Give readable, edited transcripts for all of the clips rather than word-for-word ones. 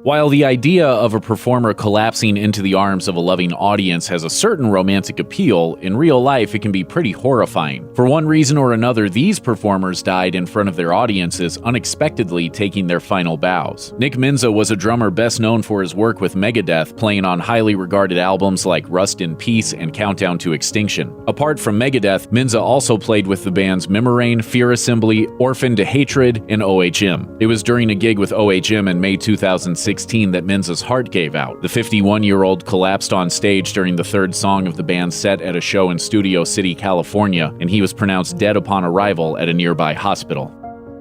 While the idea of a performer collapsing into the arms of a loving audience has a certain romantic appeal, in real life it can be pretty horrifying. For one reason or another, these performers died in front of their audiences, unexpectedly taking their final bows. Nick Minza was a drummer best known for his work with Megadeth, playing on highly regarded albums like Rust in Peace and Countdown to Extinction. Apart from Megadeth, Minza also played with the bands Mimarain, Fear Assembly, Orphan to Hatred, and OHM. It was during a gig with OHM in May 2016 that Minza's heart gave out. The 51-year-old collapsed on stage during the third song of the band's set at a show in Studio City, California, and he was pronounced dead upon arrival at a nearby hospital.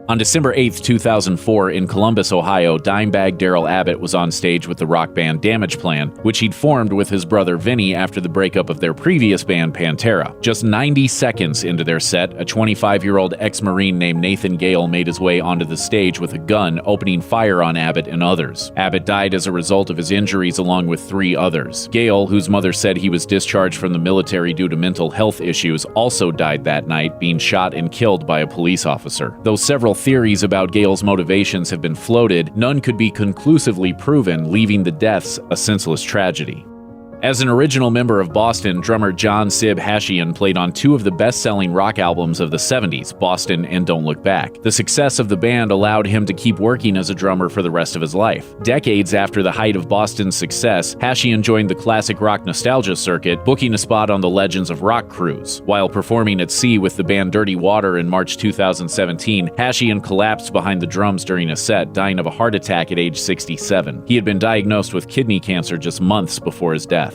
On December 8, 2004, in Columbus, Ohio, Dimebag Darrell Abbott was on stage with the rock band Damage Plan, which he'd formed with his brother Vinny after the breakup of their previous band Pantera. Just 90 seconds into their set, a 25-year-old ex-Marine named Nathan Gale made his way onto the stage with a gun, opening fire on Abbott and others. Abbott died as a result of his injuries along with 3 others. Gale, whose mother said he was discharged from the military due to mental health issues, also died that night, being shot and killed by a police officer. Though several theories about Gale's motivations have been floated, none could be conclusively proven, leaving the deaths a senseless tragedy. As an original member of Boston, drummer John Sib Hashian played on 2 of the best-selling rock albums of the 70s, Boston and Don't Look Back. The success of the band allowed him to keep working as a drummer for the rest of his life. Decades after the height of Boston's success, Hashian joined the classic rock nostalgia circuit, booking a spot on the Legends of Rock cruise. While performing at sea with the band Dirty Water in March 2017, Hashian collapsed behind the drums during a set, dying of a heart attack at age 67. He had been diagnosed with kidney cancer just months before his death.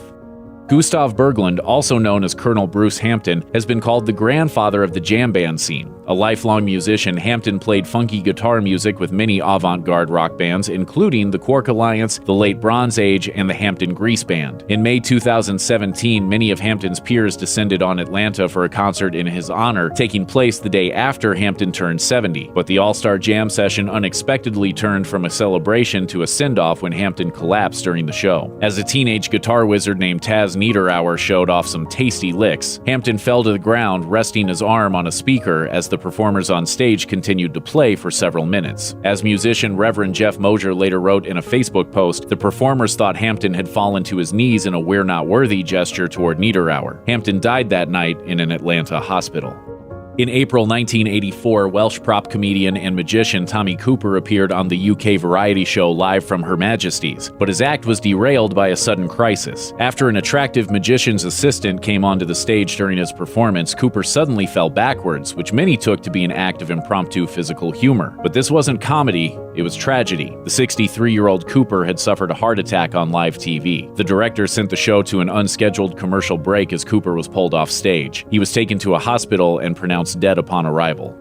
Gustav Berglund, also known as Colonel Bruce Hampton, has been called the grandfather of the jam band scene. A lifelong musician, Hampton played funky guitar music with many avant-garde rock bands, including the Quark Alliance, the Late Bronze Age, and the Hampton Grease Band. In May 2017, many of Hampton's peers descended on Atlanta for a concert in his honor, taking place the day after Hampton turned 70. But the All-Star Jam session unexpectedly turned from a celebration to a send-off when Hampton collapsed during the show. As a teenage guitar wizard named Taz Niederauer showed off some tasty licks, Hampton fell to the ground, resting his arm on a speaker as the performers on stage continued to play for several minutes. As musician Reverend Jeff Mosier later wrote in a Facebook post, the performers thought Hampton had fallen to his knees in a "we're not worthy" gesture toward Niederauer. Hampton died that night in an Atlanta hospital. In April 1984, Welsh prop comedian and magician Tommy Cooper appeared on the UK variety show Live from Her Majesty's, but his act was derailed by a sudden crisis. After an attractive magician's assistant came onto the stage during his performance, Cooper suddenly fell backwards, which many took to be an act of impromptu physical humor. But this wasn't comedy, it was tragedy. The 63-year-old Cooper had suffered a heart attack on live TV. The director sent the show to an unscheduled commercial break as Cooper was pulled off stage. He was taken to a hospital and pronounced dead upon arrival.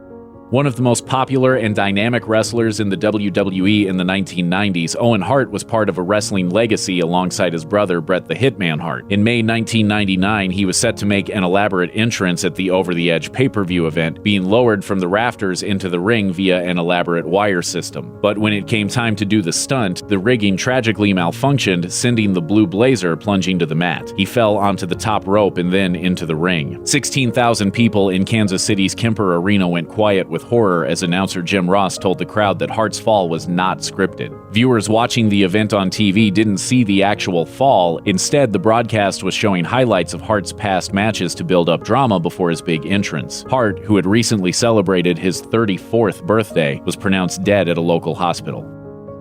One of the most popular and dynamic wrestlers in the WWE in the 1990s, Owen Hart was part of a wrestling legacy alongside his brother Bret the Hitman Hart. In May 1999, he was set to make an elaborate entrance at the Over the Edge pay-per-view event, being lowered from the rafters into the ring via an elaborate wire system. But when it came time to do the stunt, the rigging tragically malfunctioned, sending the Blue Blazer plunging to the mat. He fell onto the top rope and then into the ring. 16,000 people in Kansas City's Kemper Arena went quiet with horror as announcer Jim Ross told the crowd that Hart's fall was not scripted. Viewers watching the event on TV didn't see the actual fall. Instead, the broadcast was showing highlights of Hart's past matches to build up drama before his big entrance. Hart, who had recently celebrated his 34th birthday, was pronounced dead at a local hospital.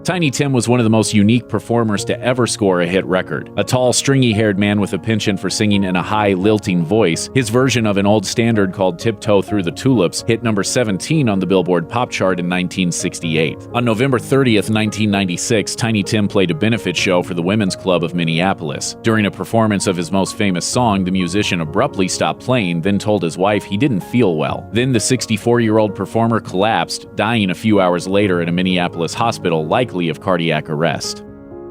Tiny Tim was one of the most unique performers to ever score a hit record. A tall, stringy-haired man with a penchant for singing in a high, lilting voice, his version of an old standard called Tiptoe Through the Tulips hit number 17 on the Billboard Pop Chart in 1968. On November 30th, 1996, Tiny Tim played a benefit show for the Women's Club of Minneapolis. During a performance of his most famous song, the musician abruptly stopped playing, then told his wife he didn't feel well. Then the 64-year-old performer collapsed, dying a few hours later in a Minneapolis hospital, likely of cardiac arrest.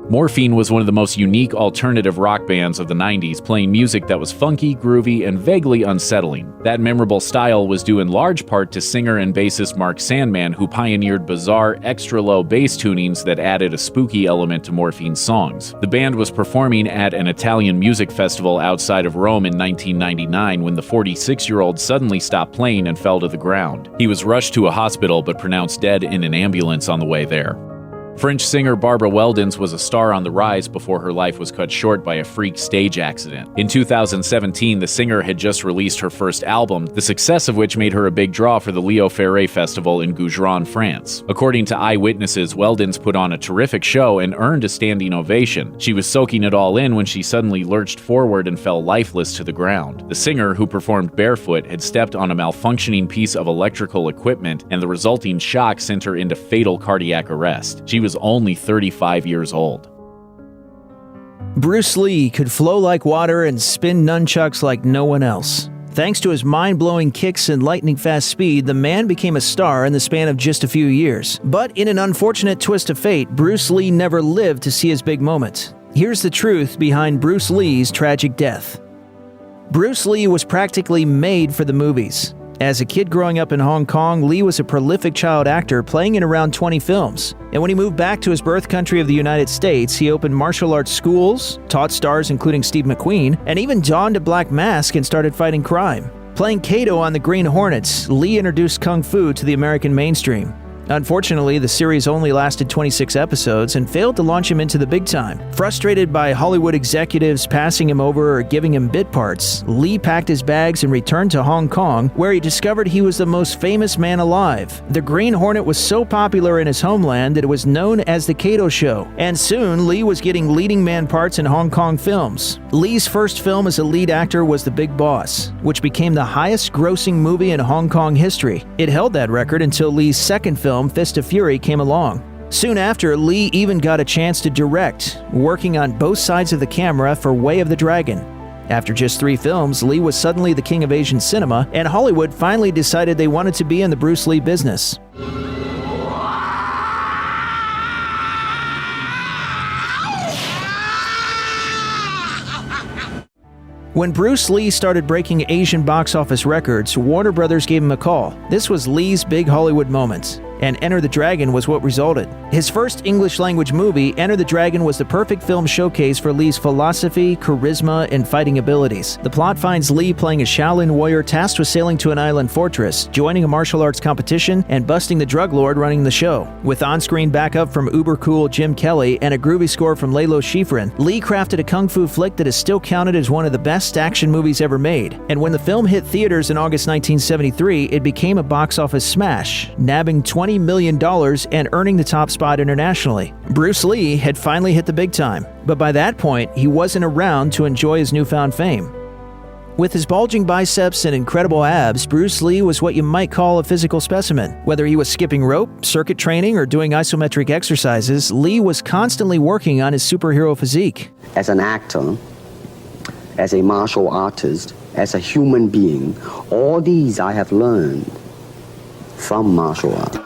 Morphine was one of the most unique alternative rock bands of the 90s, playing music that was funky, groovy, and vaguely unsettling. That memorable style was due in large part to singer and bassist Mark Sandman, who pioneered bizarre, extra-low bass tunings that added a spooky element to Morphine's songs. The band was performing at an Italian music festival outside of Rome in 1999 when the 46-year-old suddenly stopped playing and fell to the ground. He was rushed to a hospital but pronounced dead in an ambulance on the way there. French singer Barbara Weldens was a star on the rise before her life was cut short by a freak stage accident. In 2017, the singer had just released her first album, the success of which made her a big draw for the Leo Ferré Festival in Gougeron, France. According to eyewitnesses, Weldens put on a terrific show and earned a standing ovation. She was soaking it all in when she suddenly lurched forward and fell lifeless to the ground. The singer, who performed barefoot, had stepped on a malfunctioning piece of electrical equipment, and the resulting shock sent her into fatal cardiac arrest. She was only 35 years old. Bruce Lee could flow like water and spin nunchucks like no one else. Thanks to his mind-blowing kicks and lightning-fast speed, the man became a star in the span of just a few years. But in an unfortunate twist of fate, Bruce Lee never lived to see his big moment. Here's the truth behind Bruce Lee's tragic death. Bruce Lee was practically made for the movies. As a kid growing up in Hong Kong, Lee was a prolific child actor, playing in around 20 films. And when he moved back to his birth country of the United States, he opened martial arts schools, taught stars including Steve McQueen, and even donned a black mask and started fighting crime. Playing Kato on the Green Hornets, Lee introduced Kung Fu to the American mainstream. Unfortunately, the series only lasted 26 episodes and failed to launch him into the big time. Frustrated by Hollywood executives passing him over or giving him bit parts, Lee packed his bags and returned to Hong Kong, where he discovered he was the most famous man alive. The Green Hornet was so popular in his homeland that it was known as the Kato Show, and soon Lee was getting leading man parts in Hong Kong films. Lee's first film as a lead actor was The Big Boss, which became the highest-grossing movie in Hong Kong history. It held that record until Lee's second film, Fist of Fury, came along. Soon after, Lee even got a chance to direct, working on both sides of the camera for Way of the Dragon. After just 3 films, Lee was suddenly the king of Asian cinema, and Hollywood finally decided they wanted to be in the Bruce Lee business. When Bruce Lee started breaking Asian box office records, Warner Brothers gave him a call. This was Lee's big Hollywood moment, and Enter the Dragon was what resulted. His first English-language movie, Enter the Dragon, was the perfect film showcase for Lee's philosophy, charisma, and fighting abilities. The plot finds Lee playing a Shaolin warrior tasked with sailing to an island fortress, joining a martial arts competition, and busting the drug lord running the show. With on-screen backup from uber-cool Jim Kelly and a groovy score from Lalo Schifrin, Lee crafted a kung fu flick that is still counted as one of the best action movies ever made. And when the film hit theaters in August 1973, it became a box office smash, nabbing $20 million and earning the top spot internationally. Bruce Lee had finally hit the big time, but by that point, he wasn't around to enjoy his newfound fame. With his bulging biceps and incredible abs, Bruce Lee was what you might call a physical specimen. Whether he was skipping rope, circuit training, or doing isometric exercises, Lee was constantly working on his superhero physique. As an actor, as a martial artist, as a human being, all these I have learned from martial art.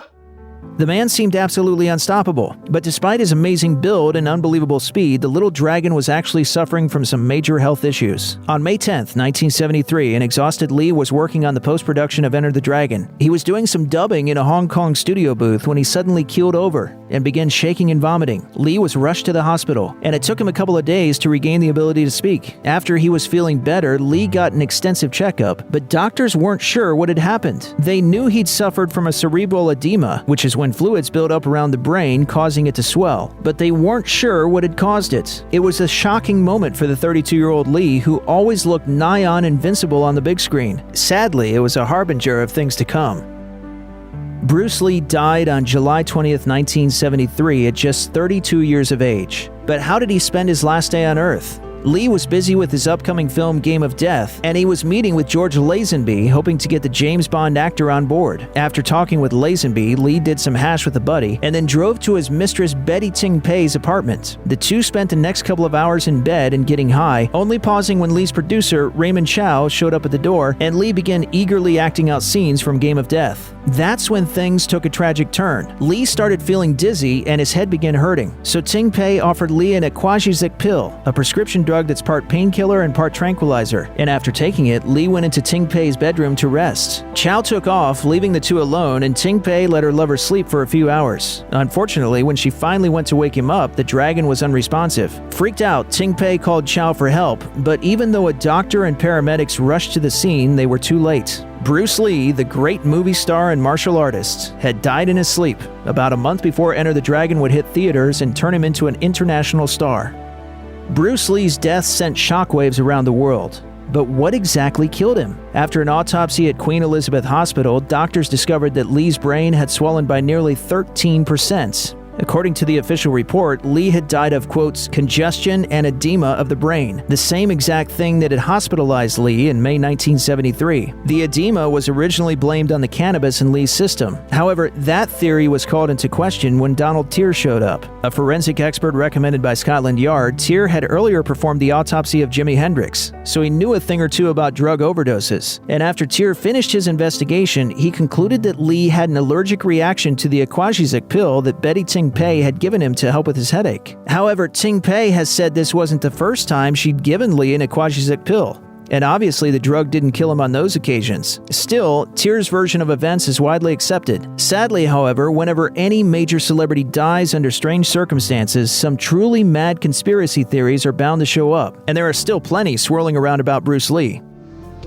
The man seemed absolutely unstoppable, but despite his amazing build and unbelievable speed, the little dragon was actually suffering from some major health issues. On May 10th, 1973, an exhausted Lee was working on the post-production of Enter the Dragon. He was doing some dubbing in a Hong Kong studio booth when he suddenly keeled over and began shaking and vomiting. Lee was rushed to the hospital, and it took him a couple of days to regain the ability to speak. After he was feeling better, Lee got an extensive checkup, but doctors weren't sure what had happened. They knew he'd suffered from a cerebral edema, which is when fluids build up around the brain, causing it to swell, but they weren't sure what had caused it. It was a shocking moment for the 32-year-old Lee, who always looked nigh on invincible on the big screen. Sadly, it was a harbinger of things to come. Bruce Lee died on July 20th, 1973 at just 32 years of age. But how did he spend his last day on Earth? Lee was busy with his upcoming film Game of Death, and he was meeting with George Lazenby, hoping to get the James Bond actor on board. After talking with Lazenby, Lee did some hash with a buddy, and then drove to his mistress Betty Ting Pei's apartment. The two spent the next couple of hours in bed and getting high, only pausing when Lee's producer, Raymond Chow, showed up at the door, and Lee began eagerly acting out scenes from Game of Death. That's when things took a tragic turn. Lee started feeling dizzy, and his head began hurting. So Ting Pei offered Lee an Aquagizic pill, a prescription drug drug that's part painkiller and part tranquilizer, and after taking it, Lee went into Ting-pei's bedroom to rest. Chow took off, leaving the two alone, and Ting-pei let her lover sleep for a few hours. Unfortunately, when she finally went to wake him up, the dragon was unresponsive. Freaked out, Ting-pei called Chow for help, but even though a doctor and paramedics rushed to the scene, they were too late. Bruce Lee, the great movie star and martial artist, had died in his sleep about a month before Enter the Dragon would hit theaters and turn him into an international star. Bruce Lee's death sent shockwaves around the world. But what exactly killed him? After an autopsy at Queen Elizabeth Hospital, doctors discovered that Lee's brain had swollen by nearly 13%. According to the official report, Lee had died of, quotes, congestion and edema of the brain, the same exact thing that had hospitalized Lee in May 1973. The edema was originally blamed on the cannabis in Lee's system. However, that theory was called into question when Donald Tier showed up. A forensic expert recommended by Scotland Yard, Tier had earlier performed the autopsy of Jimi Hendrix, so he knew a thing or two about drug overdoses. And after Tier finished his investigation, he concluded that Lee had an allergic reaction to the Aquagizic pill that Betty Ting-pei had given him to help with his headache. However, Ting-pei has said this wasn't the first time she'd given Lee an Aquagizic pill. And obviously the drug didn't kill him on those occasions. Still, Tier's version of events is widely accepted. Sadly, however, whenever any major celebrity dies under strange circumstances, some truly mad conspiracy theories are bound to show up. And there are still plenty swirling around about Bruce Lee.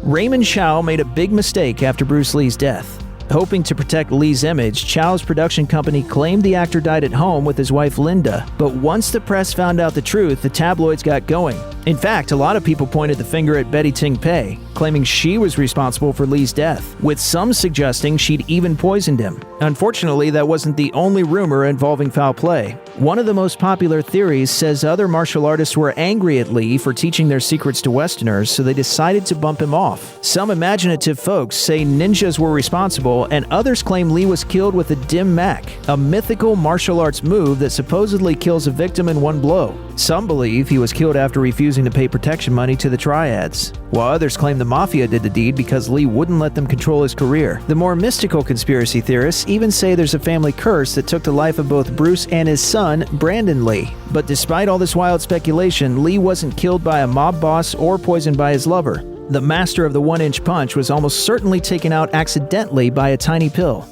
Raymond Chow made a big mistake after Bruce Lee's death. Hoping to protect Lee's image, Chow's production company claimed the actor died at home with his wife Linda. But once the press found out the truth, the tabloids got going. In fact, a lot of people pointed the finger at Betty Ting-pei, claiming she was responsible for Lee's death, with some suggesting she'd even poisoned him. Unfortunately, that wasn't the only rumor involving foul play. One of the most popular theories says other martial artists were angry at Lee for teaching their secrets to Westerners, so they decided to bump him off. Some imaginative folks say ninjas were responsible, and others claim Lee was killed with a dim mak, a mythical martial arts move that supposedly kills a victim in one blow. Some believe he was killed after refusing to pay protection money to the triads, while others claim the mafia did the deed because Lee wouldn't let them control his career. The more mystical conspiracy theorists even say there's a family curse that took the life of both Bruce and his son, Brandon Lee. But despite all this wild speculation, Lee wasn't killed by a mob boss or poisoned by his lover. The master of the one-inch punch was almost certainly taken out accidentally by a tiny pill.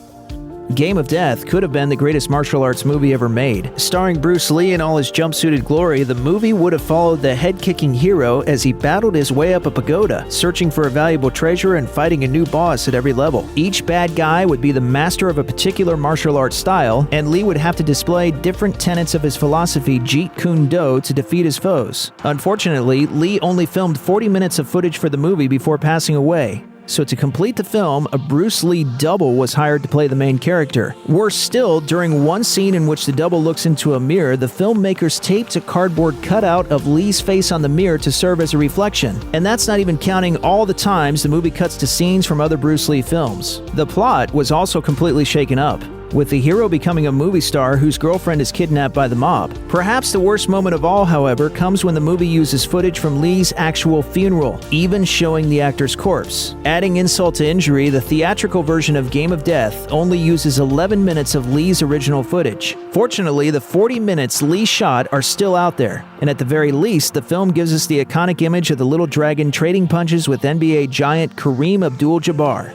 Game of Death could have been the greatest martial arts movie ever made. Starring Bruce Lee in all his jumpsuited glory, the movie would have followed the head-kicking hero as he battled his way up a pagoda, searching for a valuable treasure and fighting a new boss at every level. Each bad guy would be the master of a particular martial arts style, and Lee would have to display different tenets of his philosophy Jeet Kune Do to defeat his foes. Unfortunately, Lee only filmed 40 minutes of footage for the movie before passing away. So to complete the film, a Bruce Lee double was hired to play the main character. Worse still, during one scene in which the double looks into a mirror, the filmmakers taped a cardboard cutout of Lee's face on the mirror to serve as a reflection. And that's not even counting all the times the movie cuts to scenes from other Bruce Lee films. The plot was also completely shaken up, with the hero becoming a movie star whose girlfriend is kidnapped by the mob. Perhaps the worst moment of all, however, comes when the movie uses footage from Lee's actual funeral, even showing the actor's corpse. Adding insult to injury, the theatrical version of Game of Death only uses 11 minutes of Lee's original footage. Fortunately, the 40 minutes Lee shot are still out there, and at the very least, the film gives us the iconic image of the little dragon trading punches with NBA giant Kareem Abdul-Jabbar.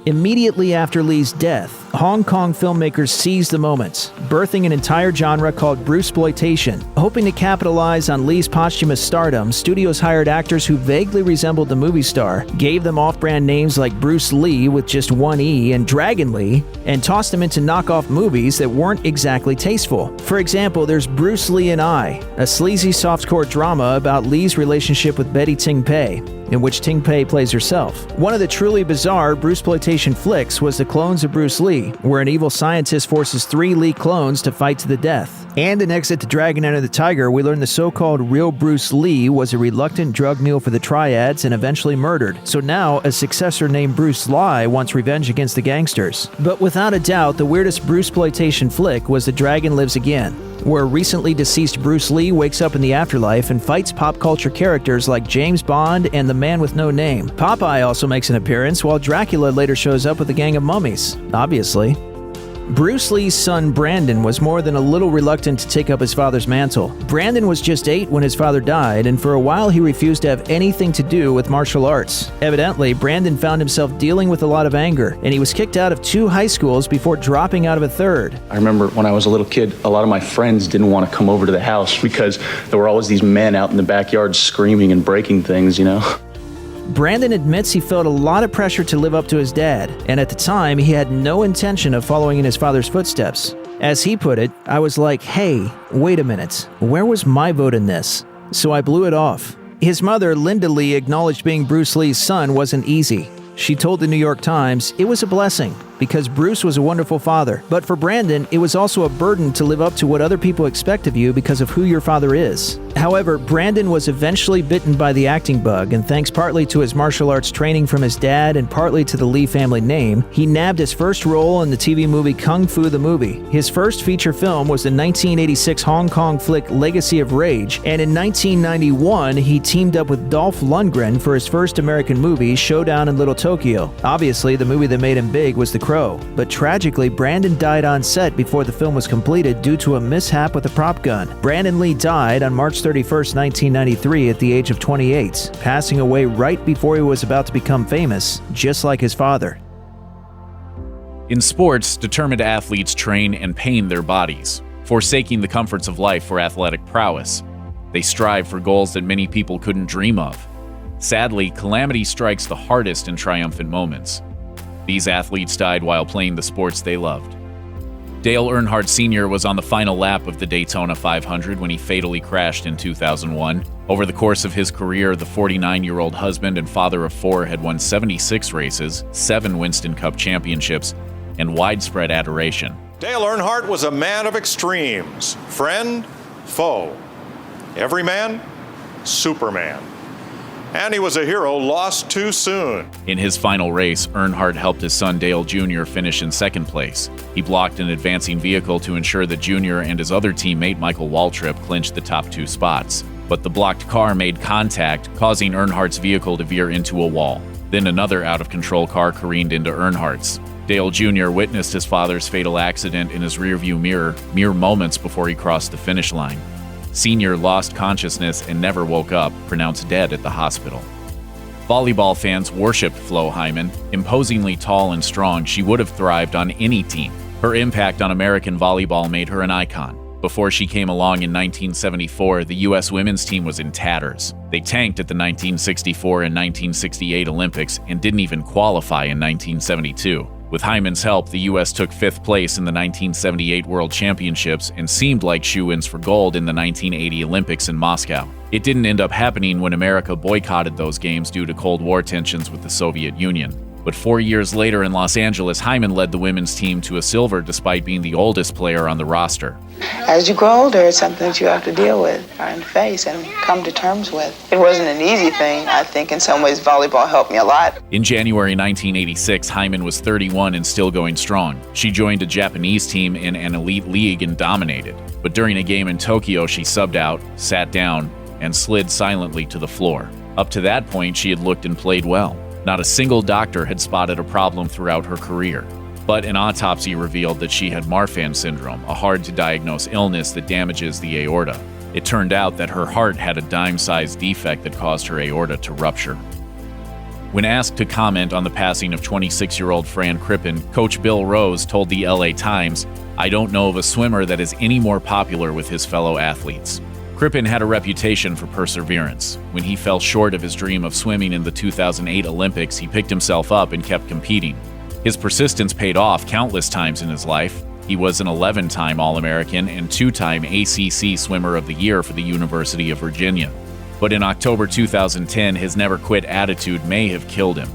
Immediately after Lee's death, Hong Kong filmmakers seized the moment, birthing an entire genre called Bruceploitation. Hoping to capitalize on Lee's posthumous stardom, studios hired actors who vaguely resembled the movie star, gave them off-brand names like Bruce Lee with just one E and Dragon Lee, and tossed them into knockoff movies that weren't exactly tasteful. For example, there's Bruce Lee and I, a sleazy softcore drama about Lee's relationship with Betty Ting-pei, in which Ting-pei plays herself. One of the truly bizarre Bruceploitation flicks was The Clones of Bruce Lee, where an evil scientist forces 3 Lee clones to fight to the death. And in Exit the Dragon Enter the Tiger, we learn the so-called real Bruce Lee was a reluctant drug mule for the triads and eventually murdered. So now, a successor named Bruce Lee wants revenge against the gangsters. But without a doubt, the weirdest Bruceploitation flick was The Dragon Lives Again, where recently deceased Bruce Lee wakes up in the afterlife and fights pop culture characters like James Bond and the Man with No Name. Popeye also makes an appearance, while Dracula later shows up with a gang of mummies, obviously. Bruce Lee's son Brandon was more than a little reluctant to take up his father's mantle. Brandon was just 8 when his father died, and for a while he refused to have anything to do with martial arts. Evidently, Brandon found himself dealing with a lot of anger, and he was kicked out of 2 high schools before dropping out of a 3rd. I remember when I was a little kid, a lot of my friends didn't want to come over to the house because there were always these men out in the backyard screaming and breaking things, you know? Brandon admits he felt a lot of pressure to live up to his dad, and at the time, he had no intention of following in his father's footsteps. As he put it, I was like, hey, wait a minute, where was my vote in this? So I blew it off. His mother, Linda Lee, acknowledged being Bruce Lee's son wasn't easy. She told the New York Times it was a blessing because Bruce was a wonderful father. But for Brandon, it was also a burden to live up to what other people expect of you because of who your father is. However, Brandon was eventually bitten by the acting bug, and thanks partly to his martial arts training from his dad and partly to the Lee family name, he nabbed his first role in the TV movie Kung Fu the Movie. His first feature film was the 1986 Hong Kong flick Legacy of Rage, and in 1991, he teamed up with Dolph Lundgren for his first American movie, Showdown in Little Tokyo. Obviously, the movie that made him big was The Crow, but tragically, Brandon died on set before the film was completed due to a mishap with a prop gun. Brandon Lee died on March 31st, 1993 at the age of 28, passing away right before he was about to become famous, just like his father. In sports, determined athletes train and pain their bodies, forsaking the comforts of life for athletic prowess. They strive for goals that many people couldn't dream of. Sadly, calamity strikes the hardest in triumphant moments. These athletes died while playing the sports they loved. Dale Earnhardt Sr. was on the final lap of the Daytona 500 when he fatally crashed in 2001. Over the course of his career, the 49-year-old husband and father of 4 had won 76 races, 7 Winston Cup championships, and widespread adoration. Dale Earnhardt was a man of extremes, friend, foe, everyman, Superman. And he was a hero lost too soon. In his final race, Earnhardt helped his son Dale Jr. finish in 2nd place. He blocked an advancing vehicle to ensure that Jr. and his other teammate Michael Waltrip clinched the top 2 spots. But the blocked car made contact, causing Earnhardt's vehicle to veer into a wall. Then another out-of-control car careened into Earnhardt's. Dale Jr. witnessed his father's fatal accident in his rearview mirror mere moments before he crossed the finish line. Sr. lost consciousness and never woke up, pronounced dead at the hospital. Volleyball fans worshipped Flo Hyman. Imposingly tall and strong, she would have thrived on any team. Her impact on American volleyball made her an icon. Before she came along in 1974, the U.S. women's team was in tatters. They tanked at the 1964 and 1968 Olympics and didn't even qualify in 1972. With Hyman's help, the U.S. took 5th place in the 1978 World Championships and seemed like shoo-ins for gold in the 1980 Olympics in Moscow. It didn't end up happening when America boycotted those games due to Cold War tensions with the Soviet Union. But 4 years later in Los Angeles, Hyman led the women's team to a silver despite being the oldest player on the roster. As you grow older, it's something that you have to deal with and face and come to terms with. It wasn't an easy thing. I think in some ways volleyball helped me a lot. In January 1986, Hyman was 31 and still going strong. She joined a Japanese team in an elite league and dominated. But during a game in Tokyo, she subbed out, sat down, and slid silently to the floor. Up to that point, she had looked and played well. Not a single doctor had spotted a problem throughout her career. But an autopsy revealed that she had Marfan syndrome, a hard-to-diagnose illness that damages the aorta. It turned out that her heart had a dime-sized defect that caused her aorta to rupture. When asked to comment on the passing of 26-year-old Fran Crippen, Coach Bill Rose told the LA Times, "I don't know of a swimmer that is any more popular with his fellow athletes." Crippen had a reputation for perseverance. When he fell short of his dream of swimming in the 2008 Olympics, he picked himself up and kept competing. His persistence paid off countless times in his life. He was an 11-time All-American and 2-time ACC Swimmer of the Year for the University of Virginia. But in October 2010, his never-quit attitude may have killed him.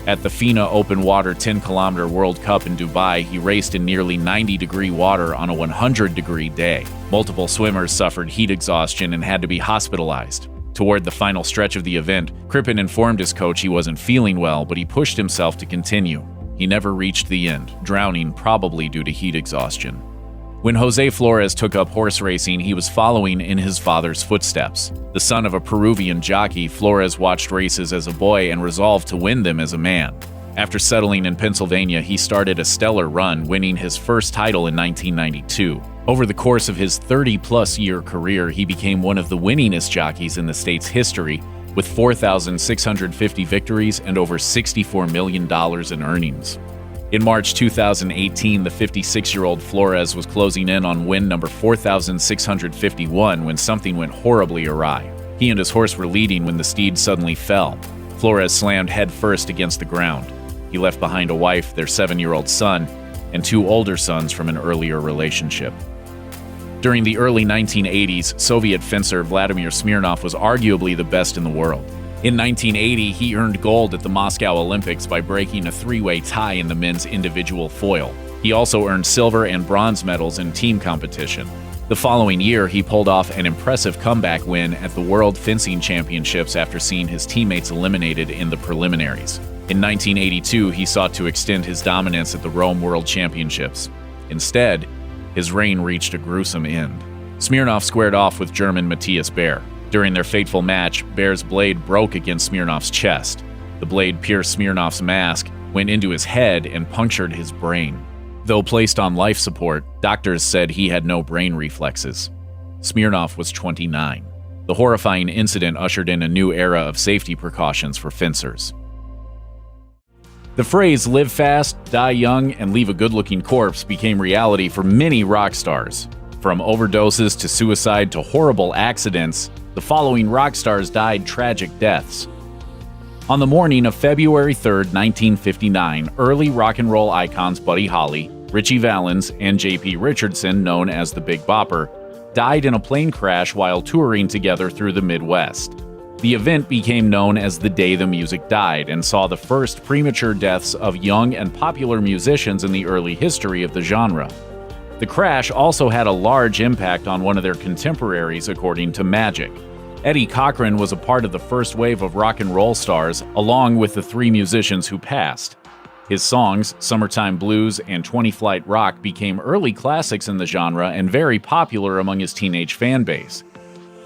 At the FINA Open Water 10-kilometer World Cup in Dubai, he raced in nearly 90-degree water on a 100-degree day. Multiple swimmers suffered heat exhaustion and had to be hospitalized. Toward the final stretch of the event, Crippen informed his coach he wasn't feeling well, but he pushed himself to continue. He never reached the end, drowning probably due to heat exhaustion. When Jose Flores took up horse racing, he was following in his father's footsteps. The son of a Peruvian jockey, Flores watched races as a boy and resolved to win them as a man. After settling in Pennsylvania, he started a stellar run, winning his first title in 1992. Over the course of his 30-plus-year career, he became one of the winningest jockeys in the state's history, with 4,650 victories and over $64 million in earnings. In March 2018, the 56-year-old Flores was closing in on win number 4,651 when something went horribly awry. He and his horse were leading when the steed suddenly fell. Flores slammed headfirst against the ground. He left behind a wife, their 7-year-old son, and 2 older sons from an earlier relationship. During the early 1980s, Soviet fencer Vladimir Smirnov was arguably the best in the world. In 1980, he earned gold at the Moscow Olympics by breaking a 3-way tie in the men's individual foil. He also earned silver and bronze medals in team competition. The following year, he pulled off an impressive comeback win at the World Fencing Championships after seeing his teammates eliminated in the preliminaries. In 1982, he sought to extend his dominance at the Rome World Championships. Instead, his reign reached a gruesome end. Smirnov squared off with German Matthias Baer. During their fateful match, Baer's blade broke against Smirnov's chest. The blade pierced Smirnov's mask, went into his head, and punctured his brain. Though placed on life support, doctors said he had no brain reflexes. Smirnov was 29. The horrifying incident ushered in a new era of safety precautions for fencers. The phrase "live fast, die young, and leave a good-looking corpse" became reality for many rock stars. From overdoses to suicide to horrible accidents, the following rock stars died tragic deaths. On the morning of February 3, 1959, early rock and roll icons Buddy Holly, Ritchie Valens, and J.P. Richardson, known as the Big Bopper, died in a plane crash while touring together through the Midwest. The event became known as the Day the Music Died and saw the first premature deaths of young and popular musicians in the early history of the genre. The crash also had a large impact on one of their contemporaries, according to Magic. Eddie Cochran was a part of the first wave of rock and roll stars, along with the 3 musicians who passed. His songs, Summertime Blues and 20 Flight Rock, became early classics in the genre and very popular among his teenage fan base.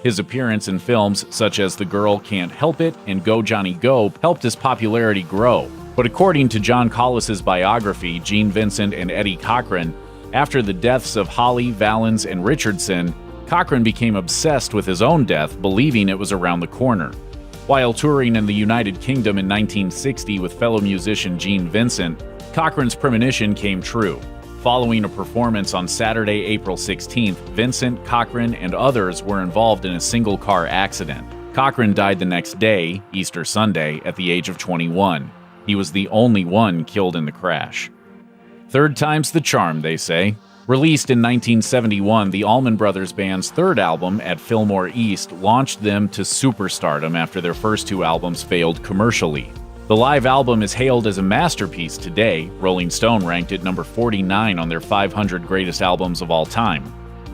His appearance in films such as The Girl Can't Help It and Go Johnny Go helped his popularity grow. But according to John Collis's biography, Gene Vincent and Eddie Cochran, after the deaths of Holly, Valens, and Richardson, Cochran became obsessed with his own death, believing it was around the corner. While touring in the United Kingdom in 1960 with fellow musician Gene Vincent, Cochran's premonition came true. Following a performance on Saturday, April 16th, Vincent, Cochran, and others were involved in a single-car accident. Cochran died the next day, Easter Sunday, at the age of 21. He was the only one killed in the crash. Third time's the charm, they say. Released in 1971, the Allman Brothers Band's third album, At Fillmore East, launched them to superstardom after their first 2 albums failed commercially. The live album is hailed as a masterpiece today. Rolling Stone ranked it number 49 on their 500 greatest albums of all time.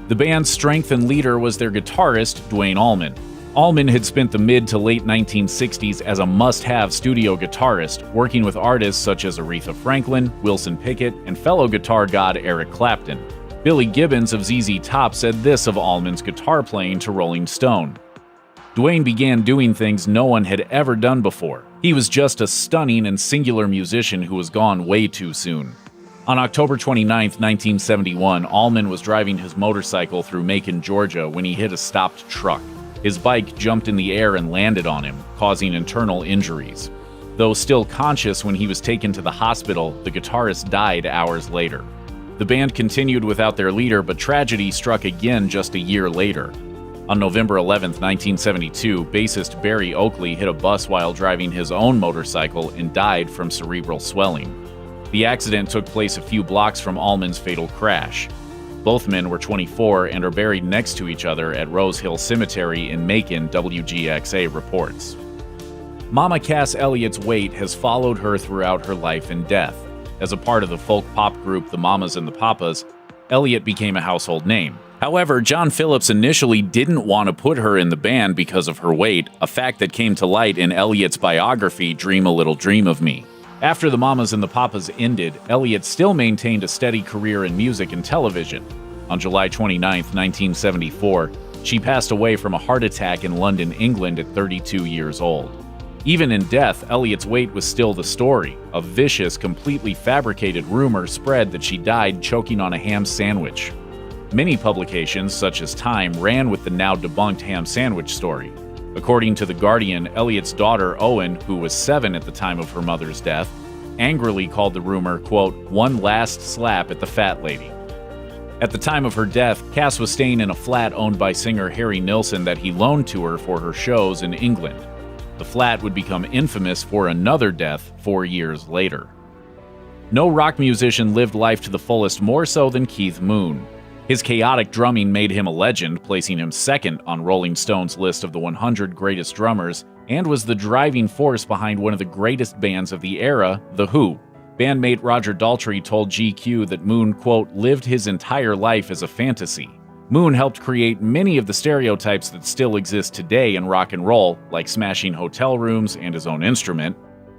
The band's strength and leader was their guitarist, Duane Allman. Allman had spent the mid to late 1960s as a must-have studio guitarist, working with artists such as Aretha Franklin, Wilson Pickett, and fellow guitar god Eric Clapton. Billy Gibbons of ZZ Top said this of Allman's guitar playing to Rolling Stone: "Duane began doing things no one had ever done before. He was just a stunning and singular musician who was gone way too soon." On October 29, 1971, Allman was driving his motorcycle through Macon, Georgia, when he hit a stopped truck. His bike jumped in the air and landed on him, causing internal injuries. Though still conscious when he was taken to the hospital, the guitarist died hours later. The band continued without their leader, but tragedy struck again just a year later. On November 11, 1972, bassist Barry Oakley hit a bus while driving his own motorcycle and died from cerebral swelling. The accident took place a few blocks from Allman's fatal crash. Both men were 24 and are buried next to each other at Rose Hill Cemetery in Macon, WGXA reports. Mama Cass Elliott's weight has followed her throughout her life and death. As a part of the folk pop group The Mamas and the Papas, Elliott became a household name. However, John Phillips initially didn't want to put her in the band because of her weight, a fact that came to light in Elliott's biography, Dream a Little Dream of Me. After The Mamas and the Papas ended, Elliott still maintained a steady career in music and television. On July 29, 1974, she passed away from a heart attack in London, England at 32 years old. Even in death, Elliot's weight was still the story. A vicious, completely fabricated rumor spread that she died choking on a ham sandwich. Many publications, such as Time, ran with the now debunked ham sandwich story. According to The Guardian, Elliot's daughter, Owen, who was 7 at the time of her mother's death, angrily called the rumor, quote, "one last slap at the fat lady." At the time of her death, Cass was staying in a flat owned by singer Harry Nilsson that he loaned to her for her shows in England. The flat would become infamous for another death 4 years later. No rock musician lived life to the fullest more so than Keith Moon. His chaotic drumming made him a legend, placing him second on Rolling Stone's list of the 100 greatest drummers, and was the driving force behind one of the greatest bands of the era, The Who. Bandmate Roger Daltrey told GQ that Moon, quote, lived his entire life as a fantasy. Moon helped create many of the stereotypes that still exist today in rock and roll, like smashing hotel rooms and his own instrument,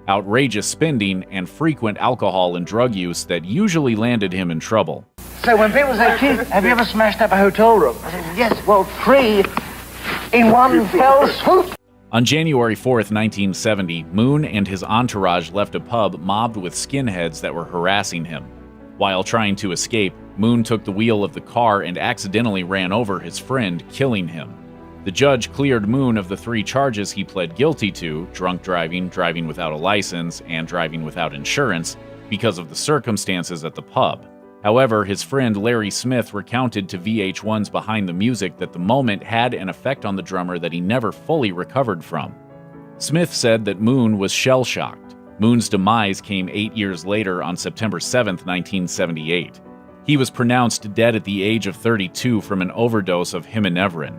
outrageous spending, and frequent alcohol and drug use that usually landed him in trouble. So when people say, Keith, have you ever smashed up a hotel room? I said, yes, well, 3 in one fell swoop. On January 4th, 1970, Moon and his entourage left a pub mobbed with skinheads that were harassing him. While trying to escape, Moon took the wheel of the car and accidentally ran over his friend, killing him. The judge cleared Moon of the 3 charges he pled guilty to: drunk driving, driving without a license, and driving without insurance, because of the circumstances at the pub. However, his friend Larry Smith recounted to VH1's Behind the Music that the moment had an effect on the drummer that he never fully recovered from. Smith said that Moon was shell-shocked. Moon's demise came 8 years later on September 7, 1978. He was pronounced dead at the age of 32 from an overdose of Hymenevrin.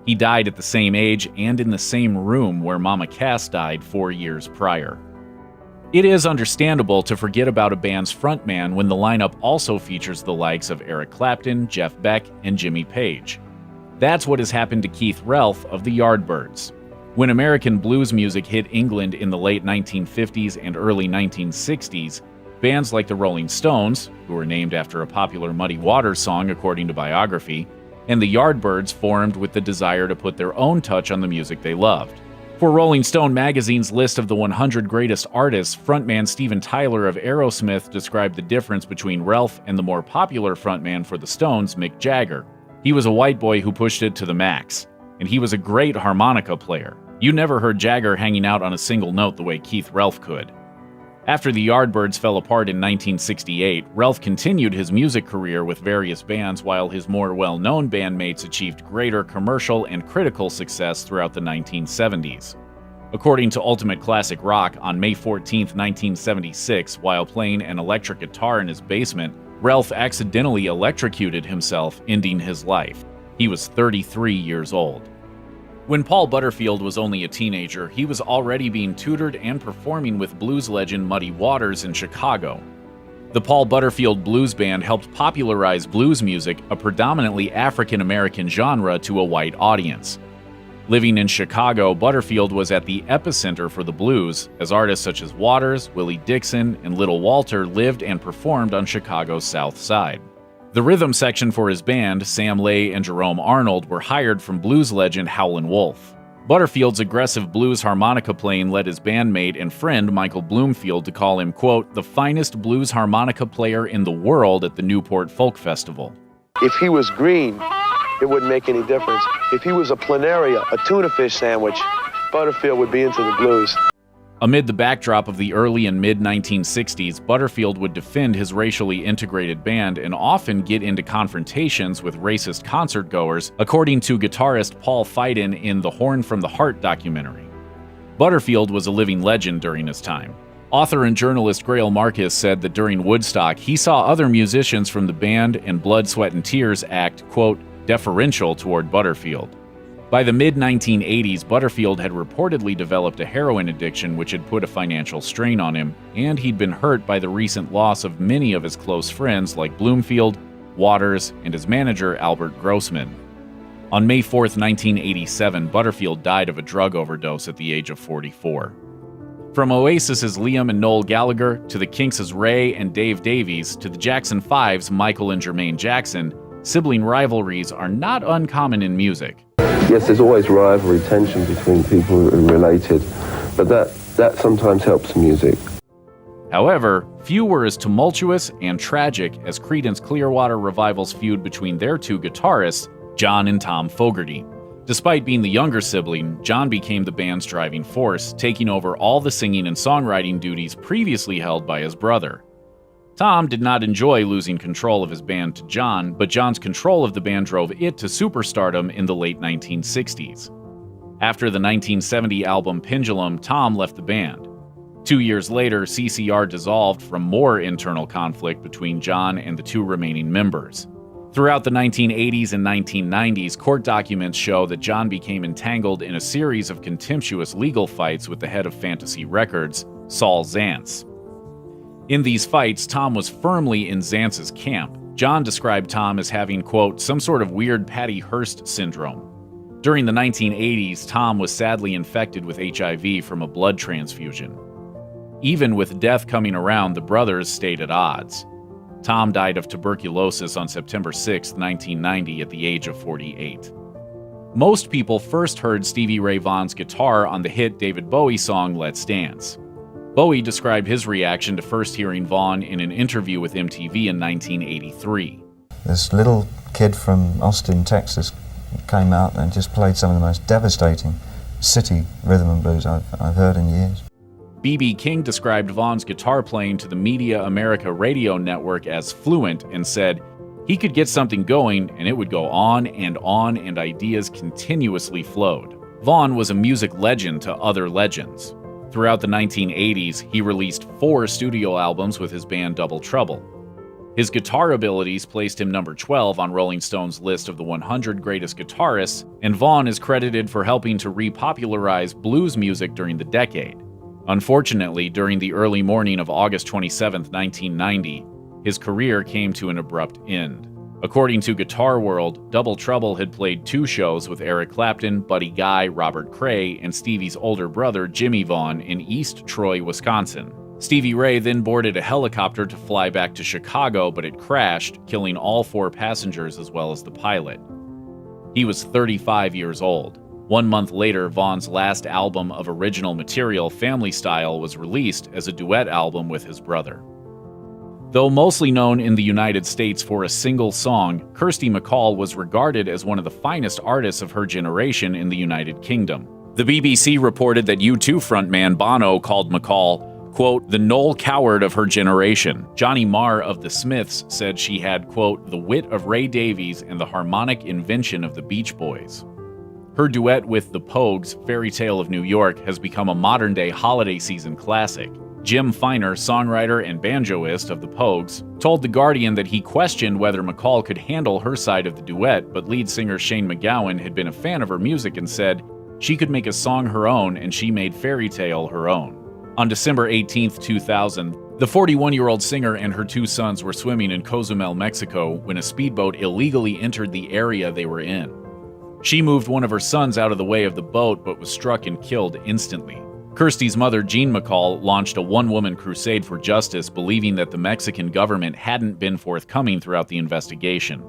He died at the same age and in the same room where Mama Cass died 4 years prior. It is understandable to forget about a band's frontman when the lineup also features the likes of Eric Clapton, Jeff Beck, and Jimmy Page. That's what has happened to Keith Relf of the Yardbirds. When American blues music hit England in the late 1950s and early 1960s, bands like the Rolling Stones, who were named after a popular Muddy Waters song according to biography, and the Yardbirds formed with the desire to put their own touch on the music they loved. For Rolling Stone magazine's list of the 100 greatest artists, frontman Steven Tyler of Aerosmith described the difference between Relf and the more popular frontman for the Stones, Mick Jagger. He was a white boy who pushed it to the max, and he was a great harmonica player. You never heard Jagger hanging out on a single note the way Keith Relf could. After the Yardbirds fell apart in 1968, Relf continued his music career with various bands while his more well-known bandmates achieved greater commercial and critical success throughout the 1970s. According to Ultimate Classic Rock, on May 14, 1976, while playing an electric guitar in his basement, Relf accidentally electrocuted himself, ending his life. He was 33 years old. When Paul Butterfield was only a teenager, he was already being tutored and performing with blues legend Muddy Waters in Chicago. The Paul Butterfield Blues Band helped popularize blues music, a predominantly African-American genre, to a white audience. Living in Chicago, Butterfield was at the epicenter for the blues, as artists such as Waters, Willie Dixon, and Little Walter lived and performed on Chicago's South Side. The rhythm section for his band, Sam Lay and Jerome Arnold, were hired from blues legend Howlin' Wolf. Butterfield's aggressive blues harmonica playing led his bandmate and friend Michael Bloomfield to call him, quote, the finest blues harmonica player in the world at the Newport Folk Festival. If he was green, it wouldn't make any difference. If he was a planaria, a tuna fish sandwich, Butterfield would be into the blues. Amid the backdrop of the early and mid-1960s, Butterfield would defend his racially integrated band and often get into confrontations with racist concertgoers, according to guitarist Paul Fiden in the Horn from the Heart documentary. Butterfield was a living legend during his time. Author and journalist Grail Marcus said that during Woodstock, he saw other musicians from the band and Blood, Sweat, and Tears act, quote, deferential toward Butterfield. By the mid-1980s, Butterfield had reportedly developed a heroin addiction which had put a financial strain on him, and he'd been hurt by the recent loss of many of his close friends like Bloomfield, Waters, and his manager Albert Grossman. On May 4, 1987, Butterfield died of a drug overdose at the age of 44. From Oasis's Liam and Noel Gallagher, to the Kinks' Ray and Dave Davies, to the Jackson 5's Michael and Jermaine Jackson, sibling rivalries are not uncommon in music. Yes, there's always rivalry, tension between people who are related, but that sometimes helps music. However, few were as tumultuous and tragic as Creedence Clearwater Revival's feud between their two guitarists, John and Tom Fogerty. Despite being the younger sibling, John became the band's driving force, taking over all the singing and songwriting duties previously held by his brother. Tom did not enjoy losing control of his band to John, but John's control of the band drove it to superstardom in the late 1960s. After the 1970 album Pendulum, Tom left the band. 2 years later, CCR dissolved from more internal conflict between John and the two remaining members. Throughout the 1980s and 1990s, court documents show that John became entangled in a series of contemptuous legal fights with the head of Fantasy Records, Saul Zaentz. In these fights, Tom was firmly in Zaentz's camp. John described Tom as having, quote, some sort of weird Patty Hearst syndrome. During the 1980s, Tom was sadly infected with HIV from a blood transfusion. Even with death coming around, the brothers stayed at odds. Tom died of tuberculosis on September 6, 1990, at the age of 48. Most people first heard Stevie Ray Vaughan's guitar on the hit David Bowie song Let's Dance. Bowie described his reaction to first hearing Vaughan in an interview with MTV in 1983. This little kid from Austin, Texas, came out and just played some of the most devastating city rhythm and blues I've heard in years. B.B. King described Vaughan's guitar playing to the Media America radio network as fluent and said, he could get something going and it would go on and ideas continuously flowed. Vaughan was a music legend to other legends. Throughout the 1980s, he released 4 studio albums with his band Double Trouble. His guitar abilities placed him number 12 on Rolling Stone's list of the 100 greatest guitarists, and Vaughan is credited for helping to repopularize blues music during the decade. Unfortunately, during the early morning of August 27, 1990, his career came to an abrupt end. According to Guitar World, Double Trouble had played 2 shows with Eric Clapton, Buddy Guy, Robert Cray, and Stevie's older brother, Jimmy Vaughan, in East Troy, Wisconsin. Stevie Ray then boarded a helicopter to fly back to Chicago, but it crashed, killing all 4 passengers as well as the pilot. He was 35 years old. 1 month later, Vaughan's last album of original material, Family Style, was released as a duet album with his brother. Though mostly known in the United States for a single song, Kirsty MacColl was regarded as one of the finest artists of her generation in the United Kingdom. The BBC reported that U2 frontman Bono called MacColl, quote, the Noel Coward of her generation. Johnny Marr of The Smiths said she had, quote, the wit of Ray Davies and the harmonic invention of the Beach Boys. Her duet with The Pogues, Fairy Tale of New York, has become a modern-day holiday season classic. Jim Feiner, songwriter and banjoist of The Pogues, told The Guardian that he questioned whether MacColl could handle her side of the duet, but lead singer Shane MacGowan had been a fan of her music and said she could make a song her own, and she made Fairy Tale her own. On December 18, 2000, the 41-year-old singer and her 2 sons were swimming in Cozumel, Mexico, when a speedboat illegally entered the area they were in. She moved one of her sons out of the way of the boat, but was struck and killed instantly. Kirsty's mother, Jean MacColl, launched a one-woman crusade for justice, believing that the Mexican government hadn't been forthcoming throughout the investigation.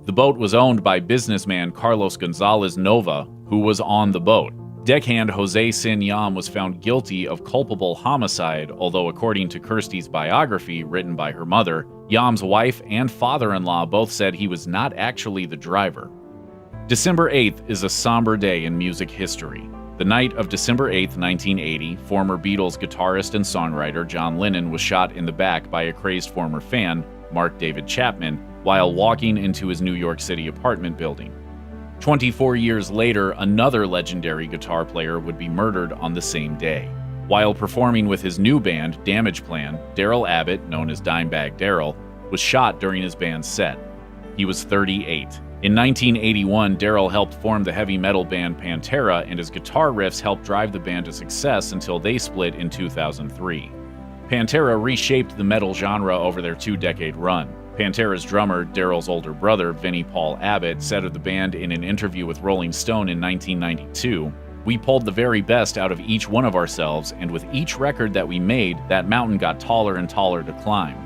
The boat was owned by businessman Carlos Gonzalez Nova, who was on the boat. Deckhand Jose Sin Yam was found guilty of culpable homicide, although according to Kirsty's biography, written by her mother, Yam's wife and father-in-law both said he was not actually the driver. December 8th is a somber day in music history. The night of December 8th, 1980, former Beatles guitarist and songwriter John Lennon was shot in the back by a crazed former fan, Mark David Chapman, while walking into his New York City apartment building. 24 years later, another legendary guitar player would be murdered on the same day. While performing with his new band, Damage Plan, Darrell Abbott, known as Dimebag Darrell, was shot during his band's set. He was 38. In 1981, Darrell helped form the heavy metal band Pantera, and his guitar riffs helped drive the band to success until they split in 2003. Pantera reshaped the metal genre over their 2-decade run. Pantera's drummer, Darrell's older brother, Vinnie Paul Abbott, said of the band in an interview with Rolling Stone in 1992, "We pulled the very best out of each one of ourselves, and with each record that we made, that mountain got taller and taller to climb."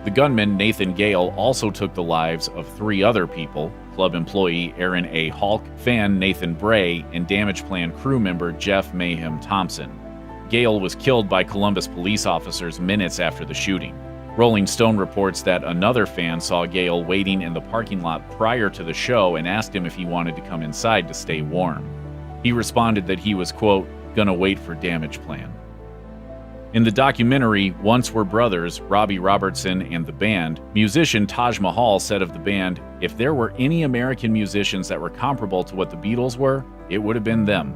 The gunman, Nathan Gale, also took the lives of 3 other people, Club employee Aaron A. Hulk, fan Nathan Bray, and Damageplan crew member Jeff Mayhem Thompson. Gale was killed by Columbus police officers minutes after the shooting. Rolling Stone reports that another fan saw Gale waiting in the parking lot prior to the show and asked him if he wanted to come inside to stay warm. He responded that he was, quote, gonna wait for Damageplan. In the documentary Once Were Brothers, Robbie Robertson and the Band, musician Taj Mahal said of the band, if there were any American musicians that were comparable to what the Beatles were, it would have been them.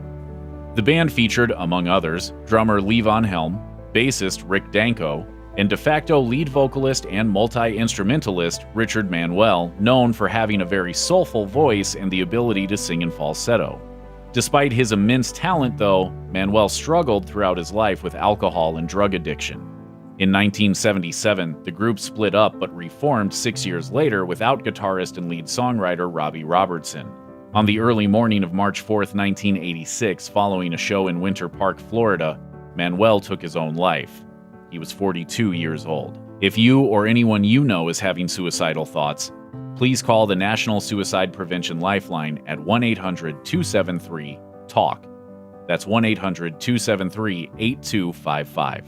The band featured, among others, drummer Lee Von Helm, bassist Rick Danko, and de facto lead vocalist and multi-instrumentalist Richard Manuel, known for having a very soulful voice and the ability to sing in falsetto. Despite his immense talent, though, Manuel struggled throughout his life with alcohol and drug addiction. In 1977, the group split up but reformed 6 years later without guitarist and lead songwriter Robbie Robertson. On the early morning of March 4, 1986, following a show in Winter Park, Florida, Manuel took his own life. He was 42 years old. If you or anyone you know is having suicidal thoughts, please call the National Suicide Prevention Lifeline at 1-800-273-TALK. That's 1-800-273-8255.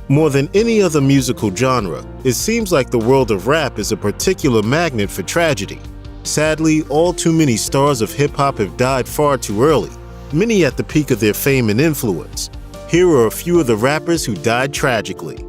More than any other musical genre, it seems like the world of rap is a particular magnet for tragedy. Sadly, all too many stars of hip-hop have died far too early, many at the peak of their fame and influence. Here are a few of the rappers who died tragically.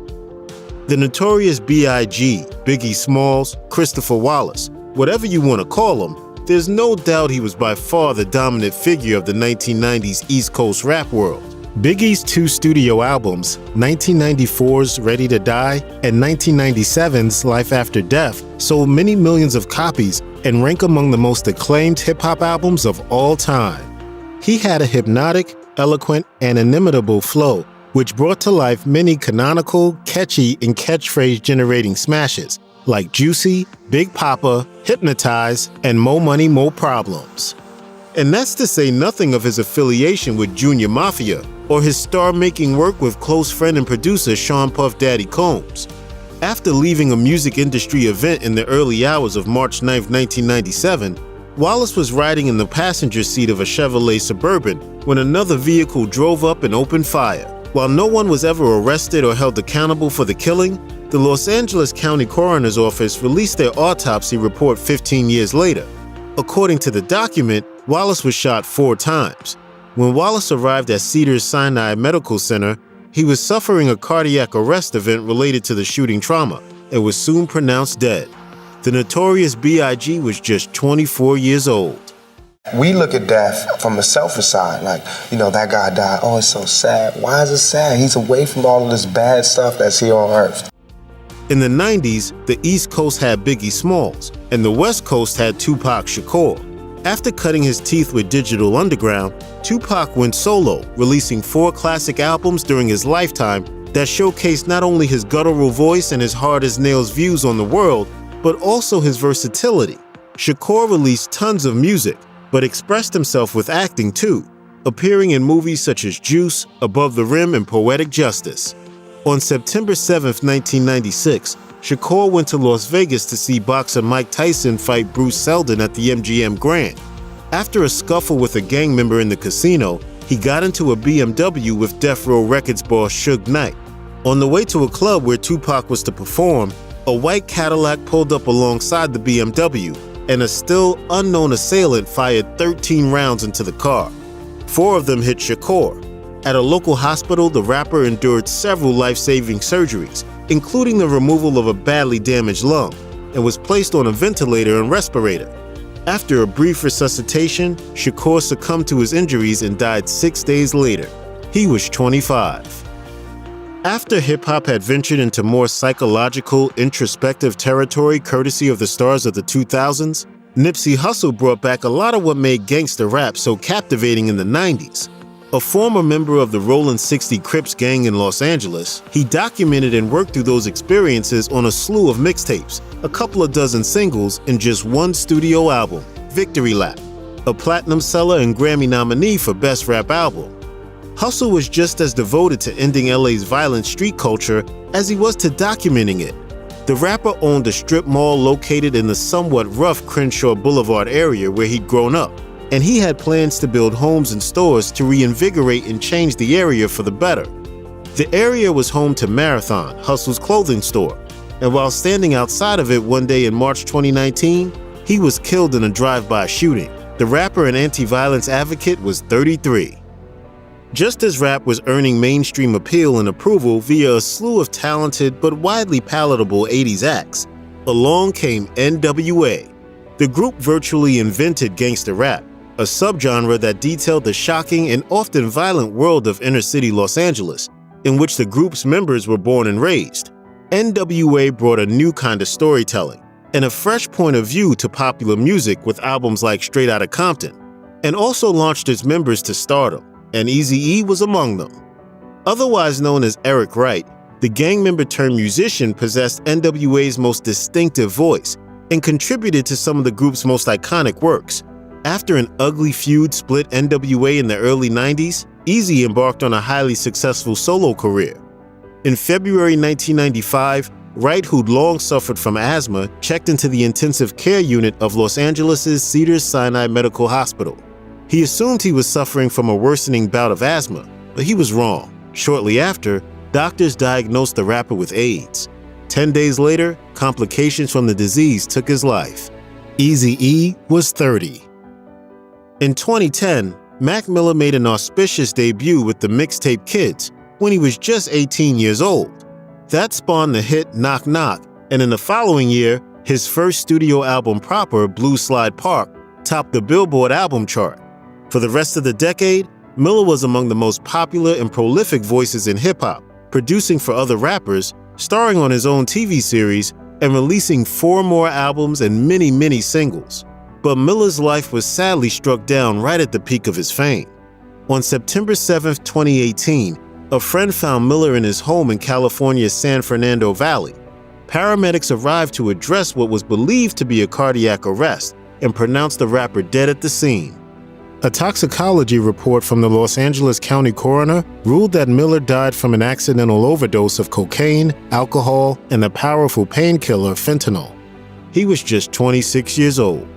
The notorious B.I.G., Biggie Smalls, Christopher Wallace, whatever you want to call him, there's no doubt he was by far the dominant figure of the 1990s East Coast rap world. Biggie's two studio albums, 1994's Ready to Die and 1997's Life After Death, sold many millions of copies and rank among the most acclaimed hip-hop albums of all time. He had a hypnotic, eloquent, and inimitable flow, which brought to life many canonical, catchy, and catchphrase-generating smashes like Juicy, Big Papa, Hypnotize, and Mo Money, Mo Problems. And that's to say nothing of his affiliation with Junior Mafia or his star-making work with close friend and producer Sean Puff Daddy Combs. After leaving a music industry event in the early hours of March 9, 1997, Wallace was riding in the passenger seat of a Chevrolet Suburban when another vehicle drove up and opened fire. While no one was ever arrested or held accountable for the killing, the Los Angeles County Coroner's Office released their autopsy report 15 years later. According to the document, Wallace was shot 4 times. When Wallace arrived at Cedars-Sinai Medical Center, he was suffering a cardiac arrest event related to the shooting trauma and was soon pronounced dead. The notorious B.I.G. was just 24 years old. We look at death from the selfish side, like, that guy died. Oh, it's so sad. Why is it sad? He's away from all of this bad stuff that's here on Earth. In the 90s, the East Coast had Biggie Smalls, and the West Coast had Tupac Shakur. After cutting his teeth with Digital Underground, Tupac went solo, releasing 4 classic albums during his lifetime that showcased not only his guttural voice and his hard-as-nails views on the world, but also his versatility. Shakur released tons of music, but expressed himself with acting too, appearing in movies such as Juice, Above the Rim, and Poetic Justice. On September 7, 1996, Shakur went to Las Vegas to see boxer Mike Tyson fight Bruce Seldon at the MGM Grand. After a scuffle with a gang member in the casino, he got into a BMW with Death Row Records boss Suge Knight. On the way to a club where Tupac was to perform, a white Cadillac pulled up alongside the BMW, and a still unknown assailant fired 13 rounds into the car. 4 of them hit Shakur. At a local hospital, the rapper endured several life-saving surgeries, including the removal of a badly damaged lung, and was placed on a ventilator and respirator. After a brief resuscitation, Shakur succumbed to his injuries and died 6 days later. He was 25. After hip-hop had ventured into more psychological, introspective territory courtesy of the stars of the 2000s, Nipsey Hussle brought back a lot of what made gangsta rap so captivating in the 90s. A former member of the Rollin' 60 Crips gang in Los Angeles, he documented and worked through those experiences on a slew of mixtapes, a couple of dozen singles, and just 1 studio album, Victory Lap, a platinum seller and Grammy nominee for Best Rap Album. Hussle was just as devoted to ending LA's violent street culture as he was to documenting it. The rapper owned a strip mall located in the somewhat rough Crenshaw Boulevard area where he'd grown up, and he had plans to build homes and stores to reinvigorate and change the area for the better. The area was home to Marathon, Hustle's clothing store, and while standing outside of it one day in March 2019, he was killed in a drive-by shooting. The rapper and anti-violence advocate was 33. Just as rap was earning mainstream appeal and approval via a slew of talented but widely palatable 80s acts, along came NWA. The group virtually invented gangsta rap, a subgenre that detailed the shocking and often violent world of inner-city Los Angeles, in which the group's members were born and raised. NWA brought a new kind of storytelling and a fresh point of view to popular music with albums like Straight Outta Compton, and also launched its members to stardom, and Eazy-E was among them. Otherwise known as Eric Wright, the gang member turned musician possessed NWA's most distinctive voice and contributed to some of the group's most iconic works. After an ugly feud split NWA in the early 90s, Eazy embarked on a highly successful solo career. In February 1995, Wright, who'd long suffered from asthma, checked into the intensive care unit of Los Angeles' Cedars-Sinai Medical Hospital. He assumed he was suffering from a worsening bout of asthma, but he was wrong. Shortly after, doctors diagnosed the rapper with AIDS. 10 days later, complications from the disease took his life. Eazy-E was 30. In 2010, Mac Miller made an auspicious debut with the mixtape Kids when he was just 18 years old. That spawned the hit Knock Knock, and in the following year, his first studio album proper, Blue Slide Park, topped the Billboard album chart. For the rest of the decade, Miller was among the most popular and prolific voices in hip-hop, producing for other rappers, starring on his own TV series, and releasing 4 more albums and many singles. But Miller's life was sadly struck down right at the peak of his fame. On September 7, 2018, a friend found Miller in his home in California's San Fernando Valley. Paramedics arrived to address what was believed to be a cardiac arrest and pronounced the rapper dead at the scene. A toxicology report from the Los Angeles County coroner ruled that Miller died from an accidental overdose of cocaine, alcohol, and the powerful painkiller fentanyl. He was just 26 years old.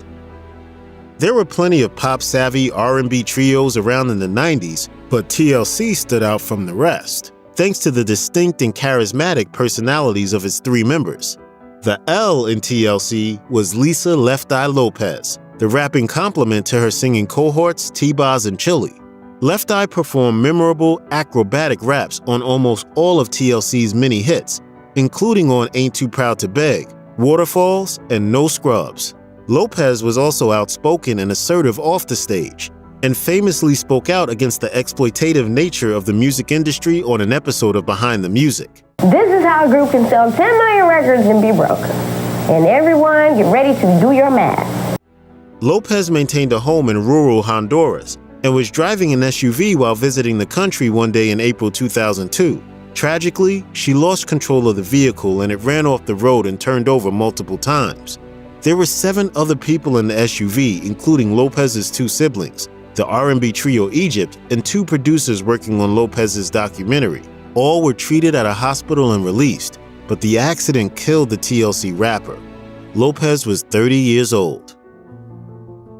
There were plenty of pop-savvy R&B trios around in the 90s, but TLC stood out from the rest, thanks to the distinct and charismatic personalities of its 3 members. The L in TLC was Lisa Left Eye Lopez, the rapping complement to her singing cohorts T-Boz and Chili. Left Eye performed memorable, acrobatic raps on almost all of TLC's many hits, including on Ain't Too Proud to Beg, Waterfalls, and No Scrubs. Lopez was also outspoken and assertive off the stage, and famously spoke out against the exploitative nature of the music industry on an episode of Behind the Music. This is how a group can sell 10 million records and be broke. And everyone, get ready to do your math. Lopez maintained a home in rural Honduras and was driving an SUV while visiting the country one day in April 2002. Tragically, she lost control of the vehicle and it ran off the road and turned over multiple times. There were 7 other people in the SUV, including Lopez's 2 siblings, the R&B trio Egypt, and 2 producers working on Lopez's documentary. All were treated at a hospital and released, but the accident killed the TLC rapper. Lopez was 30 years old.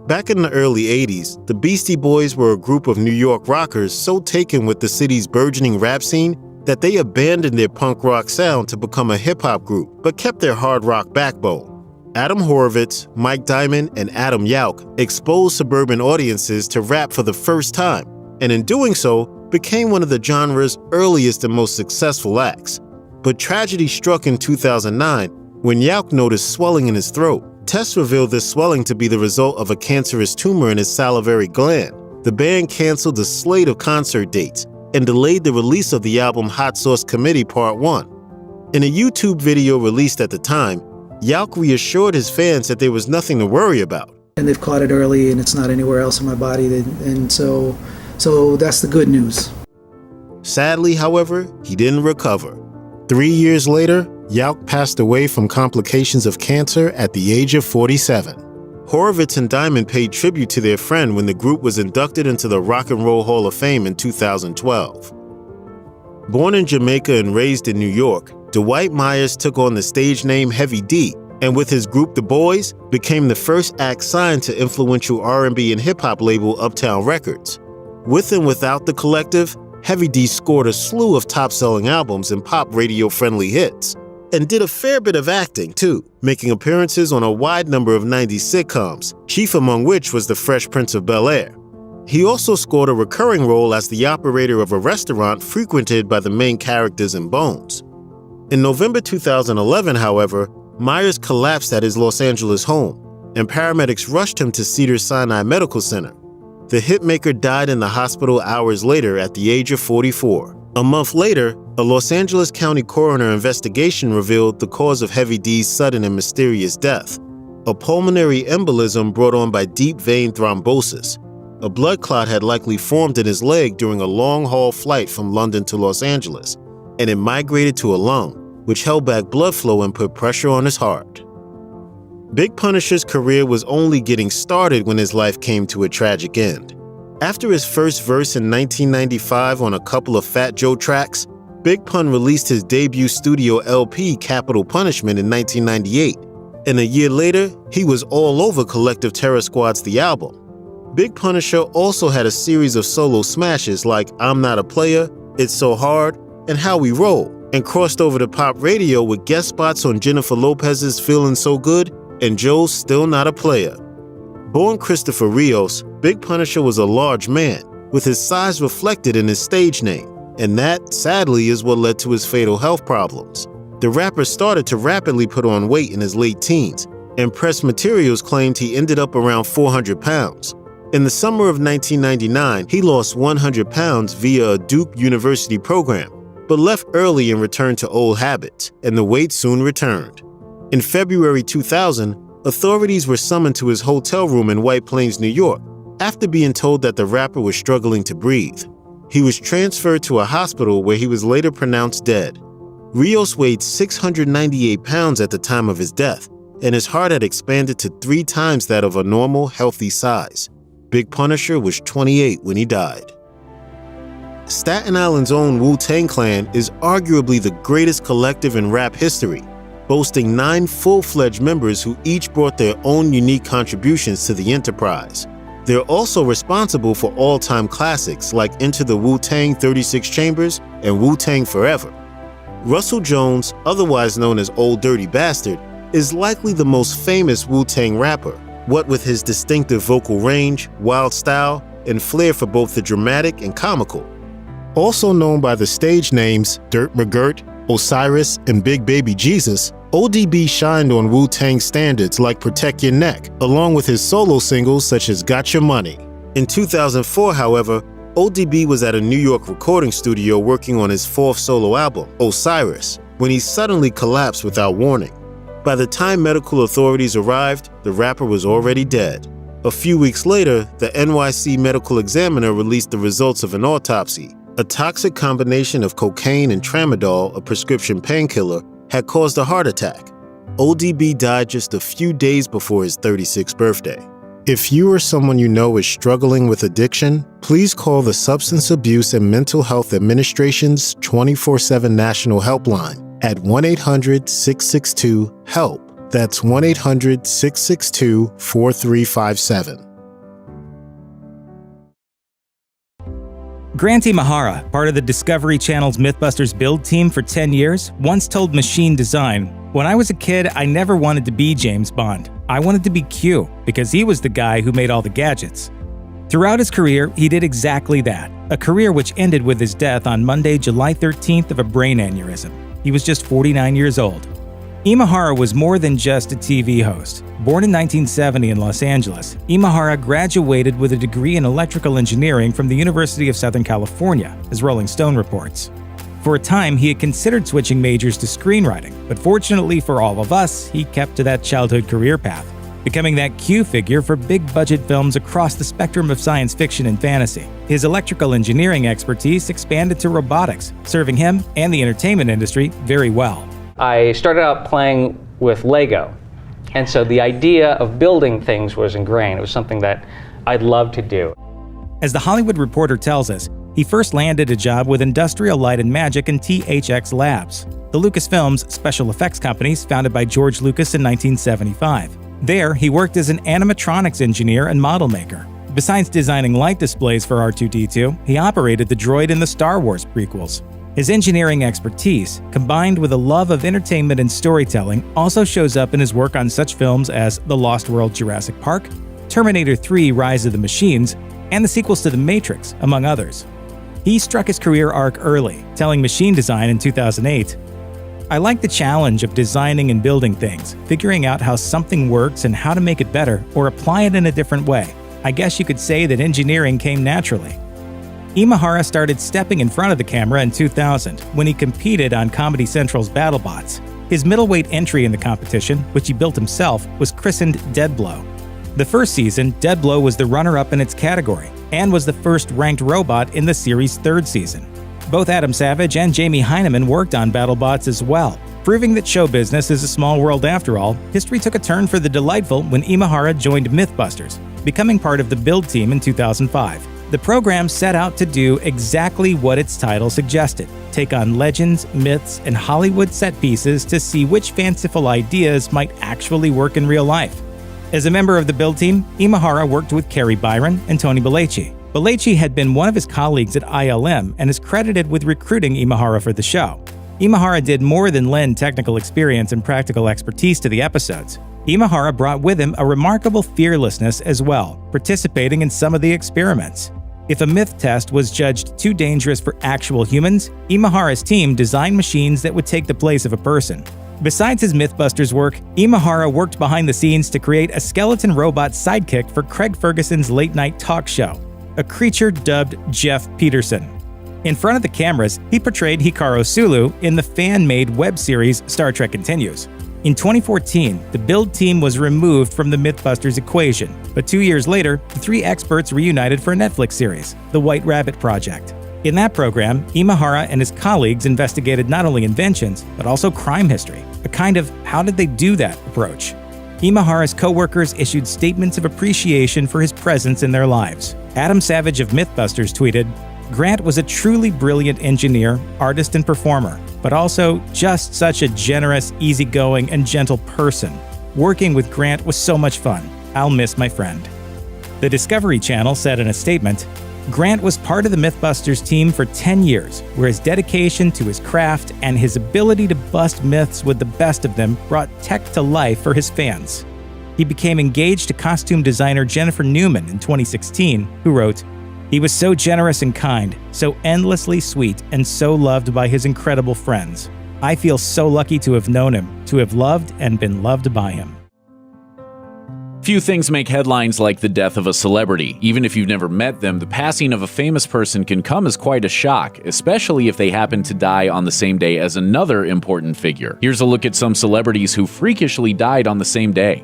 Back in the early 80s, the Beastie Boys were a group of New York rockers so taken with the city's burgeoning rap scene that they abandoned their punk rock sound to become a hip-hop group, but kept their hard rock backbone. Adam Horovitz, Mike Diamond, and Adam Yauch exposed suburban audiences to rap for the first time, and in doing so, became one of the genre's earliest and most successful acts. But tragedy struck in 2009 when Yauch noticed swelling in his throat. Tests revealed this swelling to be the result of a cancerous tumor in his salivary gland. The band canceled a slate of concert dates and delayed the release of the album Hot Sauce Committee Part 1. In a YouTube video released at the time, Yauch reassured his fans that there was nothing to worry about. And they've caught it early and it's not anywhere else in my body, and so that's the good news. Sadly, however, he didn't recover. 3 years later, Yauch passed away from complications of cancer at the age of 47. Horovitz and Diamond paid tribute to their friend when the group was inducted into the Rock and Roll Hall of Fame in 2012. Born in Jamaica and raised in New York, Dwight Myers took on the stage name Heavy D, and with his group The Boys, became the first act signed to influential R&B and hip-hop label Uptown Records. With and without the collective, Heavy D scored a slew of top-selling albums and pop radio-friendly hits, and did a fair bit of acting, too, making appearances on a wide number of 90s sitcoms, chief among which was The Fresh Prince of Bel-Air. He also scored a recurring role as the operator of a restaurant frequented by the main characters in Bones. In November 2011, however, Myers collapsed at his Los Angeles home, and paramedics rushed him to Cedars-Sinai Medical Center. The hitmaker died in the hospital hours later at the age of 44. A month later, a Los Angeles County coroner investigation revealed the cause of Heavy D's sudden and mysterious death: a pulmonary embolism brought on by deep vein thrombosis. A blood clot had likely formed in his leg during a long-haul flight from London to Los Angeles, and it migrated to a lung, which held back blood flow and put pressure on his heart. Big Punisher's career was only getting started when his life came to a tragic end. After his first verse in 1995 on a couple of Fat Joe tracks, Big Pun released his debut studio LP, Capital Punishment, in 1998, and a year later, he was all over Collective Terror Squad's The Album. Big Punisher also had a series of solo smashes like I'm Not a Player, It's So Hard, and How We Roll, and crossed over to pop radio with guest spots on Jennifer Lopez's Feelin' So Good and Joe's Still Not a Player. Born Christopher Rios, Big Punisher was a large man, with his size reflected in his stage name, and that, sadly, is what led to his fatal health problems. The rapper started to rapidly put on weight in his late teens, and press materials claimed he ended up around 400 pounds. In the summer of 1999, he lost 100 pounds via a Duke University program, but left early and returned to old habits, and the weight soon returned. In February 2000, authorities were summoned to his hotel room in White Plains, New York, after being told that the rapper was struggling to breathe. He was transferred to a hospital where he was later pronounced dead. Rios weighed 698 pounds at the time of his death, and his heart had expanded to 3 times that of a normal, healthy size. Big Punisher was 28 when he died. Staten Island's own Wu-Tang Clan is arguably the greatest collective in rap history, boasting 9 full-fledged members who each brought their own unique contributions to the enterprise. They're also responsible for all-time classics like Enter the Wu-Tang 36 Chambers and Wu-Tang Forever. Russell Jones, otherwise known as Old Dirty Bastard, is likely the most famous Wu-Tang rapper, what with his distinctive vocal range, wild style, and flair for both the dramatic and comical. Also known by the stage names Dirt McGirt, Osiris, and Big Baby Jesus, ODB shined on Wu-Tang standards like Protect Your Neck, along with his solo singles such as Got Your Money. In 2004, however, ODB was at a New York recording studio working on his 4th solo album, Osiris, when he suddenly collapsed without warning. By the time medical authorities arrived, the rapper was already dead. A few weeks later, the NYC Medical Examiner released the results of an autopsy. A toxic combination of cocaine and tramadol, a prescription painkiller, had caused a heart attack. ODB died just a few days before his 36th birthday. If you or someone you know is struggling with addiction, please call the Substance Abuse and Mental Health Administration's 24/7 National Helpline at 1-800-662-HELP. That's 1-800-662-4357. Grant Imahara, part of the Discovery Channel's Mythbusters build team for 10 years, once told Machine Design, "When I was a kid, I never wanted to be James Bond. I wanted to be Q, because he was the guy who made all the gadgets." Throughout his career, he did exactly that, a career which ended with his death on Monday, July 13th of a brain aneurysm. He was just 49 years old. Imahara was more than just a TV host. Born in 1970 in Los Angeles, Imahara graduated with a degree in electrical engineering from the University of Southern California, as Rolling Stone reports. For a time, he had considered switching majors to screenwriting, but fortunately for all of us, he kept to that childhood career path, becoming that Q figure for big-budget films across the spectrum of science fiction and fantasy. His electrical engineering expertise expanded to robotics, serving him and the entertainment industry very well. I started out playing with Lego, and so the idea of building things was ingrained. It was something that I'd love to do. As The Hollywood Reporter tells us, He first landed a job with Industrial Light and Magic and THX Labs, the Lucasfilm's special effects companies founded by George Lucas in 1975. There, he worked as an animatronics engineer and model maker. Besides designing light displays for R2-D2, he operated the droid in the Star Wars prequels. His engineering expertise, combined with a love of entertainment and storytelling, also shows up in his work on such films as The Lost World: Jurassic Park, Terminator 3: Rise of the Machines, and the sequels to The Matrix, among others. He struck his career arc early, telling Machine Design in 2008, "I like the challenge of designing and building things, figuring out how something works and how to make it better or apply it in a different way. I guess you could say that engineering came naturally." Imahara started stepping in front of the camera in 2000 when he competed on Comedy Central's BattleBots. His middleweight entry in the competition, which he built himself, was christened Deadblow. The first season, Deadblow was the runner-up in its category and was the first ranked robot in the series' third season. Both Adam Savage and Jamie Hyneman worked on BattleBots as well. Proving that show business is a small world after all, history took a turn for the delightful when Imahara joined Mythbusters, becoming part of the build team in 2005. The program set out to do exactly what its title suggested: take on legends, myths, and Hollywood set pieces to see which fanciful ideas might actually work in real life. As a member of the build team, Imahara worked with Carrie Byron and Tony Belleci. Belleci had been one of his colleagues at ILM and is credited with recruiting Imahara for the show. Imahara did more than lend technical experience and practical expertise to the episodes. Imahara brought with him a remarkable fearlessness as well, participating in some of the experiments. If a myth test was judged too dangerous for actual humans, Imahara's team designed machines that would take the place of a person. Besides his Mythbusters work, Imahara worked behind the scenes to create a skeleton robot sidekick for Craig Ferguson's late-night talk show, a creature dubbed Jeff Peterson. In front of the cameras, he portrayed Hikaru Sulu in the fan-made web series Star Trek Continues. In 2014, the build team was removed from the Mythbusters equation, but 2 years later, the three experts reunited for a Netflix series, The White Rabbit Project. In that program, Imahara and his colleagues investigated not only inventions, but also crime history, a kind of how did they do that approach. Imahara's co-workers issued statements of appreciation for his presence in their lives. Adam Savage of Mythbusters tweeted, "Grant was a truly brilliant engineer, artist, and performer, but also just such a generous, easygoing, and gentle person. Working with Grant was so much fun. I'll miss my friend." The Discovery Channel said in a statement, "Grant was part of the Mythbusters team for 10 years, where his dedication to his craft and his ability to bust myths with the best of them brought tech to life for his fans." He became engaged to costume designer Jennifer Newman in 2016, who wrote, "He was so generous and kind, so endlessly sweet, and so loved by his incredible friends. I feel so lucky to have known him, to have loved and been loved by him." Few things make headlines like the death of a celebrity. Even if you've never met them, the passing of a famous person can come as quite a shock, especially if they happen to die on the same day as another important figure. Here's a look at some celebrities who freakishly died on the same day.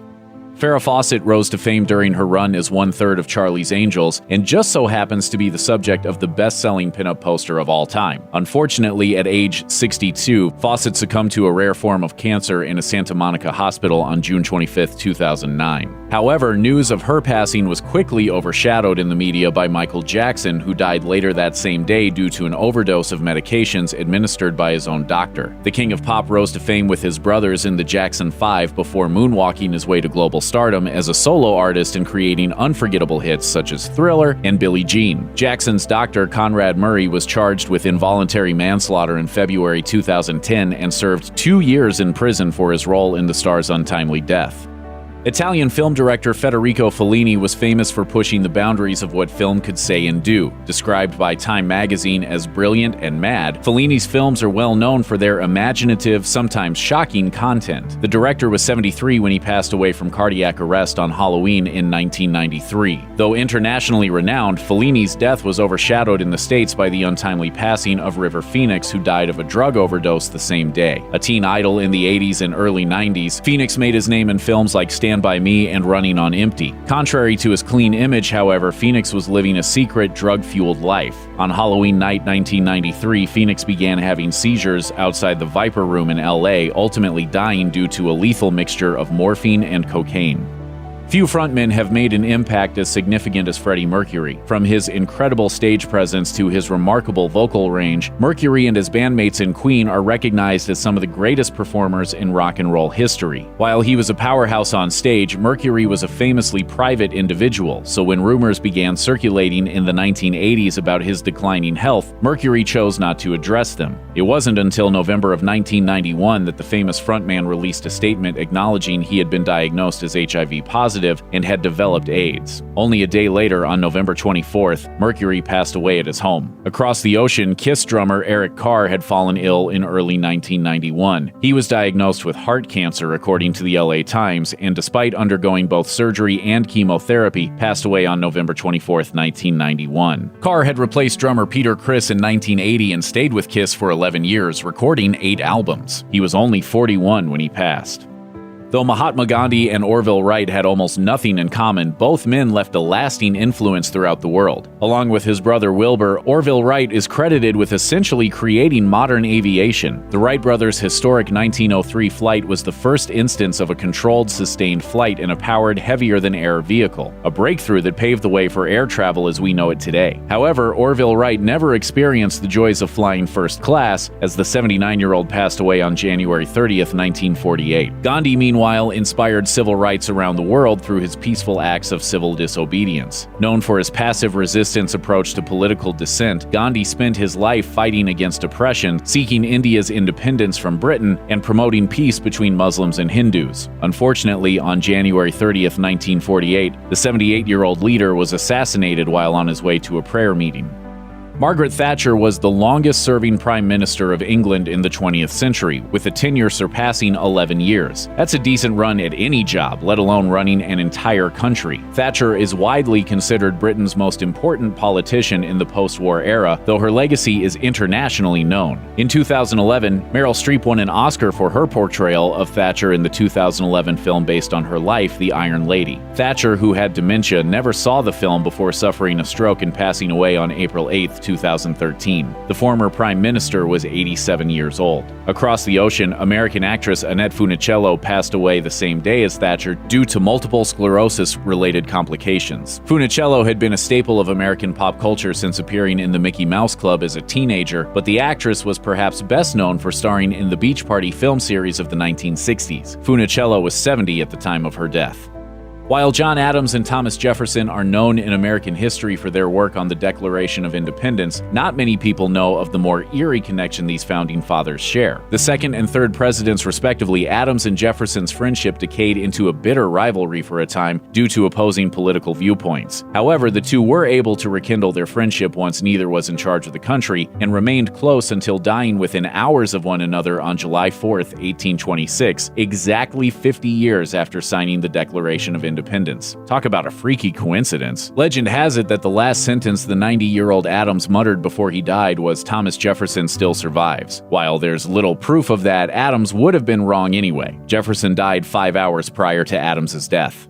Farrah Fawcett rose to fame during her run as one-third of Charlie's Angels, and just so happens to be the subject of the best-selling pinup poster of all time. Unfortunately, at age 62, Fawcett succumbed to a rare form of cancer in a Santa Monica hospital on June 25, 2009. However, news of her passing was quickly overshadowed in the media by Michael Jackson, who died later that same day due to an overdose of medications administered by his own doctor. The King of Pop rose to fame with his brothers in the Jackson 5 before moonwalking his way to global stardom as a solo artist and creating unforgettable hits such as Thriller and Billie Jean. Jackson's doctor, Conrad Murray, was charged with involuntary manslaughter in February 2010 and served 2 years in prison for his role in the star's untimely death. Italian film director Federico Fellini was famous for pushing the boundaries of what film could say and do. Described by Time magazine as brilliant and mad, Fellini's films are well known for their imaginative, sometimes shocking content. The director was 73 when he passed away from cardiac arrest on Halloween in 1993. Though internationally renowned, Fellini's death was overshadowed in the States by the untimely passing of River Phoenix, who died of a drug overdose the same day. A teen idol in the 80s and early 90s, Phoenix made his name in films like Stand By Me and Running on Empty. Contrary to his clean image, however, Phoenix was living a secret, drug-fueled life. On Halloween night 1993, Phoenix began having seizures outside the Viper Room in LA, ultimately dying due to a lethal mixture of morphine and cocaine. Few frontmen have made an impact as significant as Freddie Mercury. From his incredible stage presence to his remarkable vocal range, Mercury and his bandmates in Queen are recognized as some of the greatest performers in rock and roll history. While he was a powerhouse on stage, Mercury was a famously private individual, so when rumors began circulating in the 1980s about his declining health, Mercury chose not to address them. It wasn't until November of 1991 that the famous frontman released a statement acknowledging he had been diagnosed as HIV positive and had developed AIDS. Only a day later, on November 24th, Mercury passed away at his home. Across the ocean, Kiss drummer Eric Carr had fallen ill in early 1991. He was diagnosed with heart cancer, according to the LA Times, and despite undergoing both surgery and chemotherapy, passed away on November 24th, 1991. Carr had replaced drummer Peter Criss in 1980 and stayed with Kiss for 11 years, recording 8 albums. He was only 41 when he passed. Though Mahatma Gandhi and Orville Wright had almost nothing in common, both men left a lasting influence throughout the world. Along with his brother Wilbur, Orville Wright is credited with essentially creating modern aviation. The Wright brothers' historic 1903 flight was the first instance of a controlled, sustained flight in a powered, heavier-than-air vehicle, a breakthrough that paved the way for air travel as we know it today. However, Orville Wright never experienced the joys of flying first class, as the 79-year-old passed away on January 30th, 1948. Gandhi, meanwhile, inspired civil rights around the world through his peaceful acts of civil disobedience. Known for his passive resistance approach to political dissent, Gandhi spent his life fighting against oppression, seeking India's independence from Britain, and promoting peace between Muslims and Hindus. Unfortunately, on January 30th, 1948, the 78-year-old leader was assassinated while on his way to a prayer meeting. Margaret Thatcher was the longest-serving Prime Minister of England in the 20th century, with a tenure surpassing 11 years. That's a decent run at any job, let alone running an entire country. Thatcher is widely considered Britain's most important politician in the post-war era, though her legacy is internationally known. In 2011, Meryl Streep won an Oscar for her portrayal of Thatcher in the 2011 film based on her life, The Iron Lady. Thatcher, who had dementia, never saw the film before suffering a stroke and passing away on April 8, 2013. The former prime minister was 87 years old. Across the ocean, American actress Annette Funicello passed away the same day as Thatcher due to multiple sclerosis-related complications. Funicello had been a staple of American pop culture since appearing in the Mickey Mouse Club as a teenager, but the actress was perhaps best known for starring in the Beach Party film series of the 1960s. Funicello was 70 at the time of her death. While John Adams and Thomas Jefferson are known in American history for their work on the Declaration of Independence, not many people know of the more eerie connection these founding fathers share. The second and third presidents, respectively, Adams and Jefferson's friendship decayed into a bitter rivalry for a time due to opposing political viewpoints. However, the two were able to rekindle their friendship once neither was in charge of the country, and remained close until dying within hours of one another on July 4, 1826, exactly 50 years after signing the Declaration of Independence. Talk about a freaky coincidence. Legend has it that the last sentence the 90-year-old Adams muttered before he died was, "Thomas Jefferson still survives." While there's little proof of that, Adams would have been wrong anyway. Jefferson died 5 hours prior to Adams's death.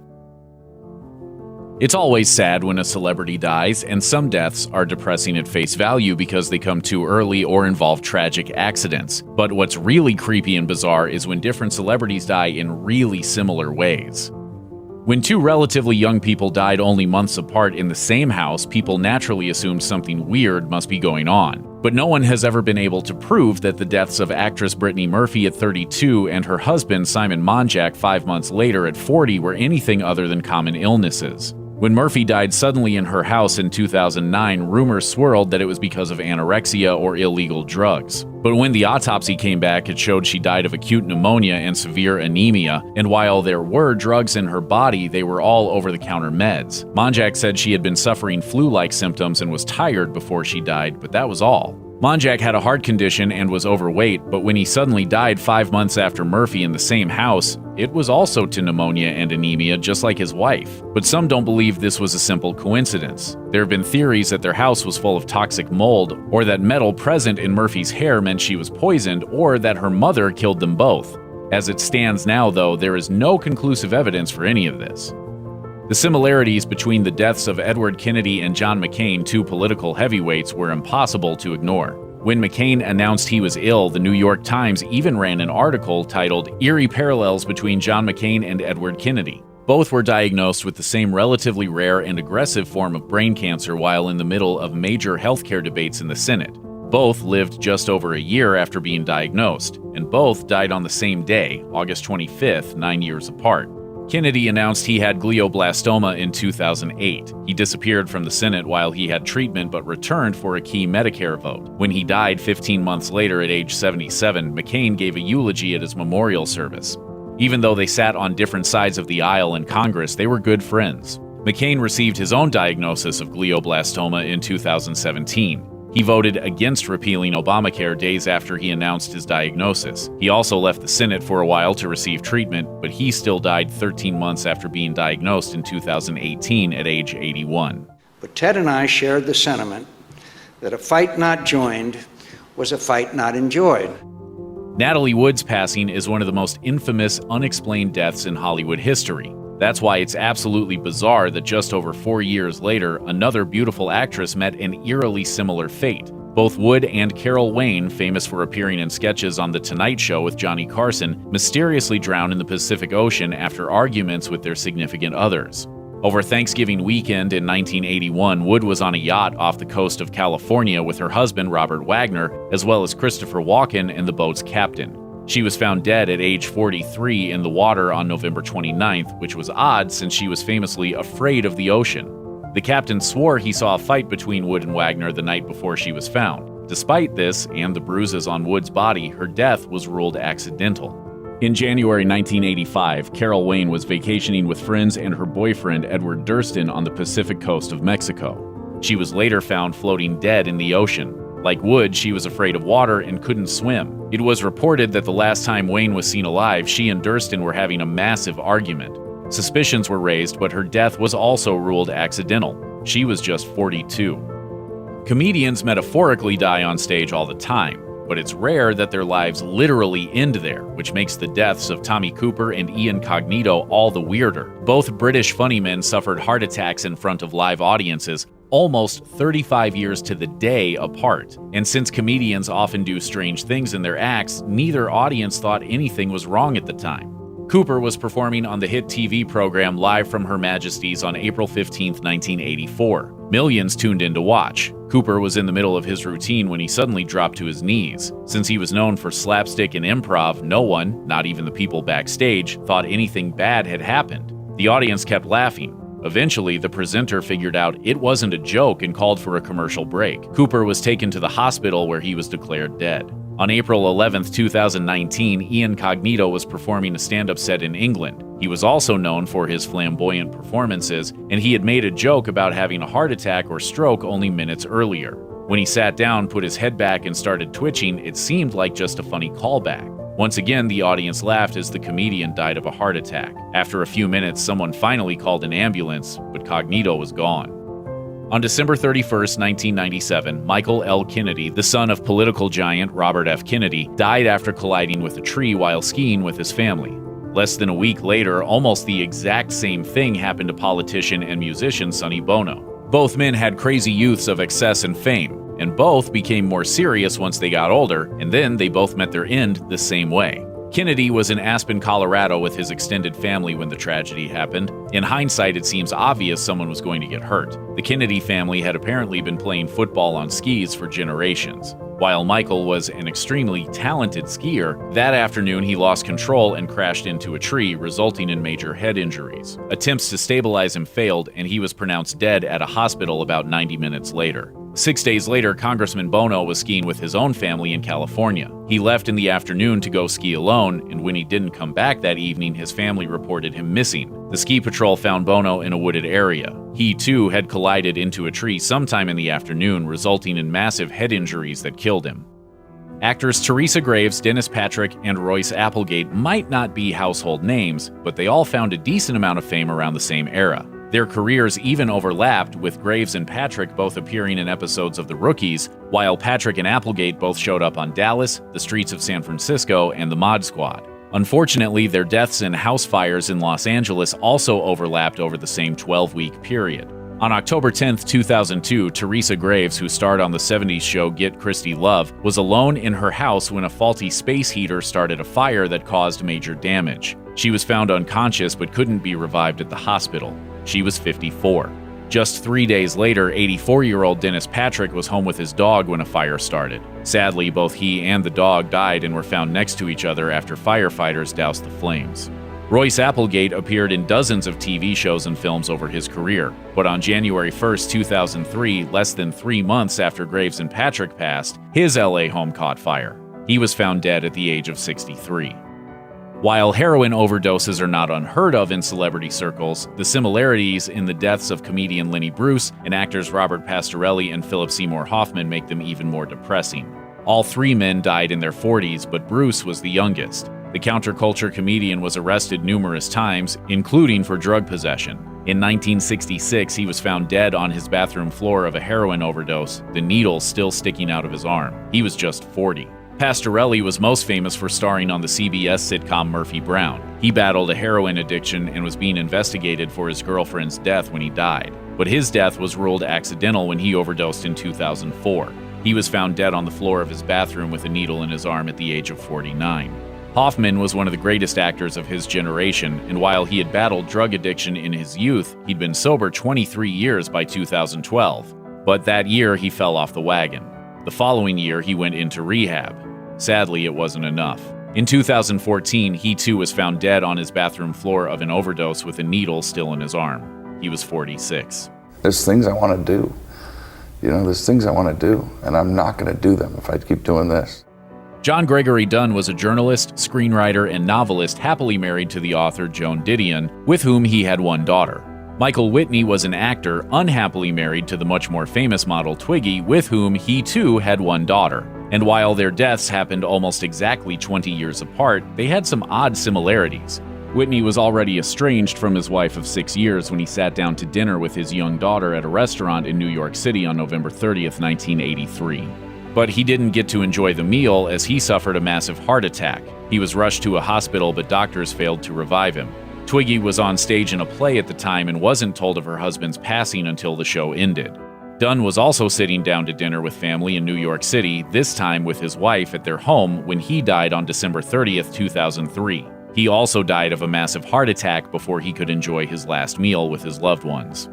It's always sad when a celebrity dies, and some deaths are depressing at face value because they come too early or involve tragic accidents. But what's really creepy and bizarre is when different celebrities die in really similar ways. When two relatively young people died only months apart in the same house, people naturally assumed something weird must be going on. But no one has ever been able to prove that the deaths of actress Brittany Murphy at 32 and her husband Simon Monjack 5 months later at 40 were anything other than common illnesses. When Murphy died suddenly in her house in 2009, rumors swirled that it was because of anorexia or illegal drugs. But when the autopsy came back, it showed she died of acute pneumonia and severe anemia, and while there were drugs in her body, they were all over-the-counter meds. Monjack said she had been suffering flu-like symptoms and was tired before she died, but that was all. Monjack had a heart condition and was overweight, but when he suddenly died 5 months after Murphy in the same house, it was also to pneumonia and anemia just like his wife. But some don't believe this was a simple coincidence. There have been theories that their house was full of toxic mold, or that metal present in Murphy's hair meant she was poisoned, or that her mother killed them both. As it stands now, though, there is no conclusive evidence for any of this. The similarities between the deaths of Edward Kennedy and John McCain, two political heavyweights, were impossible to ignore. When McCain announced he was ill, the New York Times even ran an article titled "Eerie Parallels Between John McCain and Edward Kennedy." Both were diagnosed with the same relatively rare and aggressive form of brain cancer while in the middle of major healthcare debates in the Senate. Both lived just over a year after being diagnosed, and both died on the same day, August 25th, 9 years apart. Kennedy announced he had glioblastoma in 2008. He disappeared from the Senate while he had treatment but returned for a key Medicare vote. When he died 15 months later at age 77, McCain gave a eulogy at his memorial service. Even though they sat on different sides of the aisle in Congress, they were good friends. McCain received his own diagnosis of glioblastoma in 2017. He voted against repealing Obamacare days after he announced his diagnosis. He also left the Senate for a while to receive treatment, but he still died 13 months after being diagnosed in 2018 at age 81. But Ted and I shared the sentiment that a fight not joined was a fight not enjoyed. Natalie Wood's passing is one of the most infamous unexplained deaths in Hollywood history. That's why it's absolutely bizarre that just over 4 years later, another beautiful actress met an eerily similar fate. Both Wood and Carol Wayne, famous for appearing in sketches on The Tonight Show with Johnny Carson, mysteriously drowned in the Pacific Ocean after arguments with their significant others. Over Thanksgiving weekend in 1981, Wood was on a yacht off the coast of California with her husband, Robert Wagner, as well as Christopher Walken and the boat's captain. She was found dead at age 43 in the water on November 29th, which was odd since she was famously afraid of the ocean. The captain swore he saw a fight between Wood and Wagner the night before she was found. Despite this, and the bruises on Wood's body, her death was ruled accidental. In January 1985, Carol Wayne was vacationing with friends and her boyfriend Edward Durston on the Pacific coast of Mexico. She was later found floating dead in the ocean. Like Wood, she was afraid of water and couldn't swim. It was reported that the last time Wayne was seen alive, she and Durston were having a massive argument. Suspicions were raised, but her death was also ruled accidental. She was just 42. Comedians metaphorically die on stage all the time, but it's rare that their lives literally end there, which makes the deaths of Tommy Cooper and Ian Cognito all the weirder. Both British funny men suffered heart attacks in front of live audiences, almost 35 years to the day apart. And since comedians often do strange things in their acts, neither audience thought anything was wrong at the time. Cooper was performing on the hit TV program Live from Her Majesty's on April 15, 1984. Millions tuned in to watch. Cooper was in the middle of his routine when he suddenly dropped to his knees. Since he was known for slapstick and improv, no one, not even the people backstage, thought anything bad had happened. The audience kept laughing. Eventually, the presenter figured out it wasn't a joke and called for a commercial break. Cooper was taken to the hospital where he was declared dead. On April 11, 2019, Ian Cognito was performing a stand-up set in England. He was also known for his flamboyant performances, and he had made a joke about having a heart attack or stroke only minutes earlier. When he sat down, put his head back, and started twitching, it seemed like just a funny callback. Once again, the audience laughed as the comedian died of a heart attack. After a few minutes, someone finally called an ambulance, but Cognito was gone. On December 31, 1997, Michael L. Kennedy, the son of political giant Robert F. Kennedy, died after colliding with a tree while skiing with his family. Less than a week later, almost the exact same thing happened to politician and musician Sonny Bono. Both men had crazy youths of excess and fame, and both became more serious once they got older, and then they both met their end the same way. Kennedy was in Aspen, Colorado with his extended family when the tragedy happened. In hindsight, it seems obvious someone was going to get hurt. The Kennedy family had apparently been playing football on skis for generations. While Michael was an extremely talented skier, that afternoon he lost control and crashed into a tree, resulting in major head injuries. Attempts to stabilize him failed, and he was pronounced dead at a hospital about 90 minutes later. 6 days later, Congressman Bono was skiing with his own family in California. He left in the afternoon to go ski alone, and when he didn't come back that evening, his family reported him missing. The ski patrol found Bono in a wooded area. He, too, had collided into a tree sometime in the afternoon, resulting in massive head injuries that killed him. Actors Teresa Graves, Dennis Patrick, and Royce Applegate might not be household names, but they all found a decent amount of fame around the same era. Their careers even overlapped, with Graves and Patrick both appearing in episodes of The Rookies, while Patrick and Applegate both showed up on Dallas, The Streets of San Francisco, and The Mod Squad. Unfortunately, their deaths in house fires in Los Angeles also overlapped over the same 12-week period. On October 10, 2002, Teresa Graves, who starred on the 70s show Get Christy Love, was alone in her house when a faulty space heater started a fire that caused major damage. She was found unconscious but couldn't be revived at the hospital. She was 54. Just 3 days later, 84-year-old Dennis Patrick was home with his dog when a fire started. Sadly, both he and the dog died and were found next to each other after firefighters doused the flames. Royce Applegate appeared in dozens of TV shows and films over his career, but on January 1, 2003, less than 3 months after Graves and Patrick passed, his LA home caught fire. He was found dead at the age of 63. While heroin overdoses are not unheard of in celebrity circles, the similarities in the deaths of comedian Lenny Bruce and actors Robert Pastorelli and Philip Seymour Hoffman make them even more depressing. All 3 men died in their 40s, but Bruce was the youngest. The counterculture comedian was arrested numerous times, including for drug possession. In 1966, he was found dead on his bathroom floor of a heroin overdose, the needle still sticking out of his arm. He was just 40. Pastorelli was most famous for starring on the CBS sitcom Murphy Brown. He battled a heroin addiction and was being investigated for his girlfriend's death when he died. But his death was ruled accidental when he overdosed in 2004. He was found dead on the floor of his bathroom with a needle in his arm at the age of 49. Hoffman was one of the greatest actors of his generation, and while he had battled drug addiction in his youth, he'd been sober 23 years by 2012. But that year, he fell off the wagon. The following year, he went into rehab. Sadly, it wasn't enough. In 2014, he too was found dead on his bathroom floor of an overdose with a needle still in his arm. He was 46. There's things I want to do. There's things I want to do, and I'm not going to do them if I keep doing this. John Gregory Dunn was a journalist, screenwriter, and novelist happily married to the author Joan Didion, with whom he had 1 daughter. Michael Whitney was an actor unhappily married to the much more famous model Twiggy, with whom he too had 1 daughter. And while their deaths happened almost exactly 20 years apart, they had some odd similarities. Whitney was already estranged from his wife of 6 years when he sat down to dinner with his young daughter at a restaurant in New York City on November 30th, 1983. But he didn't get to enjoy the meal as he suffered a massive heart attack. He was rushed to a hospital, but doctors failed to revive him. Twiggy was on stage in a play at the time and wasn't told of her husband's passing until the show ended. Dunn was also sitting down to dinner with family in New York City, this time with his wife at their home when he died on December 30th, 2003. He also died of a massive heart attack before he could enjoy his last meal with his loved ones.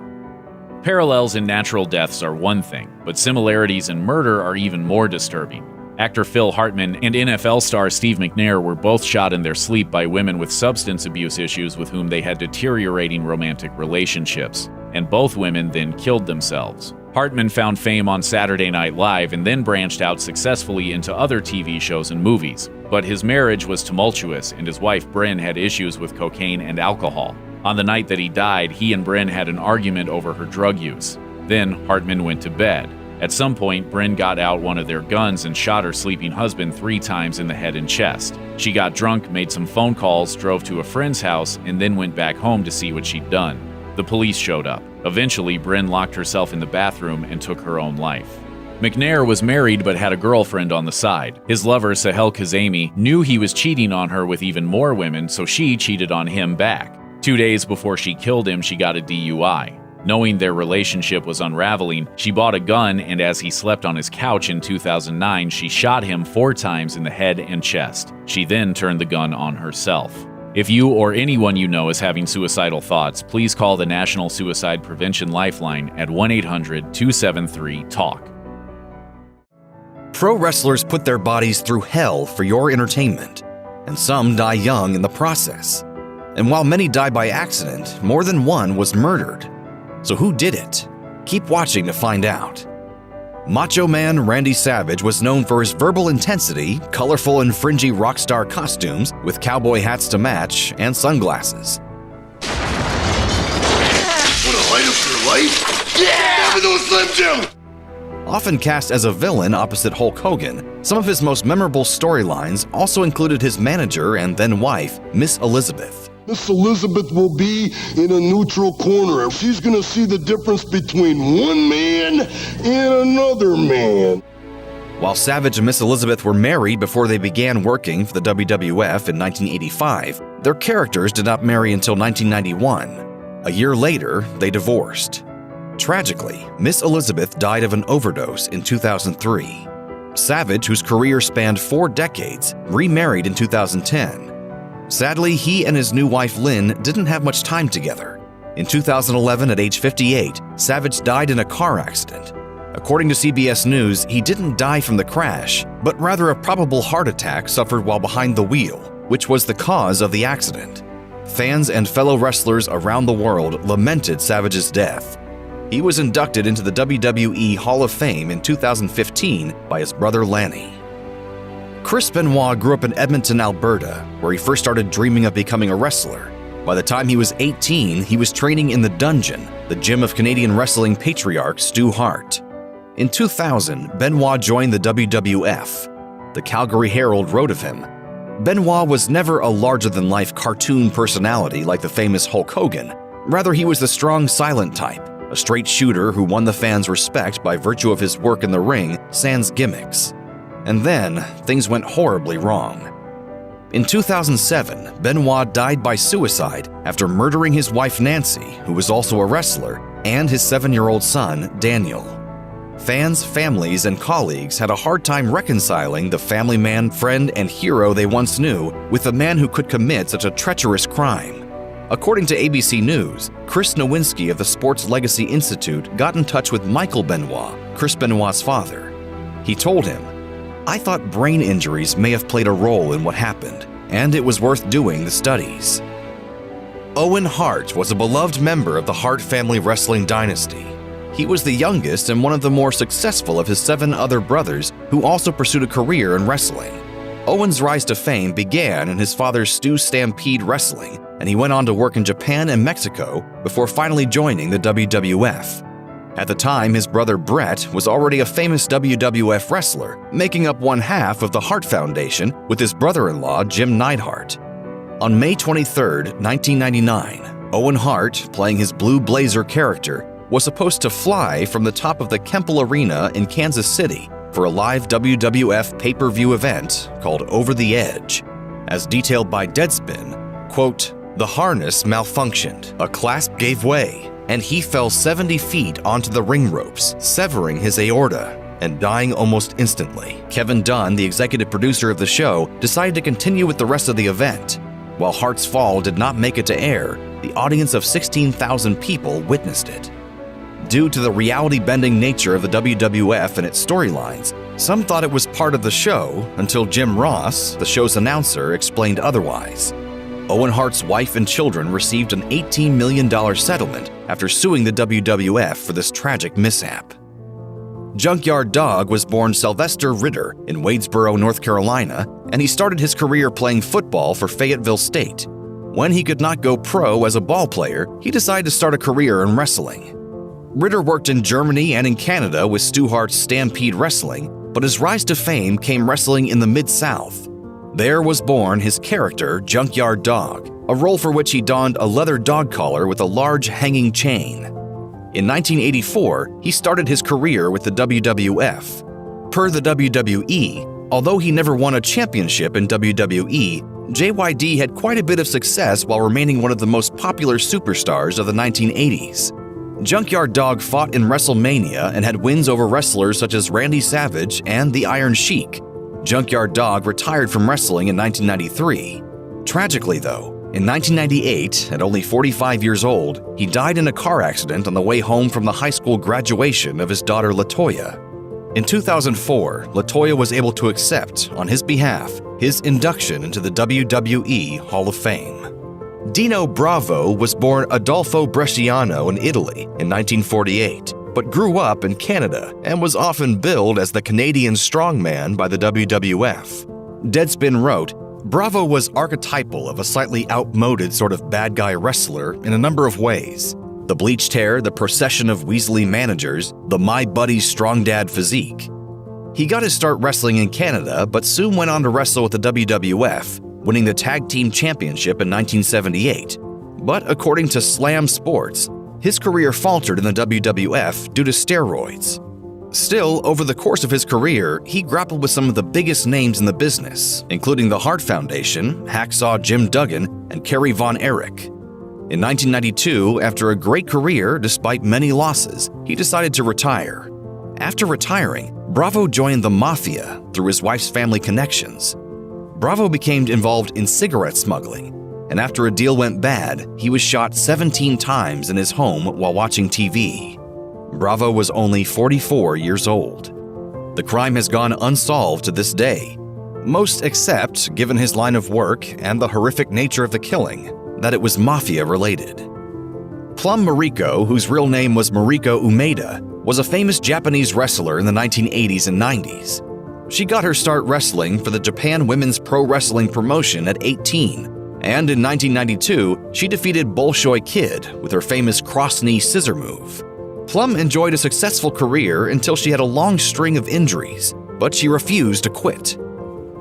Parallels in natural deaths are one thing, but similarities in murder are even more disturbing. Actor Phil Hartman and NFL star Steve McNair were both shot in their sleep by women with substance abuse issues with whom they had deteriorating romantic relationships, and both women then killed themselves. Hartman found fame on Saturday Night Live and then branched out successfully into other TV shows and movies. But his marriage was tumultuous, and his wife Bryn had issues with cocaine and alcohol. On the night that he died, he and Bryn had an argument over her drug use. Then Hartman went to bed. At some point, Bryn got out one of their guns and shot her sleeping husband 3 times in the head and chest. She got drunk, made some phone calls, drove to a friend's house, and then went back home to see what she'd done. The police showed up. Eventually, Bryn locked herself in the bathroom and took her own life. McNair was married but had a girlfriend on the side. His lover, Sahel Kazemi, knew he was cheating on her with even more women, so she cheated on him back. 2 days before she killed him, she got a DUI. Knowing their relationship was unraveling, she bought a gun, and as he slept on his couch in 2009, she shot him 4 times in the head and chest. She then turned the gun on herself. If you or anyone you know is having suicidal thoughts, please call the National Suicide Prevention Lifeline at 1-800-273-TALK. Pro wrestlers put their bodies through hell for your entertainment, and some die young in the process. And while many die by accident, more than one was murdered. So who did it? Keep watching to find out. Macho Man Randy Savage was known for his verbal intensity, colorful and fringy rock star costumes with cowboy hats to match, and sunglasses. Want to light up your life? Yeah! Never those Slim Jim! Often cast as a villain opposite Hulk Hogan, some of his most memorable storylines also included his manager and then wife, Miss Elizabeth. Miss Elizabeth will be in a neutral corner. She's gonna see the difference between one man and another man. While Savage and Miss Elizabeth were married before they began working for the WWF in 1985, their characters did not marry until 1991. A year later, they divorced. Tragically, Miss Elizabeth died of an overdose in 2003. Savage, whose career spanned 4 decades, remarried in 2010. Sadly, he and his new wife Lynn didn't have much time together. In 2011, at age 58, Savage died in a car accident. According to CBS News, he didn't die from the crash, but rather a probable heart attack suffered while behind the wheel, which was the cause of the accident. Fans and fellow wrestlers around the world lamented Savage's death. He was inducted into the WWE Hall of Fame in 2015 by his brother Lanny. Chris Benoit grew up in Edmonton, Alberta, where he first started dreaming of becoming a wrestler. By the time he was 18, he was training in the Dungeon, the gym of Canadian wrestling patriarch Stu Hart. In 2000, Benoit joined the WWF. The Calgary Herald wrote of him, "Benoit was never a larger-than-life cartoon personality like the famous Hulk Hogan. Rather, he was the strong, silent type, a straight shooter who won the fans' respect by virtue of his work in the ring, sans gimmicks." And then, things went horribly wrong. In 2007, Benoit died by suicide after murdering his wife Nancy, who was also a wrestler, and his 7-year-old son, Daniel. Fans, families, and colleagues had a hard time reconciling the family man, friend, and hero they once knew with the man who could commit such a treacherous crime. According to ABC News, Chris Nowinski of the Sports Legacy Institute got in touch with Michael Benoit, Chris Benoit's father. He told him, "I thought brain injuries may have played a role in what happened, and it was worth doing the studies." Owen Hart was a beloved member of the Hart family wrestling dynasty. He was the youngest and one of the more successful of his 7 other brothers who also pursued a career in wrestling. Owen's rise to fame began in his father's Stu Stampede Wrestling, and he went on to work in Japan and Mexico before finally joining the WWF. At the time, his brother Brett was already a famous WWF wrestler, making up one half of the Hart Foundation with his brother-in-law Jim Neidhart. On May 23, 1999, Owen Hart, playing his Blue Blazer character, was supposed to fly from the top of the Kemple Arena in Kansas City for a live WWF pay-per-view event called Over the Edge. As detailed by Deadspin, quote, "The harness malfunctioned, a clasp gave way, and he fell 70 feet onto the ring ropes, severing his aorta and dying almost instantly." Kevin Dunn, the executive producer of the show, decided to continue with the rest of the event. While Hart's fall did not make it to air, the audience of 16,000 people witnessed it. Due to the reality-bending nature of the WWF and its storylines, some thought it was part of the show until Jim Ross, the show's announcer, explained otherwise. Owen Hart's wife and children received an $18 million settlement after suing the WWF for this tragic mishap. Junkyard Dog was born Sylvester Ritter in Wadesboro, North Carolina, and he started his career playing football for Fayetteville State. When he could not go pro as a ball player, he decided to start a career in wrestling. Ritter worked in Germany and in Canada with Stu Hart's Stampede Wrestling, but his rise to fame came wrestling in the Mid-South. There was born his character, Junkyard Dog, a role for which he donned a leather dog collar with a large hanging chain. In 1984, he started his career with the WWF. Per the WWE, although he never won a championship in WWE, JYD had quite a bit of success while remaining one of the most popular superstars of the 1980s. Junkyard Dog fought in WrestleMania and had wins over wrestlers such as Randy Savage and the Iron Sheik. Junkyard Dog retired from wrestling in 1993. Tragically, though, in 1998, at only 45 years old, he died in a car accident on the way home from the high school graduation of his daughter LaToya. In 2004, LaToya was able to accept, on his behalf, his induction into the WWE Hall of Fame. Dino Bravo was born Adolfo Bresciano in Italy in 1948, but grew up in Canada and was often billed as the Canadian strongman by the WWF. Deadspin wrote, "Bravo was archetypal of a slightly outmoded sort of bad guy wrestler in a number of ways. The bleached hair, the procession of Weasley managers, the My Buddy Strong Dad physique. He got his start wrestling in Canada, but soon went on to wrestle with the WWF, winning the Tag Team Championship in 1978. But according to Slam Sports, his career faltered in the WWF due to steroids. Still, over the course of his career, he grappled with some of the biggest names in the business, including the Hart Foundation, Hacksaw Jim Duggan, and Kerry Von Erich. In 1992, after a great career despite many losses, he decided to retire. After retiring, Bravo joined the Mafia through his wife's family connections. Bravo became involved in cigarette smuggling, and after a deal went bad, he was shot 17 times in his home while watching TV. Bravo was only 44 years old. The crime has gone unsolved to this day, most except, given his line of work and the horrific nature of the killing, that it was mafia-related. Plum Mariko, whose real name was Mariko Umeda, was a famous Japanese wrestler in the 1980s and 90s. She got her start wrestling for the Japan Women's Pro Wrestling promotion at 18, and in 1992, she defeated Bolshoi Kid with her famous cross-knee scissor move. Plum enjoyed a successful career until she had a long string of injuries, but she refused to quit.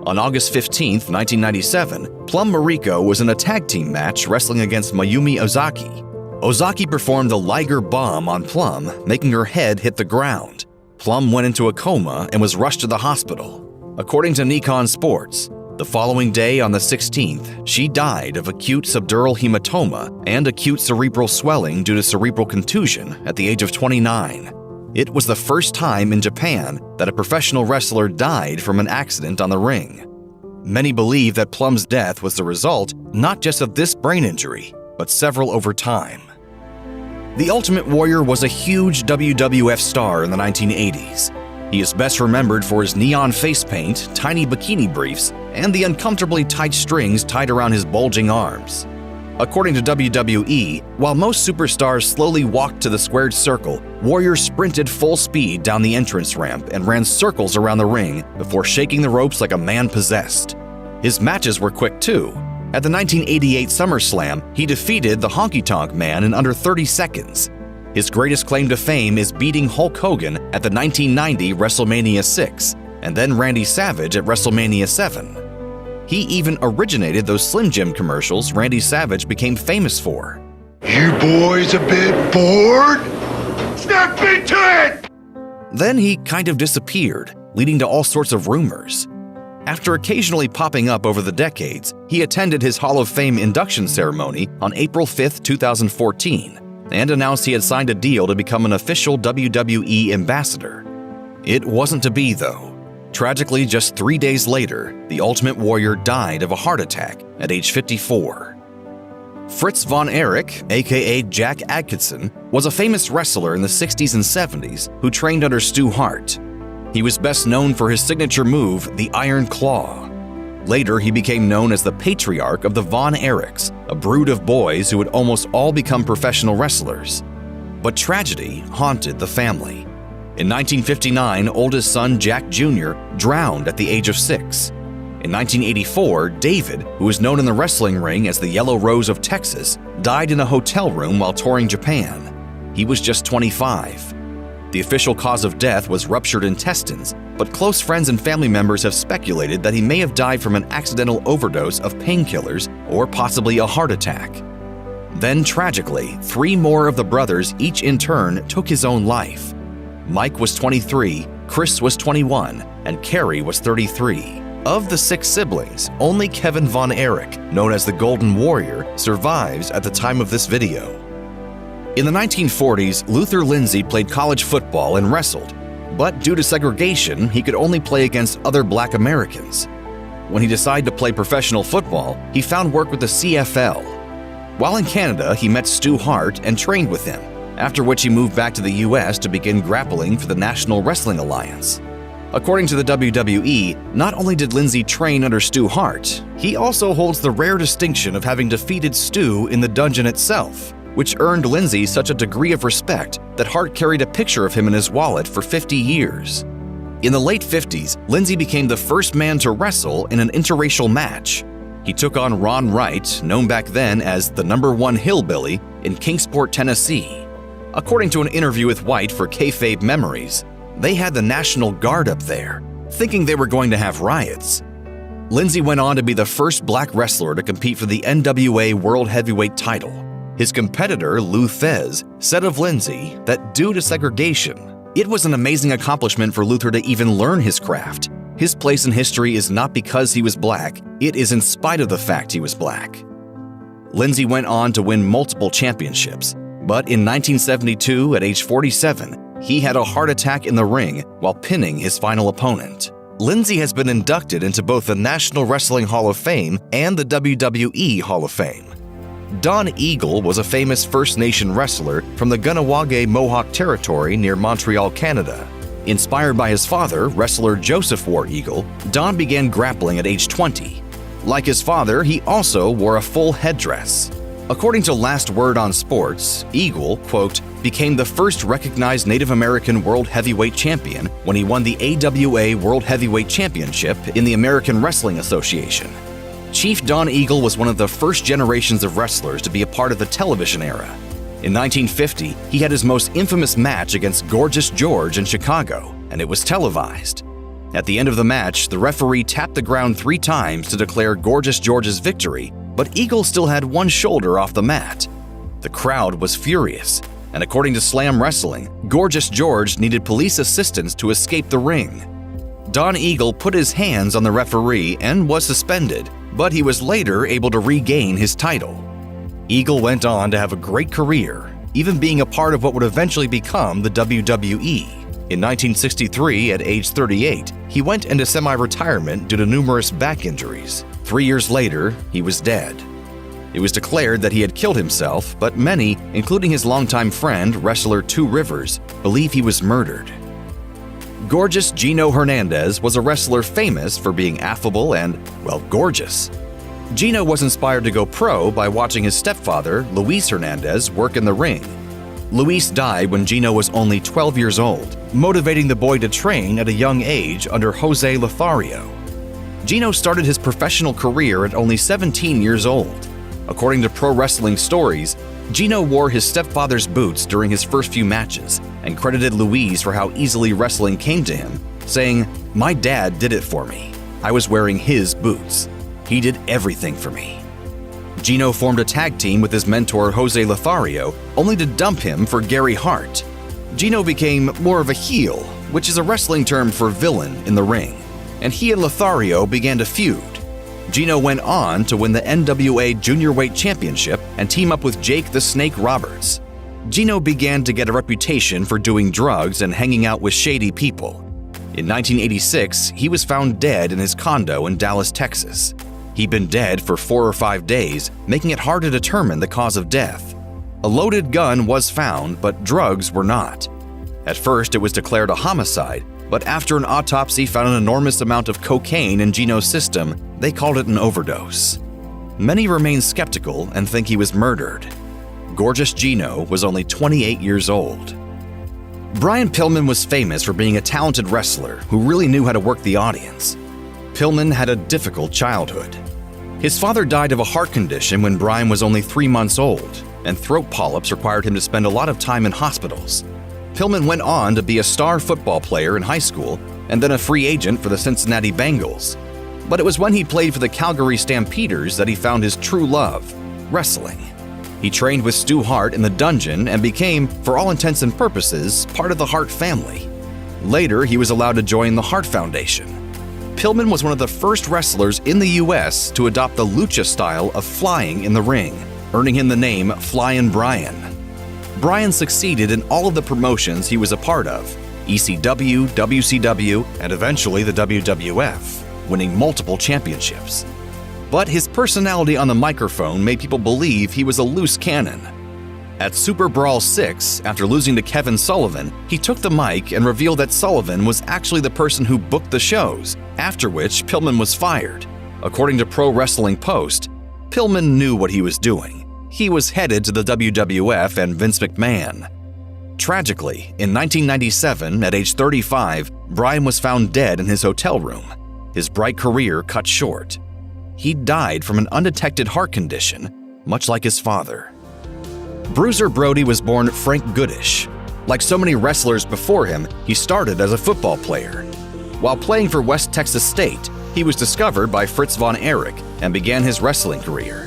On August 15, 1997, Plum Mariko was in a tag team match wrestling against Mayumi Ozaki. Ozaki performed the Liger Bomb on Plum, making her head hit the ground. Plum went into a coma and was rushed to the hospital. According to Nikon Sports, the following day on the 16th, she died of acute subdural hematoma and acute cerebral swelling due to cerebral contusion at the age of 29. It was the first time in Japan that a professional wrestler died from an accident on the ring. Many believe that Plum's death was the result not just of this brain injury, but several over time. The Ultimate Warrior was a huge WWF star in the 1980s. He is best remembered for his neon face paint, tiny bikini briefs, and the uncomfortably tight strings tied around his bulging arms. According to WWE, while most superstars slowly walked to the squared circle, Warrior sprinted full speed down the entrance ramp and ran circles around the ring before shaking the ropes like a man possessed. His matches were quick too. At the 1988 SummerSlam, he defeated the Honky Tonk Man in under 30 seconds. His greatest claim to fame is beating Hulk Hogan at the 1990 WrestleMania 6, and then Randy Savage at WrestleMania 7. He even originated those Slim Jim commercials Randy Savage became famous for. You boys a bit bored? Step into it! Then he kind of disappeared, leading to all sorts of rumors. After occasionally popping up over the decades, he attended his Hall of Fame induction ceremony on April 5, 2014, and announced he had signed a deal to become an official WWE ambassador. It wasn't to be, though. Tragically, just 3 days later, the Ultimate Warrior died of a heart attack at age 54. Fritz von Erich, aka Jack Atkinson, was a famous wrestler in the 60s and 70s who trained under Stu Hart. He was best known for his signature move, the Iron Claw. Later, he became known as the patriarch of the Von Erichs, a brood of boys who would almost all become professional wrestlers. But tragedy haunted the family. In 1959, oldest son Jack Jr. drowned at the age of 6. In 1984, David, who was known in the wrestling ring as the Yellow Rose of Texas, died in a hotel room while touring Japan. He was just 25. The official cause of death was ruptured intestines, but close friends and family members have speculated that he may have died from an accidental overdose of painkillers or possibly a heart attack. Then, tragically, 3 more of the brothers, each in turn, took his own life. Mike was 23, Chris was 21, and Carrie was 33. Of the 6 siblings, only Kevin Von Erich, known as the Golden Warrior, survives at the time of this video. In the 1940s, Luther Lindsay played college football and wrestled, but due to segregation, he could only play against other Black Americans. When he decided to play professional football, he found work with the CFL. While in Canada, he met Stu Hart and trained with him, after which he moved back to the US to begin grappling for the National Wrestling Alliance. According to the WWE, not only did Lindsay train under Stu Hart, he also holds the rare distinction of having defeated Stu in the dungeon itself, which earned Lindsay such a degree of respect that Hart carried a picture of him in his wallet for 50 years. In the late 50s, Lindsay became the first man to wrestle in an interracial match. He took on Ron Wright, known back then as the #1 Hillbilly, in Kingsport, Tennessee. According to an interview with White for Kayfabe Memories, they had the National Guard up there, thinking they were going to have riots. Lindsay went on to be the first Black wrestler to compete for the NWA World Heavyweight title. His competitor, Lou Thesz, said of Lindsay that due to segregation, it was an amazing accomplishment for Luther to even learn his craft. His place in history is not because he was Black, it is in spite of the fact he was Black. Lindsay went on to win multiple championships, but in 1972, at age 47, he had a heart attack in the ring while pinning his final opponent. Lindsay has been inducted into both the National Wrestling Hall of Fame and the WWE Hall of Fame. Don Eagle was a famous First Nation wrestler from the Kahnawake Mohawk Territory near Montreal, Canada. Inspired by his father, wrestler Joseph War Eagle, Don began grappling at age 20. Like his father, he also wore a full headdress. According to Last Word on Sports, Eagle, quote, became the first recognized Native American World Heavyweight Champion when he won the AWA World Heavyweight Championship in the American Wrestling Association. Chief Don Eagle was one of the first generations of wrestlers to be a part of the television era. In 1950, he had his most infamous match against Gorgeous George in Chicago, and it was televised. At the end of the match, the referee tapped the ground 3 times to declare Gorgeous George's victory, but Eagle still had one shoulder off the mat. The crowd was furious, and according to Slam Wrestling, Gorgeous George needed police assistance to escape the ring. Don Eagle put his hands on the referee and was suspended, but he was later able to regain his title. Eagle went on to have a great career, even being a part of what would eventually become the WWE. In 1963, at age 38, he went into semi-retirement due to numerous back injuries. 3 years later, he was dead. It was declared that he had killed himself, but many, including his longtime friend, wrestler Two Rivers, believe he was murdered. Gorgeous Gino Hernandez was a wrestler famous for being affable and, well, gorgeous. Gino was inspired to go pro by watching his stepfather, Luis Hernandez, work in the ring. Luis died when Gino was only 12 years old, motivating the boy to train at a young age under Jose Lothario. Gino started his professional career at only 17 years old. According to Pro Wrestling Stories, Gino wore his stepfather's boots during his first few matches and credited Luis for how easily wrestling came to him, saying, "My dad did it for me. I was wearing his boots. He did everything for me." Gino formed a tag team with his mentor Jose Lothario, only to dump him for Gary Hart. Gino became more of a heel, which is a wrestling term for villain in the ring, and he and Lothario began to feud. Gino went on to win the NWA Junior Weight Championship and team up with Jake the Snake Roberts. Gino began to get a reputation for doing drugs and hanging out with shady people. In 1986, he was found dead in his condo in Dallas, Texas. He'd been dead for 4 or 5 days, making it hard to determine the cause of death. A loaded gun was found, but drugs were not. At first, it was declared a homicide, but after an autopsy found an enormous amount of cocaine in Gino's system, they called it an overdose. Many remain skeptical and think he was murdered. Gorgeous Gino was only 28 years old. Brian Pillman was famous for being a talented wrestler who really knew how to work the audience. Pillman had a difficult childhood. His father died of a heart condition when Brian was only 3 months old, and throat polyps required him to spend a lot of time in hospitals. Pillman went on to be a star football player in high school and then a free agent for the Cincinnati Bengals. But it was when he played for the Calgary Stampeders that he found his true love, wrestling. He trained with Stu Hart in the dungeon and became, for all intents and purposes, part of the Hart family. Later, he was allowed to join the Hart Foundation. Pillman was one of the first wrestlers in the U.S. to adopt the lucha style of flying in the ring, earning him the name Flyin' Brian. Brian succeeded in all of the promotions he was a part of, ECW, WCW, and eventually the WWF, winning multiple championships. But his personality on the microphone made people believe he was a loose cannon. At Super Brawl 6, after losing to Kevin Sullivan, he took the mic and revealed that Sullivan was actually the person who booked the shows, after which Pillman was fired. According to Pro Wrestling Post, Pillman knew what he was doing. He was headed to the WWF and Vince McMahon. Tragically, in 1997, at age 35, Brian was found dead in his hotel room. His bright career cut short. He died from an undetected heart condition, much like his father. Bruiser Brody was born Frank Goodish. Like so many wrestlers before him, he started as a football player. While playing for West Texas State, he was discovered by Fritz von Erich and began his wrestling career.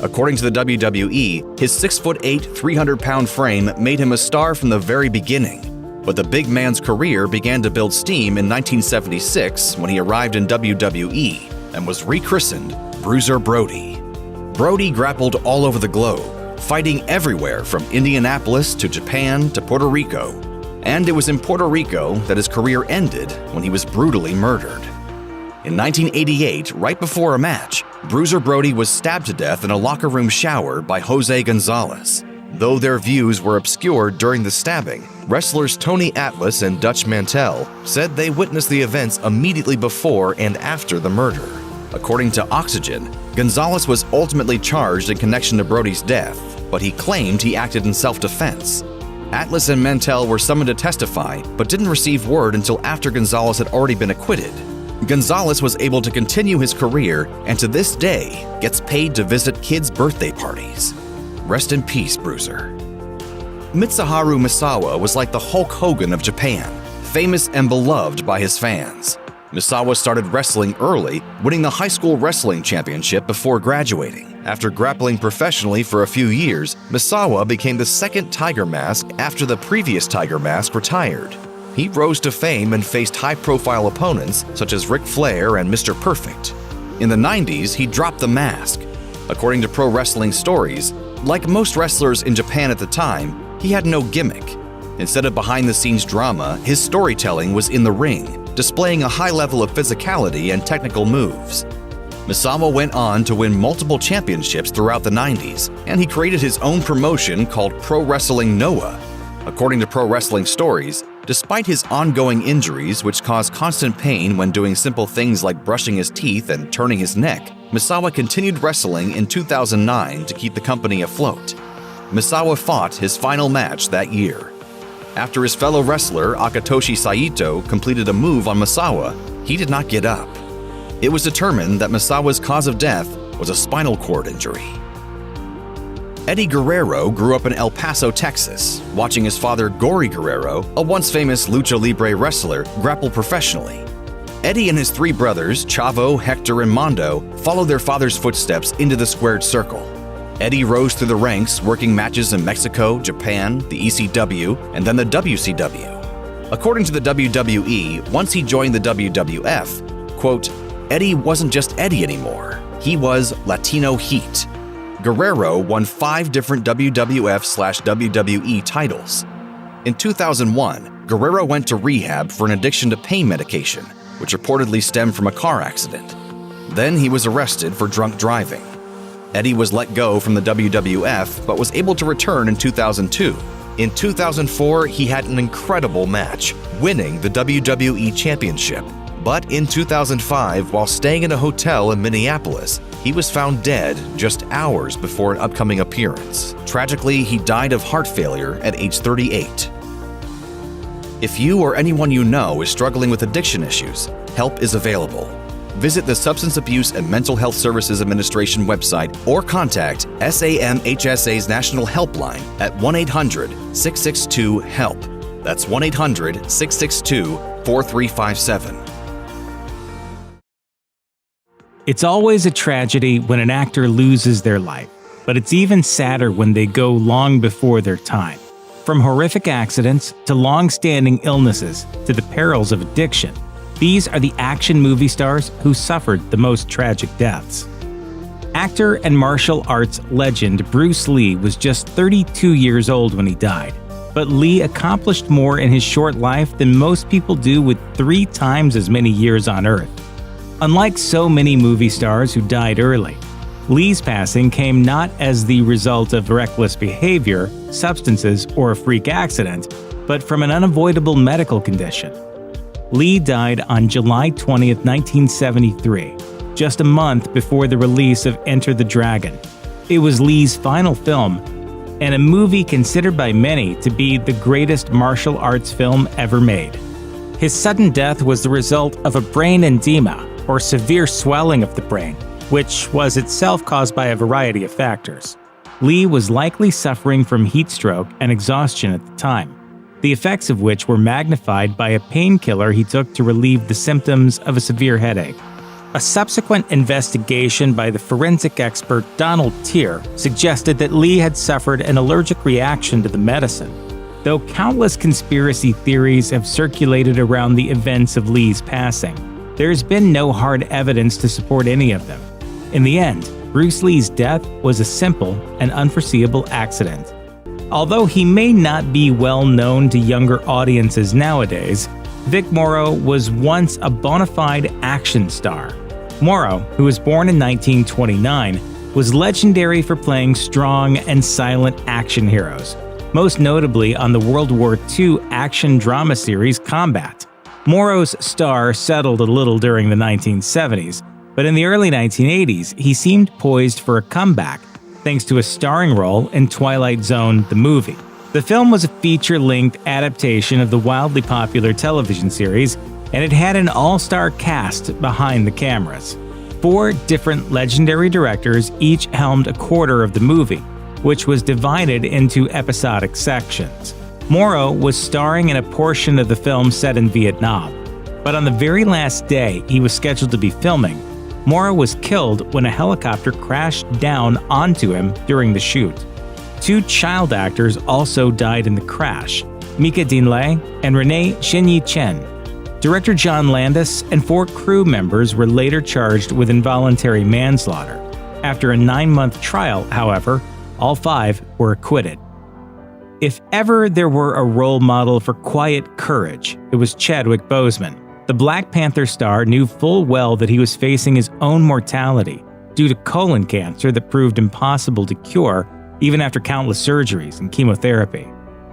According to the WWE, his 6'8", 300-pound frame made him a star from the very beginning. But the big man's career began to build steam in 1976 when he arrived in WWE and was rechristened Bruiser Brody. Brody grappled all over the globe, fighting everywhere from Indianapolis to Japan to Puerto Rico. And it was in Puerto Rico that his career ended when he was brutally murdered. In 1988, right before a match, Bruiser Brody was stabbed to death in a locker room shower by Jose Gonzalez. Though their views were obscured during the stabbing, wrestlers Tony Atlas and Dutch Mantell said they witnessed the events immediately before and after the murder. According to Oxygen, Gonzalez was ultimately charged in connection to Brody's death, but he claimed he acted in self-defense. Atlas and Mantell were summoned to testify, but didn't receive word until after Gonzalez had already been acquitted. Gonzalez was able to continue his career and to this day gets paid to visit kids' birthday parties. Rest in peace, Bruiser. Mitsuharu Misawa was like the Hulk Hogan of Japan, famous and beloved by his fans. Misawa started wrestling early, winning the high school wrestling championship before graduating. After grappling professionally for a few years, Misawa became the second Tiger Mask after the previous Tiger Mask retired. He rose to fame and faced high-profile opponents such as Ric Flair and Mr. Perfect. In the 90s, he dropped the mask. According to Pro Wrestling Stories, like most wrestlers in Japan at the time, he had no gimmick. Instead of behind-the-scenes drama, his storytelling was in the ring, displaying a high level of physicality and technical moves. Misawa went on to win multiple championships throughout the 90s, and he created his own promotion called Pro Wrestling Noah. According to Pro Wrestling Stories, despite his ongoing injuries which caused constant pain when doing simple things like brushing his teeth and turning his neck, Misawa continued wrestling in 2009 to keep the company afloat. Misawa fought his final match that year. After his fellow wrestler Akatoshi Saito completed a move on Misawa, he did not get up. It was determined that Misawa's cause of death was a spinal cord injury. Eddie Guerrero grew up in El Paso, Texas, watching his father Gory Guerrero, a once famous lucha libre wrestler, grapple professionally. Eddie and his three brothers, Chavo, Hector, and Mondo, followed their father's footsteps into the squared circle. Eddie rose through the ranks, working matches in Mexico, Japan, the ECW, and then the WCW. According to the WWE, once he joined the WWF, quote, Eddie wasn't just Eddie anymore. He was Latino Heat. Guerrero won 5 different WWF/WWE titles. In 2001, Guerrero went to rehab for an addiction to pain medication, which reportedly stemmed from a car accident. Then he was arrested for drunk driving. Eddie was let go from the WWF, but was able to return in 2002. In 2004, he had an incredible match, winning the WWE Championship. But in 2005, while staying in a hotel in Minneapolis, he was found dead just hours before an upcoming appearance. Tragically, he died of heart failure at age 38. If you or anyone you know is struggling with addiction issues, help is available. Visit the Substance Abuse and Mental Health Services Administration website or contact SAMHSA's National Helpline at 1-800-662-HELP. That's 1-800-662-4357. It's always a tragedy when an actor loses their life, but it's even sadder when they go long before their time. From horrific accidents to long-standing illnesses to the perils of addiction, these are the action movie stars who suffered the most tragic deaths. Actor and martial arts legend Bruce Lee was just 32 years old when he died, but Lee accomplished more in his short life than most people do with 3 times as many years on Earth. Unlike so many movie stars who died early, Lee's passing came not as the result of reckless behavior, substances, or a freak accident, but from an unavoidable medical condition. Lee died on July 20, 1973, just a month before the release of Enter the Dragon. It was Lee's final film, and a movie considered by many to be the greatest martial arts film ever made. His sudden death was the result of a brain edema, or severe swelling of the brain, which was itself caused by a variety of factors. Lee was likely suffering from heat stroke and exhaustion at the time, the effects of which were magnified by a painkiller he took to relieve the symptoms of a severe headache. A subsequent investigation by the forensic expert Donald Tier suggested that Lee had suffered an allergic reaction to the medicine. Though countless conspiracy theories have circulated around the events of Lee's passing, there's been no hard evidence to support any of them. In the end, Bruce Lee's death was a simple and unforeseeable accident. Although he may not be well known to younger audiences nowadays, Vic Morrow was once a bona fide action star. Morrow, who was born in 1929, was legendary for playing strong and silent action heroes, most notably on the World War II action drama series Combat. Morrow's star settled a little during the 1970s, but in the early 1980s, he seemed poised for a comeback, thanks to a starring role in Twilight Zone: The Movie. The film was a feature-length adaptation of the wildly popular television series, and it had an all-star cast behind the cameras. 4 different legendary directors each helmed a quarter of the movie, which was divided into episodic sections. Morrow was starring in a portion of the film set in Vietnam, but on the very last day he was scheduled to be filming, Morrow was killed when a helicopter crashed down onto him during the shoot. 2 child actors also died in the crash, Mika Dinley and Renee Shenyi Chen. Director John Landis and 4 crew members were later charged with involuntary manslaughter. After a 9-month trial, however, all 5 were acquitted. If ever there were a role model for quiet courage, it was Chadwick Boseman. The Black Panther star knew full well that he was facing his own mortality due to colon cancer that proved impossible to cure even after countless surgeries and chemotherapy.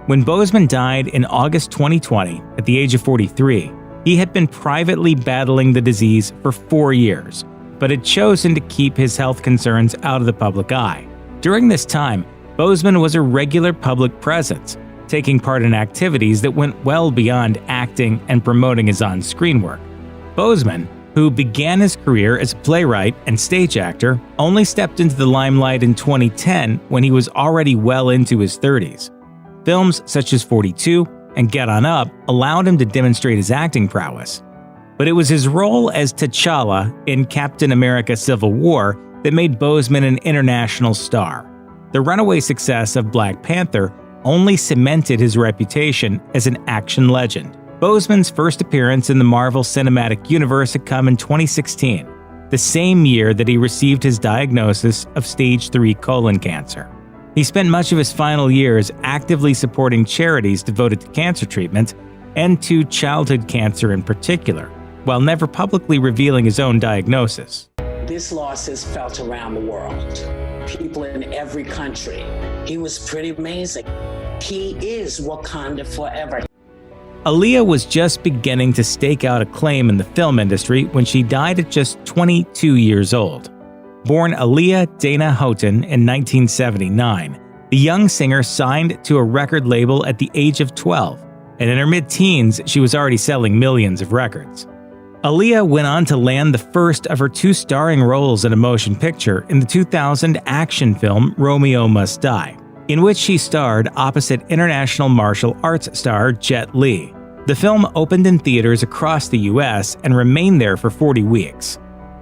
When Boseman died in August 2020 at the age of 43, he had been privately battling the disease for 4 years, but had chosen to keep his health concerns out of the public eye. During this time, Boseman was a regular public presence, taking part in activities that went well beyond acting and promoting his on-screen work. Boseman, who began his career as a playwright and stage actor, only stepped into the limelight in 2010 when he was already well into his 30s. Films such as 42 and Get On Up allowed him to demonstrate his acting prowess. But it was his role as T'Challa in Captain America: Civil War that made Boseman an international star. The runaway success of Black Panther only cemented his reputation as an action legend. Boseman's first appearance in the Marvel Cinematic Universe had come in 2016, the same year that he received his diagnosis of stage 3 colon cancer. He spent much of his final years actively supporting charities devoted to cancer treatment and to childhood cancer in particular, while never publicly revealing his own diagnosis. This loss is felt around the world. People in every country. He was pretty amazing. He is Wakanda forever. Aaliyah was just beginning to stake out a claim in the film industry when she died at just 22 years old. Born Aaliyah Dana Houghton in 1979, the young singer signed to a record label at the age of 12, and in her mid-teens, she was already selling millions of records. Aaliyah went on to land the first of her 2 starring roles in a motion picture in the 2000 action film Romeo Must Die, in which she starred opposite international martial arts star Jet Li. The film opened in theaters across the US and remained there for 40 weeks.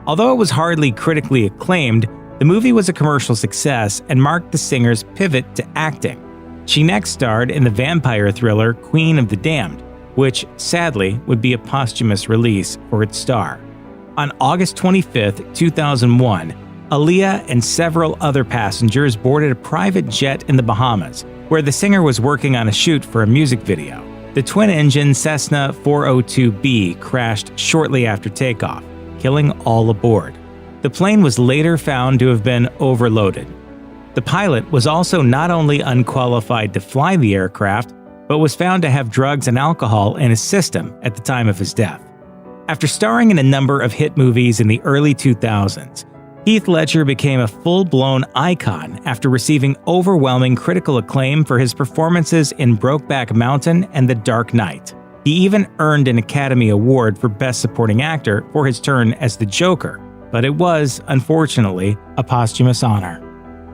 Although it was hardly critically acclaimed, the movie was a commercial success and marked the singer's pivot to acting. She next starred in the vampire thriller Queen of the Damned, which, sadly, would be a posthumous release for its star. On August 25, 2001, Aaliyah and several other passengers boarded a private jet in the Bahamas, where the singer was working on a shoot for a music video. The twin-engine Cessna 402B crashed shortly after takeoff, killing all aboard. The plane was later found to have been overloaded. The pilot was also not only unqualified to fly the aircraft, but was found to have drugs and alcohol in his system at the time of his death. After starring in a number of hit movies in the early 2000s, Heath Ledger became a full-blown icon after receiving overwhelming critical acclaim for his performances in Brokeback Mountain and The Dark Knight. He even earned an Academy Award for Best Supporting Actor for his turn as the Joker, but it was, unfortunately, a posthumous honor.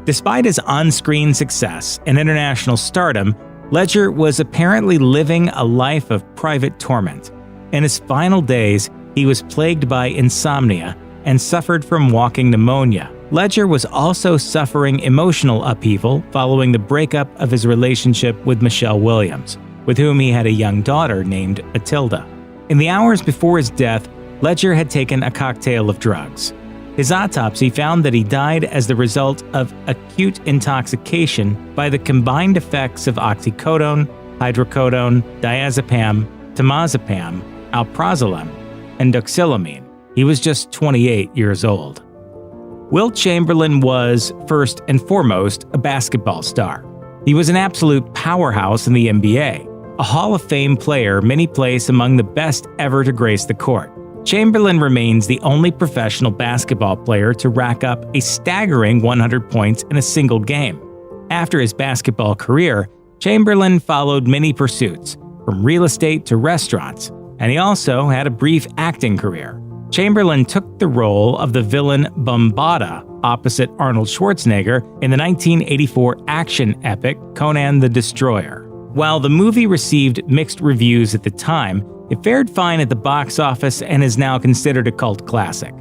Despite his on-screen success and international stardom, Ledger was apparently living a life of private torment. In his final days, he was plagued by insomnia and suffered from walking pneumonia. Ledger was also suffering emotional upheaval following the breakup of his relationship with Michelle Williams, with whom he had a young daughter named Matilda. In the hours before his death, Ledger had taken a cocktail of drugs. His autopsy found that he died as the result of acute intoxication by the combined effects of oxycodone, hydrocodone, diazepam, temazepam, alprazolam, and doxylamine. He was just 28 years old. Wilt Chamberlain was, first and foremost, a basketball star. He was an absolute powerhouse in the NBA, a Hall of Fame player many place among the best ever to grace the court. Chamberlain remains the only professional basketball player to rack up a staggering 100 points in a single game. After his basketball career, Chamberlain followed many pursuits, from real estate to restaurants, and he also had a brief acting career. Chamberlain took the role of the villain Bombada opposite Arnold Schwarzenegger in the 1984 action epic Conan the Destroyer. While the movie received mixed reviews at the time, it fared fine at the box office and is now considered a cult classic.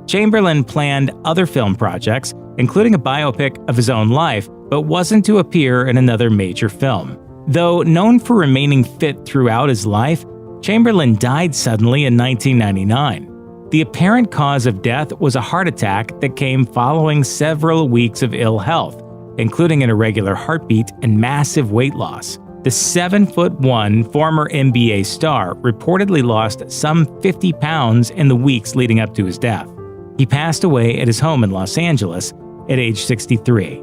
Chamberlain planned other film projects, including a biopic of his own life, but wasn't to appear in another major film. Though known for remaining fit throughout his life, Chamberlain died suddenly in 1999. The apparent cause of death was a heart attack that came following several weeks of ill health, including an irregular heartbeat and massive weight loss. The 7'1" former NBA star reportedly lost some 50 pounds in the weeks leading up to his death. He passed away at his home in Los Angeles at age 63.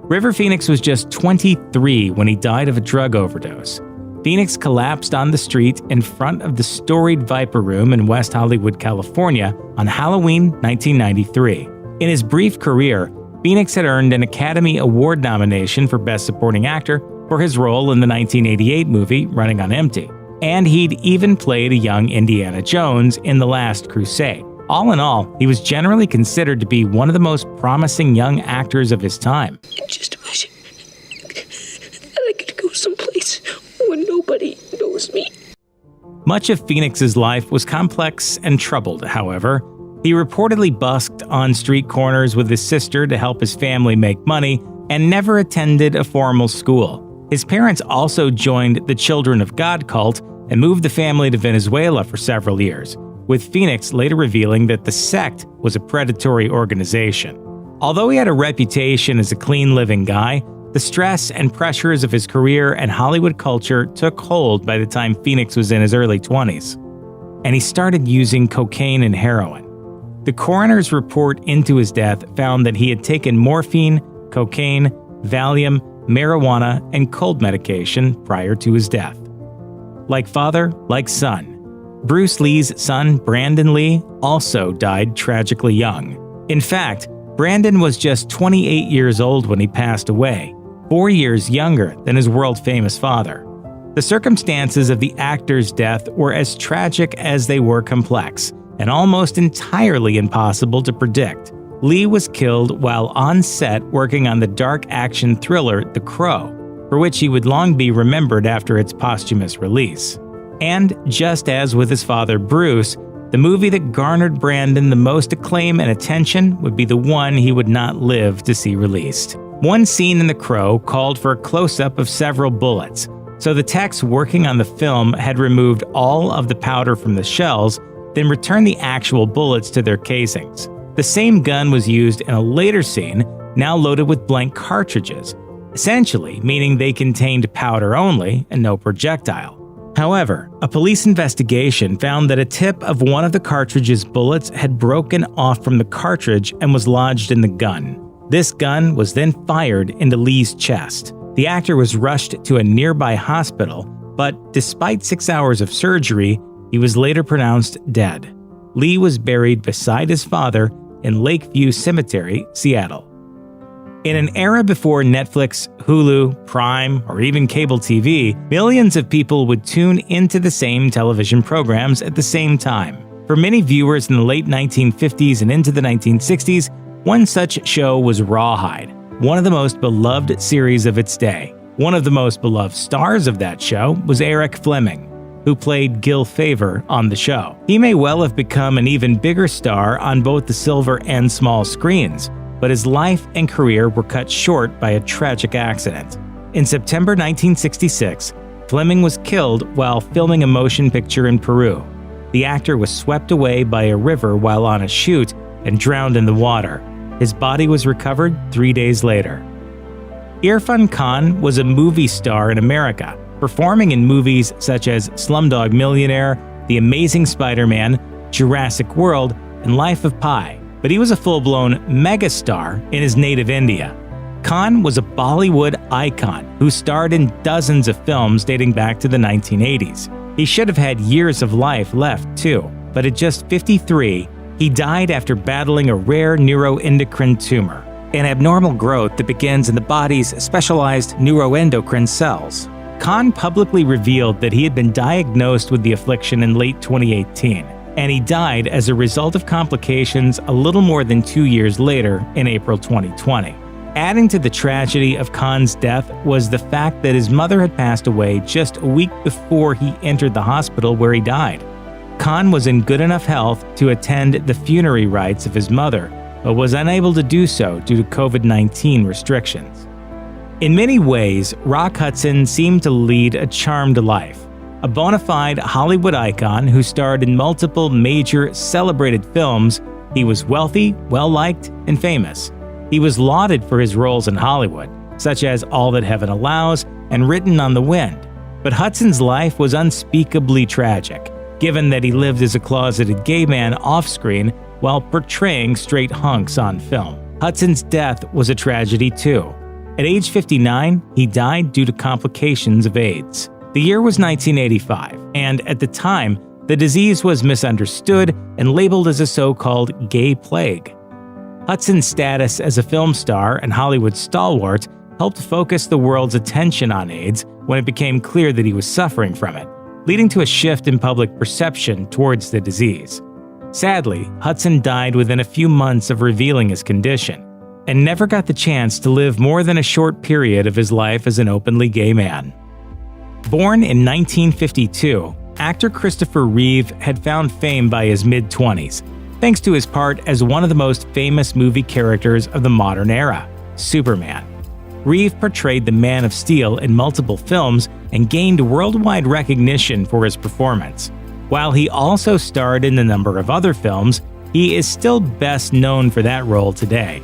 River Phoenix was just 23 when he died of a drug overdose. Phoenix collapsed on the street in front of the storied Viper Room in West Hollywood, California on Halloween 1993. In his brief career, Phoenix had earned an Academy Award nomination for Best Supporting Actor for his role in the 1988 movie Running on Empty, and he'd even played a young Indiana Jones in The Last Crusade. All in all, he was generally considered to be one of the most promising young actors of his time. Just wish that I could go someplace where nobody knows me. Much of Phoenix's life was complex and troubled, however. He reportedly busked on street corners with his sister to help his family make money and never attended a formal school. His parents also joined the Children of God cult and moved the family to Venezuela for several years, with Phoenix later revealing that the sect was a predatory organization. Although he had a reputation as a clean-living guy, the stress and pressures of his career and Hollywood culture took hold by the time Phoenix was in his early 20s, and he started using cocaine and heroin. The coroner's report into his death found that he had taken morphine, cocaine, Valium, marijuana, and cold medication prior to his death. Like father, like son, Bruce Lee's son, Brandon Lee, also died tragically young. In fact, Brandon was just 28 years old when he passed away, 4 years younger than his world-famous father. The circumstances of the actor's death were as tragic as they were complex, and almost entirely impossible to predict. Lee was killed while on set working on the dark action thriller The Crow, for which he would long be remembered after its posthumous release. And just as with his father Bruce, the movie that garnered Brandon the most acclaim and attention would be the one he would not live to see released. One scene in The Crow called for a close-up of several bullets, so the techs working on the film had removed all of the powder from the shells, then returned the actual bullets to their casings. The same gun was used in a later scene, now loaded with blank cartridges, essentially meaning they contained powder only and no projectile. However, a police investigation found that a tip of one of the cartridge's bullets had broken off from the cartridge and was lodged in the gun. This gun was then fired into Lee's chest. The actor was rushed to a nearby hospital, but despite 6 hours of surgery, he was later pronounced dead. Lee was buried beside his father in Lakeview Cemetery, Seattle. In an era before Netflix, Hulu, Prime, or even cable TV, millions of people would tune into the same television programs at the same time. For many viewers in the late 1950s and into the 1960s, one such show was Rawhide, one of the most beloved series of its day. One of the most beloved stars of that show was Eric Fleming, who played Gil Favor on the show. He may well have become an even bigger star on both the silver and small screens, but his life and career were cut short by a tragic accident. In September 1966, Fleming was killed while filming a motion picture in Peru. The actor was swept away by a river while on a shoot and drowned in the water. His body was recovered 3 days later. Irfan Khan was a movie star in America, performing in movies such as Slumdog Millionaire, The Amazing Spider-Man, Jurassic World, and Life of Pi, but he was a full-blown megastar in his native India. Khan was a Bollywood icon who starred in dozens of films dating back to the 1980s. He should have had years of life left, too, but at just 53, he died after battling a rare neuroendocrine tumor, an abnormal growth that begins in the body's specialized neuroendocrine cells. Khan publicly revealed that he had been diagnosed with the affliction in late 2018, and he died as a result of complications a little more than 2 years later in April 2020. Adding to the tragedy of Khan's death was the fact that his mother had passed away just a week before he entered the hospital where he died. Khan was in good enough health to attend the funerary rites of his mother, but was unable to do so due to COVID-19 restrictions. In many ways, Rock Hudson seemed to lead a charmed life. A bona fide Hollywood icon who starred in multiple major celebrated films, he was wealthy, well-liked, and famous. He was lauded for his roles in Hollywood, such as All That Heaven Allows and Written on the Wind. But Hudson's life was unspeakably tragic, given that he lived as a closeted gay man off-screen while portraying straight hunks on film. Hudson's death was a tragedy too. At age 59, he died due to complications of AIDS. The year was 1985, and at the time, the disease was misunderstood and labeled as a so-called gay plague. Hudson's status as a film star and Hollywood stalwart helped focus the world's attention on AIDS when it became clear that he was suffering from it, leading to a shift in public perception towards the disease. Sadly, Hudson died within a few months of revealing his condition, and never got the chance to live more than a short period of his life as an openly gay man. Born in 1952, actor Christopher Reeve had found fame by his mid-20s, thanks to his part as one of the most famous movie characters of the modern era, Superman. Reeve portrayed the Man of Steel in multiple films and gained worldwide recognition for his performance. While he also starred in a number of other films, he is still best known for that role today.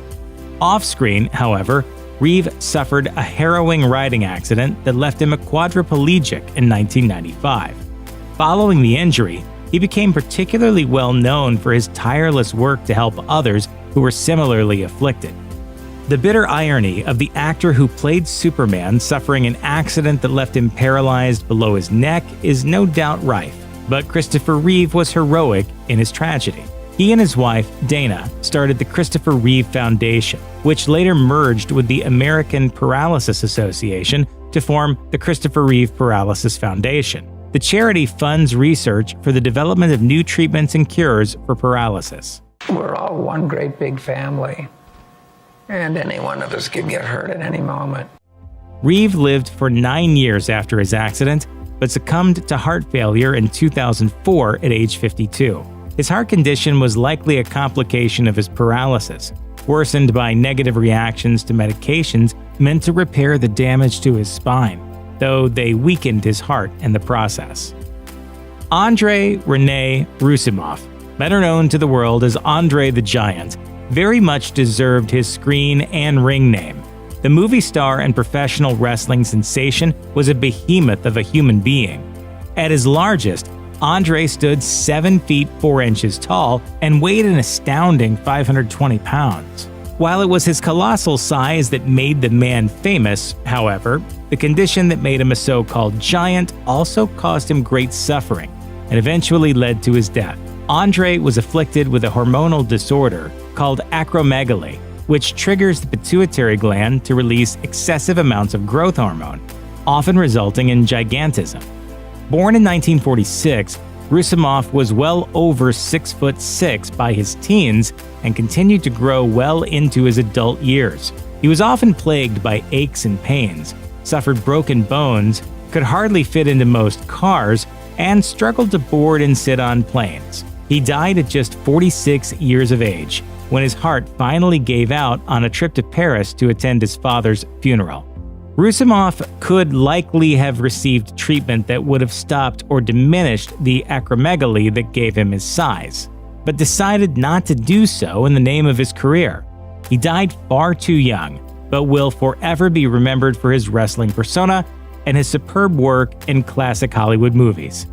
Off-screen, however, Reeve suffered a harrowing riding accident that left him a quadriplegic in 1995. Following the injury, he became particularly well known for his tireless work to help others who were similarly afflicted. The bitter irony of the actor who played Superman suffering an accident that left him paralyzed below his neck is no doubt rife, but Christopher Reeve was heroic in his tragedy. He and his wife, Dana, started the Christopher Reeve Foundation, which later merged with the American Paralysis Association to form the Christopher Reeve Paralysis Foundation. The charity funds research for the development of new treatments and cures for paralysis. We're all one great big family, and any one of us could get hurt at any moment. Reeve lived for 9 years after his accident, but succumbed to heart failure in 2004 at age 52. His heart condition was likely a complication of his paralysis, worsened by negative reactions to medications meant to repair the damage to his spine, though they weakened his heart in the process. Andrei Rene Roussimoff, better known to the world as Andre the Giant, very much deserved his screen and ring name. The movie star and professional wrestling sensation was a behemoth of a human being. At his largest, Andre stood 7 feet 4 inches tall and weighed an astounding 520 pounds. While it was his colossal size that made the man famous, however, the condition that made him a so-called giant also caused him great suffering and eventually led to his death. Andre was afflicted with a hormonal disorder called acromegaly, which triggers the pituitary gland to release excessive amounts of growth hormone, often resulting in gigantism. Born in 1946, Roussimoff was well over 6'6" by his teens and continued to grow well into his adult years. He was often plagued by aches and pains, suffered broken bones, could hardly fit into most cars, and struggled to board and sit on planes. He died at just 46 years of age, when his heart finally gave out on a trip to Paris to attend his father's funeral. Roussimoff could likely have received treatment that would have stopped or diminished the acromegaly that gave him his size. but decided not to do so in the name of his career. He died far too young, but will forever be remembered for his wrestling persona and his superb work in classic Hollywood movies.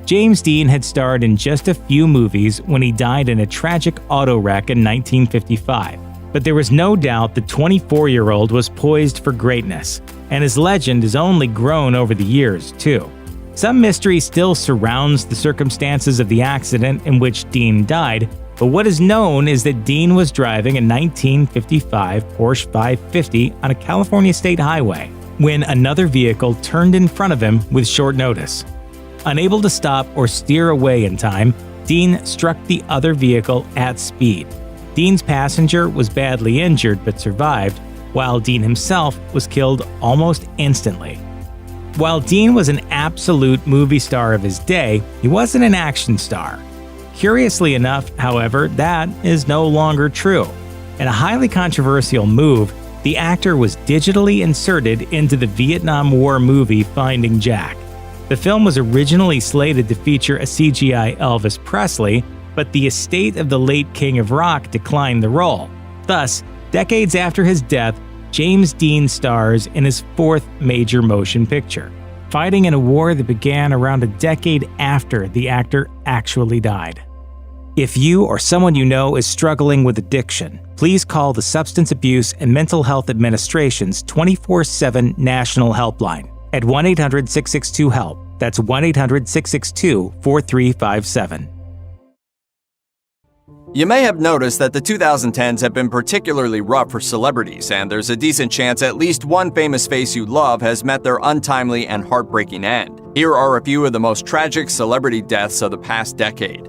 James Dean had starred in just a few movies when he died in a tragic auto wreck in 1955, but there was no doubt the 24-year-old was poised for greatness, and his legend has only grown over the years, too. Some mystery still surrounds the circumstances of the accident in which Dean died, but what is known is that Dean was driving a 1955 Porsche 550 on a California state highway when another vehicle turned in front of him with short notice. Unable to stop or steer away in time, Dean struck the other vehicle at speed. Dean's passenger was badly injured but survived, while Dean himself was killed almost instantly. While Dean was an absolute movie star of his day, he wasn't an action star. Curiously enough, however, that is no longer true. In a highly controversial move, the actor was digitally inserted into the Vietnam War movie Finding Jack. The film was originally slated to feature a CGI Elvis Presley, but the estate of the late King of Rock declined the role. Thus, decades after his death, James Dean stars in his fourth major motion picture, fighting in a war that began around a decade after the actor actually died. If you or someone you know is struggling with addiction, please call the Substance Abuse and Mental Health Administration's 24/7 national helpline at 1-800-662-HELP. That's 1-800-662-4357. You may have noticed that the 2010s have been particularly rough for celebrities, and there's a decent chance at least one famous face you love has met their untimely and heartbreaking end. Here are a few of the most tragic celebrity deaths of the past decade.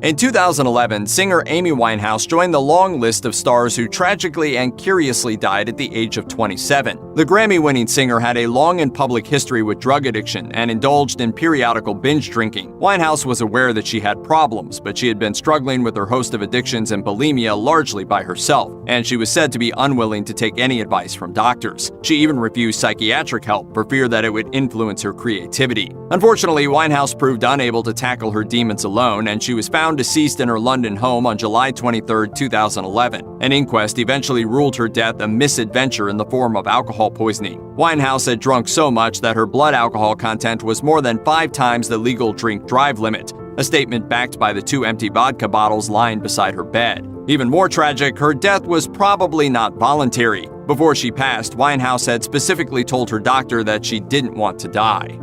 In 2011, singer Amy Winehouse joined the long list of stars who tragically and curiously died at the age of 27. The Grammy-winning singer had a long and public history with drug addiction and indulged in periodical binge drinking. Winehouse was aware that she had problems, but she had been struggling with her host of addictions and bulimia largely by herself, and she was said to be unwilling to take any advice from doctors. She even refused psychiatric help for fear that it would influence her creativity. Unfortunately, Winehouse proved unable to tackle her demons alone, and she was found deceased in her London home on July 23, 2011. An inquest eventually ruled her death a misadventure in the form of alcohol poisoning. Winehouse had drunk so much that her blood alcohol content was more than 5 times the legal drink-drive limit, a statement backed by the 2 empty vodka bottles lying beside her bed. Even more tragic, her death was probably not voluntary. Before she passed, Winehouse had specifically told her doctor that she didn't want to die.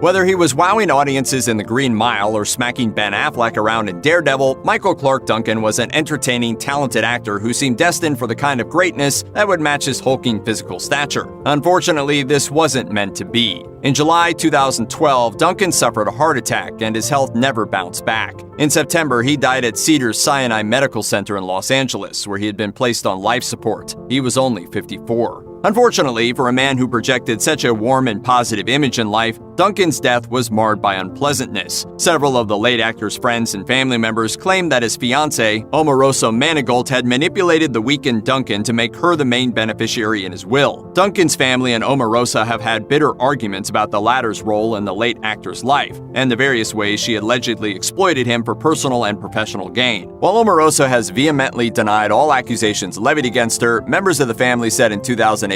Whether he was wowing audiences in The Green Mile or smacking Ben Affleck around in Daredevil, Michael Clarke Duncan was an entertaining, talented actor who seemed destined for the kind of greatness that would match his hulking physical stature. Unfortunately, this wasn't meant to be. In July 2012, Duncan suffered a heart attack and his health never bounced back. In September, he died at Cedars-Sinai Medical Center in Los Angeles, where he had been placed on life support. He was only 54. Unfortunately, for a man who projected such a warm and positive image in life, Duncan's death was marred by unpleasantness. Several of the late actor's friends and family members claimed that his fiancée, Omarosa Manigault, had manipulated the weakened Duncan to make her the main beneficiary in his will. Duncan's family and Omarosa have had bitter arguments about the latter's role in the late actor's life, and the various ways she allegedly exploited him for personal and professional gain. While Omarosa has vehemently denied all accusations levied against her, members of the family said in 2018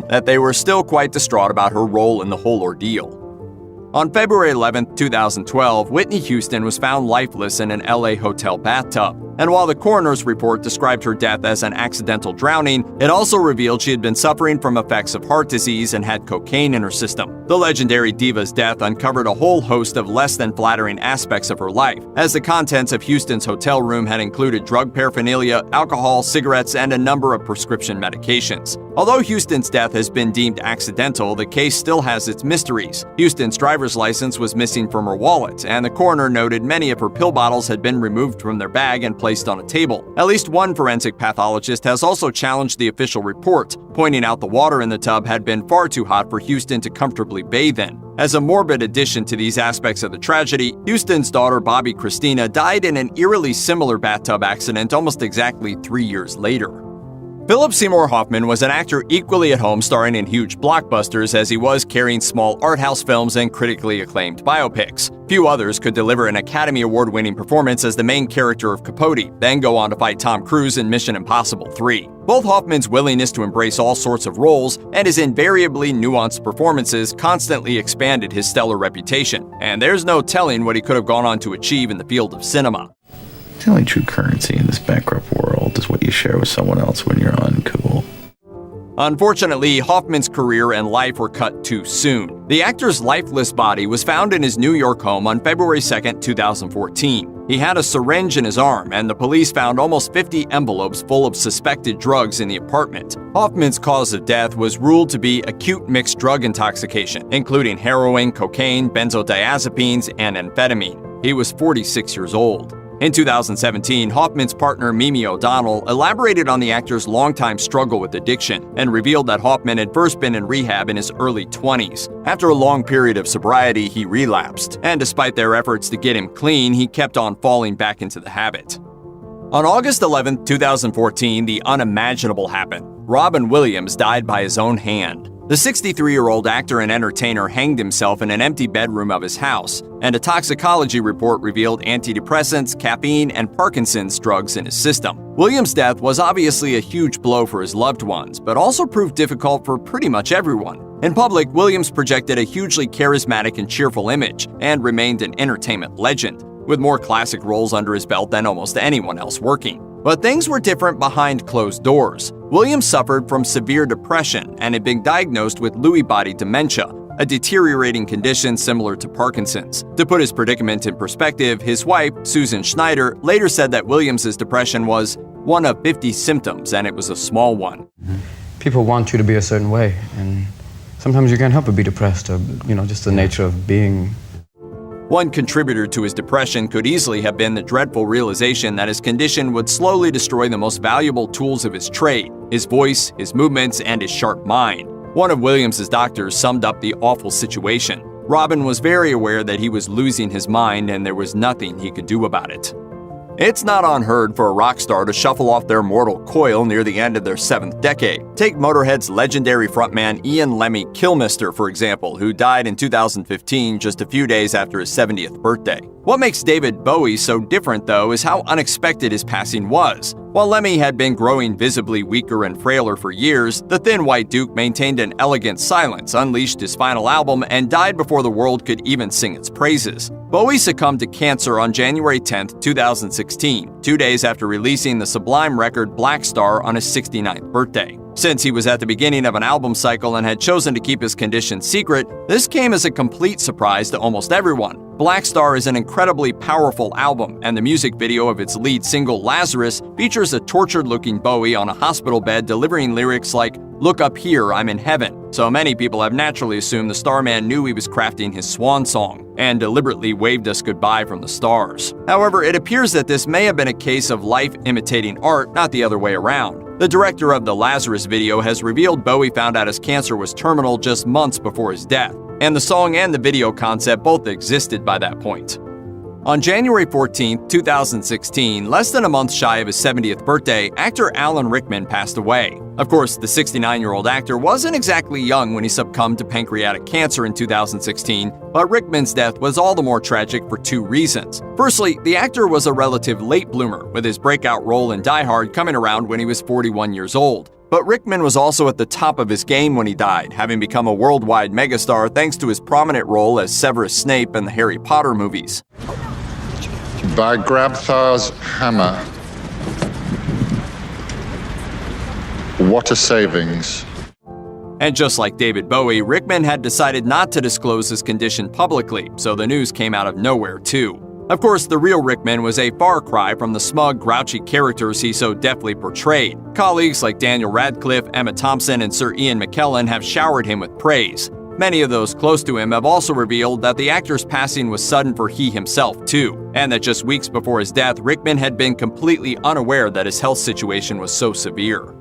that they were still quite distraught about her role in the whole ordeal. On February 11, 2012, Whitney Houston was found lifeless in an LA hotel bathtub. And while the coroner's report described her death as an accidental drowning, it also revealed she had been suffering from effects of heart disease and had cocaine in her system. The legendary diva's death uncovered a whole host of less than flattering aspects of her life, as the contents of Houston's hotel room had included drug paraphernalia, alcohol, cigarettes, and a number of prescription medications. Although Houston's death has been deemed accidental, the case still has its mysteries. Houston's driver's license was missing from her wallet, and the coroner noted many of her pill bottles had been removed from their bag and placed on a table. At least one forensic pathologist has also challenged the official report, pointing out the water in the tub had been far too hot for Houston to comfortably bathe in. As a morbid addition to these aspects of the tragedy, Houston's daughter Bobby Christina died in an eerily similar bathtub accident almost exactly 3 years later. Philip Seymour Hoffman was an actor equally at home starring in huge blockbusters as he was carrying small art house films and critically acclaimed biopics. Few others could deliver an Academy Award-winning performance as the main character of Capote, then go on to fight Tom Cruise in Mission Impossible 3. Both Hoffman's willingness to embrace all sorts of roles and his invariably nuanced performances constantly expanded his stellar reputation, and there's no telling what he could have gone on to achieve in the field of cinema. The only true currency in this bankrupt world is what you share with someone else when you're uncool. Unfortunately, Hoffman's career and life were cut too soon. The actor's lifeless body was found in his New York home on February 2, 2014. He had a syringe in his arm, and the police found almost 50 envelopes full of suspected drugs in the apartment. Hoffman's cause of death was ruled to be acute mixed drug intoxication, including heroin, cocaine, benzodiazepines, and amphetamine. He was 46 years old. In 2017, Hoffman's partner Mimi O'Donnell elaborated on the actor's longtime struggle with addiction and revealed that Hoffman had first been in rehab in his early 20s. After a long period of sobriety, he relapsed, and despite their efforts to get him clean, he kept on falling back into the habit. On August 11, 2014, the unimaginable happened. Robin Williams died by his own hand. The 63-year-old actor and entertainer hanged himself in an empty bedroom of his house, and a toxicology report revealed antidepressants, caffeine, and Parkinson's drugs in his system. Williams' death was obviously a huge blow for his loved ones, but also proved difficult for pretty much everyone. In public, Williams projected a hugely charismatic and cheerful image, and remained an entertainment legend, with more classic roles under his belt than almost anyone else working. But things were different behind closed doors. Williams suffered from severe depression and had been diagnosed with Lewy body dementia, a deteriorating condition similar to Parkinson's. To put his predicament in perspective, his wife, Susan Schneider, later said that Williams' depression was one of 50 symptoms, and it was a small one. People want you to be a certain way, and sometimes you can't help but be depressed, or, just the nature of being. One contributor to his depression could easily have been the dreadful realization that his condition would slowly destroy the most valuable tools of his trade, his voice, his movements, and his sharp mind. One of Williams' doctors summed up the awful situation. Robin was very aware that he was losing his mind and there was nothing he could do about it. It's not unheard for a rock star to shuffle off their mortal coil near the end of their 7th decade. Take Motorhead's legendary frontman Ian Lemmy Kilmister, for example, who died in 2015, just a few days after his 70th birthday. What makes David Bowie so different, though, is how unexpected his passing was. While Lemmy had been growing visibly weaker and frailer for years, the Thin White Duke maintained an elegant silence, unleashed his final album, and died before the world could even sing its praises. Bowie succumbed to cancer on January 10, 2016, 2 days after releasing the sublime record Black Star on his 69th birthday. Since he was at the beginning of an album cycle and had chosen to keep his condition secret, this came as a complete surprise to almost everyone. Black Star is an incredibly powerful album, and the music video of its lead single, Lazarus, features a tortured-looking Bowie on a hospital bed delivering lyrics like, "Look up here, I'm in heaven." So many people have naturally assumed the Starman knew he was crafting his swan song, and deliberately waved us goodbye from the stars. However, it appears that this may have been a case of life imitating art, not the other way around. The director of the Lazarus video has revealed Bowie found out his cancer was terminal just months before his death, and the song and the video concept both existed by that point. On January 14, 2016, less than a month shy of his 70th birthday, actor Alan Rickman passed away. Of course, the 69-year-old actor wasn't exactly young when he succumbed to pancreatic cancer in 2016, but Rickman's death was all the more tragic for 2 reasons. Firstly, the actor was a relative late bloomer, with his breakout role in Die Hard coming around when he was 41 years old. But Rickman was also at the top of his game when he died, having become a worldwide megastar thanks to his prominent role as Severus Snape in the Harry Potter movies. By Grabthar's hammer. What a savings. And just like David Bowie, Rickman had decided not to disclose his condition publicly, so the news came out of nowhere too. Of course, the real Rickman was a far cry from the smug, grouchy characters he so deftly portrayed. Colleagues like Daniel Radcliffe, Emma Thompson, and Sir Ian McKellen have showered him with praise. Many of those close to him have also revealed that the actor's passing was sudden for he himself too, and that just weeks before his death, Rickman had been completely unaware that his health situation was so severe.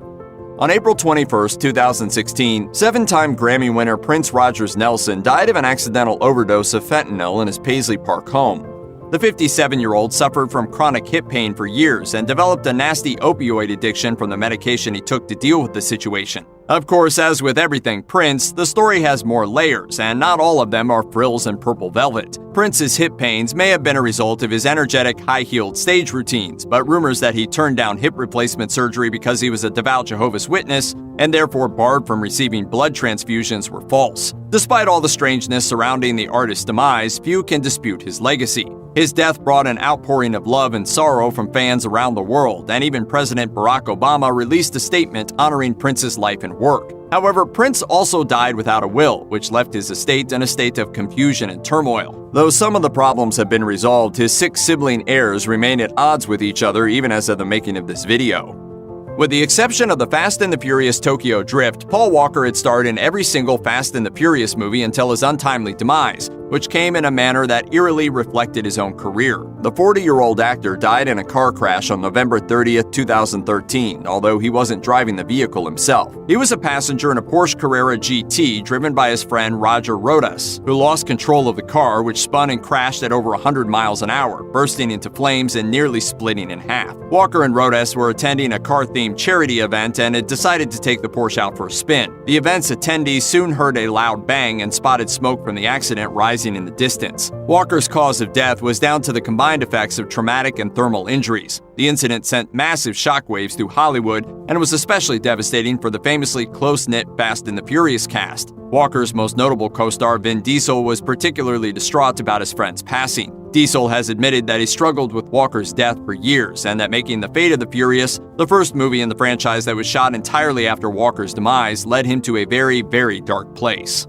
On April 21, 2016, 7-time Grammy winner Prince Rogers Nelson died of an accidental overdose of fentanyl in his Paisley Park home. The 57-year-old suffered from chronic hip pain for years and developed a nasty opioid addiction from the medication he took to deal with the situation. Of course, as with everything Prince, the story has more layers, and not all of them are frills and purple velvet. Prince's hip pains may have been a result of his energetic, high-heeled stage routines, but rumors that he turned down hip replacement surgery because he was a devout Jehovah's Witness and therefore barred from receiving blood transfusions were false. Despite all the strangeness surrounding the artist's demise, few can dispute his legacy. His death brought an outpouring of love and sorrow from fans around the world, and even President Barack Obama released a statement honoring Prince's life and work. However, Prince also died without a will, which left his estate in a state of confusion and turmoil. Though some of the problems have been resolved, his 6 sibling heirs remain at odds with each other even as of the making of this video. With the exception of the Fast and the Furious Tokyo Drift, Paul Walker had starred in every single Fast and the Furious movie until his untimely demise, which came in a manner that eerily reflected his own career. The 40-year-old actor died in a car crash on November 30th, 2013, although he wasn't driving the vehicle himself. He was a passenger in a Porsche Carrera GT driven by his friend Roger Rodas, who lost control of the car, which spun and crashed at over 100 miles an hour, bursting into flames and nearly splitting in half. Walker and Rodas were attending a car-themed charity event and had decided to take the Porsche out for a spin. The event's attendees soon heard a loud bang and spotted smoke from the accident rising in the distance. Walker's cause of death was down to the combined effects of traumatic and thermal injuries. The incident sent massive shockwaves through Hollywood and was especially devastating for the famously close-knit Fast and the Furious cast. Walker's most notable co-star Vin Diesel was particularly distraught about his friend's passing. Diesel has admitted that he struggled with Walker's death for years and that making The Fate of the Furious, the first movie in the franchise that was shot entirely after Walker's demise, led him to a very, very dark place.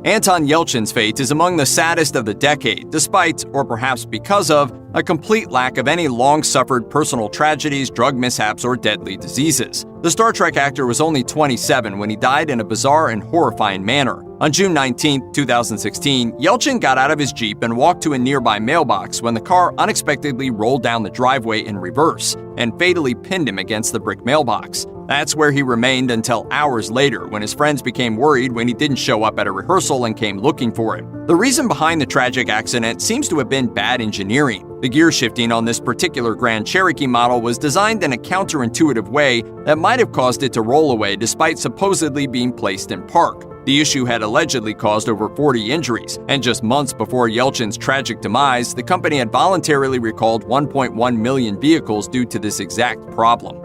Anton Yelchin's fate is among the saddest of the decade, despite, or perhaps because of, a complete lack of any long-suffered personal tragedies, drug mishaps, or deadly diseases. The Star Trek actor was only 27 when he died in a bizarre and horrifying manner. On June 19, 2016, Yelchin got out of his Jeep and walked to a nearby mailbox when the car unexpectedly rolled down the driveway in reverse and fatally pinned him against the brick mailbox. That's where he remained until hours later, when his friends became worried when he didn't show up at a rehearsal and came looking for him. The reason behind the tragic accident seems to have been bad engineering. The gear shifting on this particular Grand Cherokee model was designed in a counterintuitive way that might have caused it to roll away despite supposedly being placed in park. The issue had allegedly caused over 40 injuries, and just months before Yelchin's tragic demise, the company had voluntarily recalled 1.1 million vehicles due to this exact problem.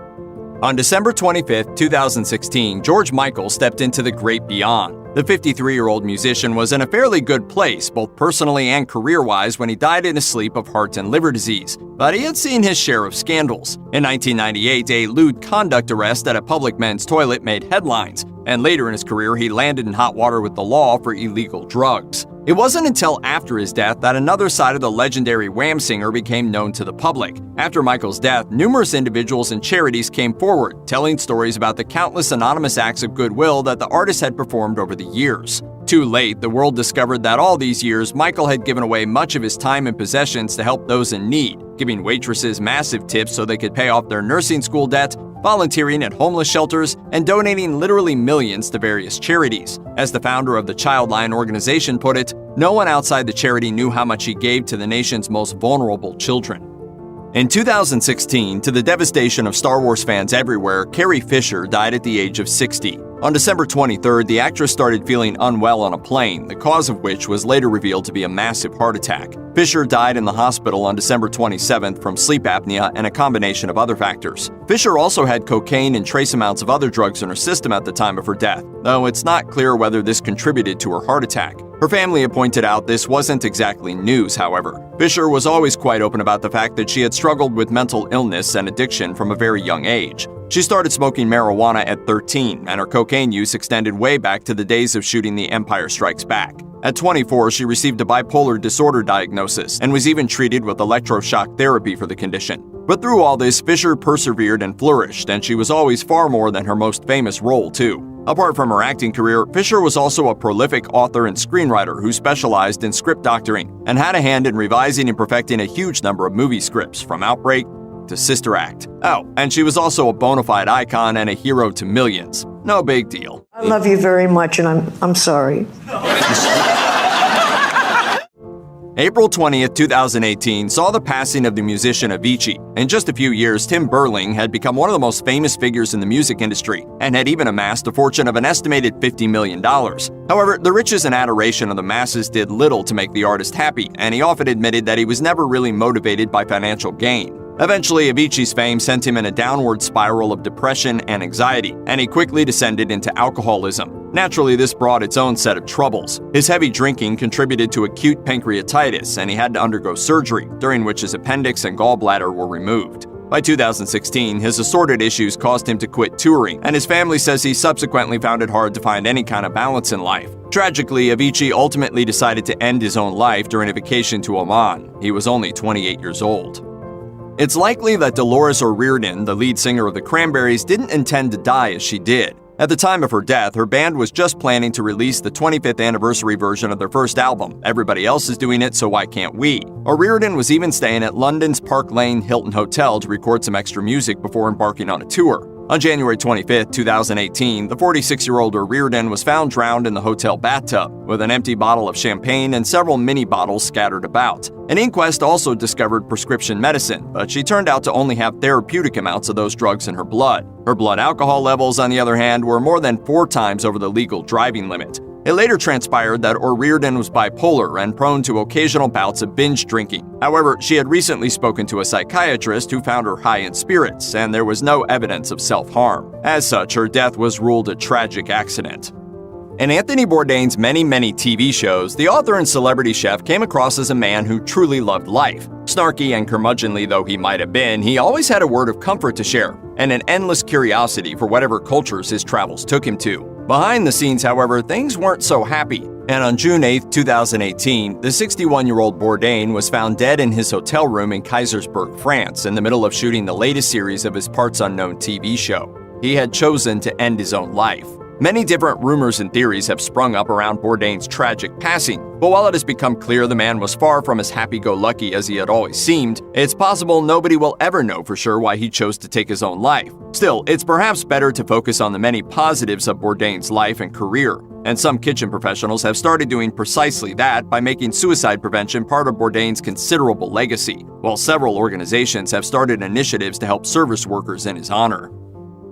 On December 25, 2016, George Michael stepped into the great beyond. The 53-year-old musician was in a fairly good place, both personally and career-wise, when he died in his sleep of heart and liver disease. But he had seen his share of scandals. In 1998, a lewd conduct arrest at a public men's toilet made headlines, and later in his career, he landed in hot water with the law for illegal drugs. It wasn't until after his death that another side of the legendary Wham singer became known to the public. After Michael's death, numerous individuals and charities came forward, telling stories about the countless anonymous acts of goodwill that the artist had performed over the years. Too late, the world discovered that all these years, Michael had given away much of his time and possessions to help those in need, giving waitresses massive tips so they could pay off their nursing school debt, volunteering at homeless shelters, and donating literally millions to various charities. As the founder of the Childline organization put it, no one outside the charity knew how much he gave to the nation's most vulnerable children. In 2016, to the devastation of Star Wars fans everywhere, Carrie Fisher died at the age of 60. On December 23rd, the actress started feeling unwell on a plane, the cause of which was later revealed to be a massive heart attack. Fisher died in the hospital on December 27th from sleep apnea and a combination of other factors. Fisher also had cocaine and trace amounts of other drugs in her system at the time of her death, though it's not clear whether this contributed to her heart attack. Her family had pointed out this wasn't exactly news, however. Fisher was always quite open about the fact that she had struggled with mental illness and addiction from a very young age. She started smoking marijuana at 13, and her cocaine use extended way back to the days of shooting The Empire Strikes Back. At 24, she received a bipolar disorder diagnosis and was even treated with electroshock therapy for the condition. But through all this, Fisher persevered and flourished, and she was always far more than her most famous role, too. Apart from her acting career, Fisher was also a prolific author and screenwriter who specialized in script doctoring and had a hand in revising and perfecting a huge number of movie scripts, from Outbreak to Sister Act. Oh, and she was also a bona fide icon and a hero to millions. No big deal. I love you very much, and I'm sorry. April 20th, 2018 saw the passing of the musician Avicii. In just a few years, Tim Berling had become one of the most famous figures in the music industry and had even amassed a fortune of an estimated $50 million. However, the riches and adoration of the masses did little to make the artist happy, and he often admitted that he was never really motivated by financial gain. Eventually, Avicii's fame sent him in a downward spiral of depression and anxiety, and he quickly descended into alcoholism. Naturally, this brought its own set of troubles. His heavy drinking contributed to acute pancreatitis, and he had to undergo surgery, during which his appendix and gallbladder were removed. By 2016, his assorted issues caused him to quit touring, and his family says he subsequently found it hard to find any kind of balance in life. Tragically, Avicii ultimately decided to end his own life during a vacation to Oman. He was only 28 years old. It's likely that Dolores O'Riordan, the lead singer of the Cranberries, didn't intend to die as she did. At the time of her death, her band was just planning to release the 25th anniversary version of their first album. Everybody else is doing it, so why can't we? O'Riordan was even staying at London's Park Lane Hilton Hotel to record some extra music before embarking on a tour. On January 25, 2018, the 46-year-old O'Riordan was found drowned in the hotel bathtub, with an empty bottle of champagne and several mini bottles scattered about. An inquest also discovered prescription medicine, but she turned out to only have therapeutic amounts of those drugs in her blood. Her blood alcohol levels, on the other hand, were more than 4 times over the legal driving limit. It later transpired that O'Riordan was bipolar and prone to occasional bouts of binge drinking. However, she had recently spoken to a psychiatrist who found her high in spirits, and there was no evidence of self-harm. As such, her death was ruled a tragic accident. In Anthony Bourdain's many TV shows, the author and celebrity chef came across as a man who truly loved life. Snarky and curmudgeonly though he might have been, he always had a word of comfort to share, and an endless curiosity for whatever cultures his travels took him to. Behind the scenes, however, things weren't so happy, and on June 8, 2018, the 61-year-old Bourdain was found dead in his hotel room in Kaisersberg, France, in the middle of shooting the latest series of his Parts Unknown TV show. He had chosen to end his own life. Many different rumors and theories have sprung up around Bourdain's tragic passing, but while it has become clear the man was far from as happy-go-lucky as he had always seemed, it's possible nobody will ever know for sure why he chose to take his own life. Still, it's perhaps better to focus on the many positives of Bourdain's life and career, and some kitchen professionals have started doing precisely that by making suicide prevention part of Bourdain's considerable legacy, while several organizations have started initiatives to help service workers in his honor.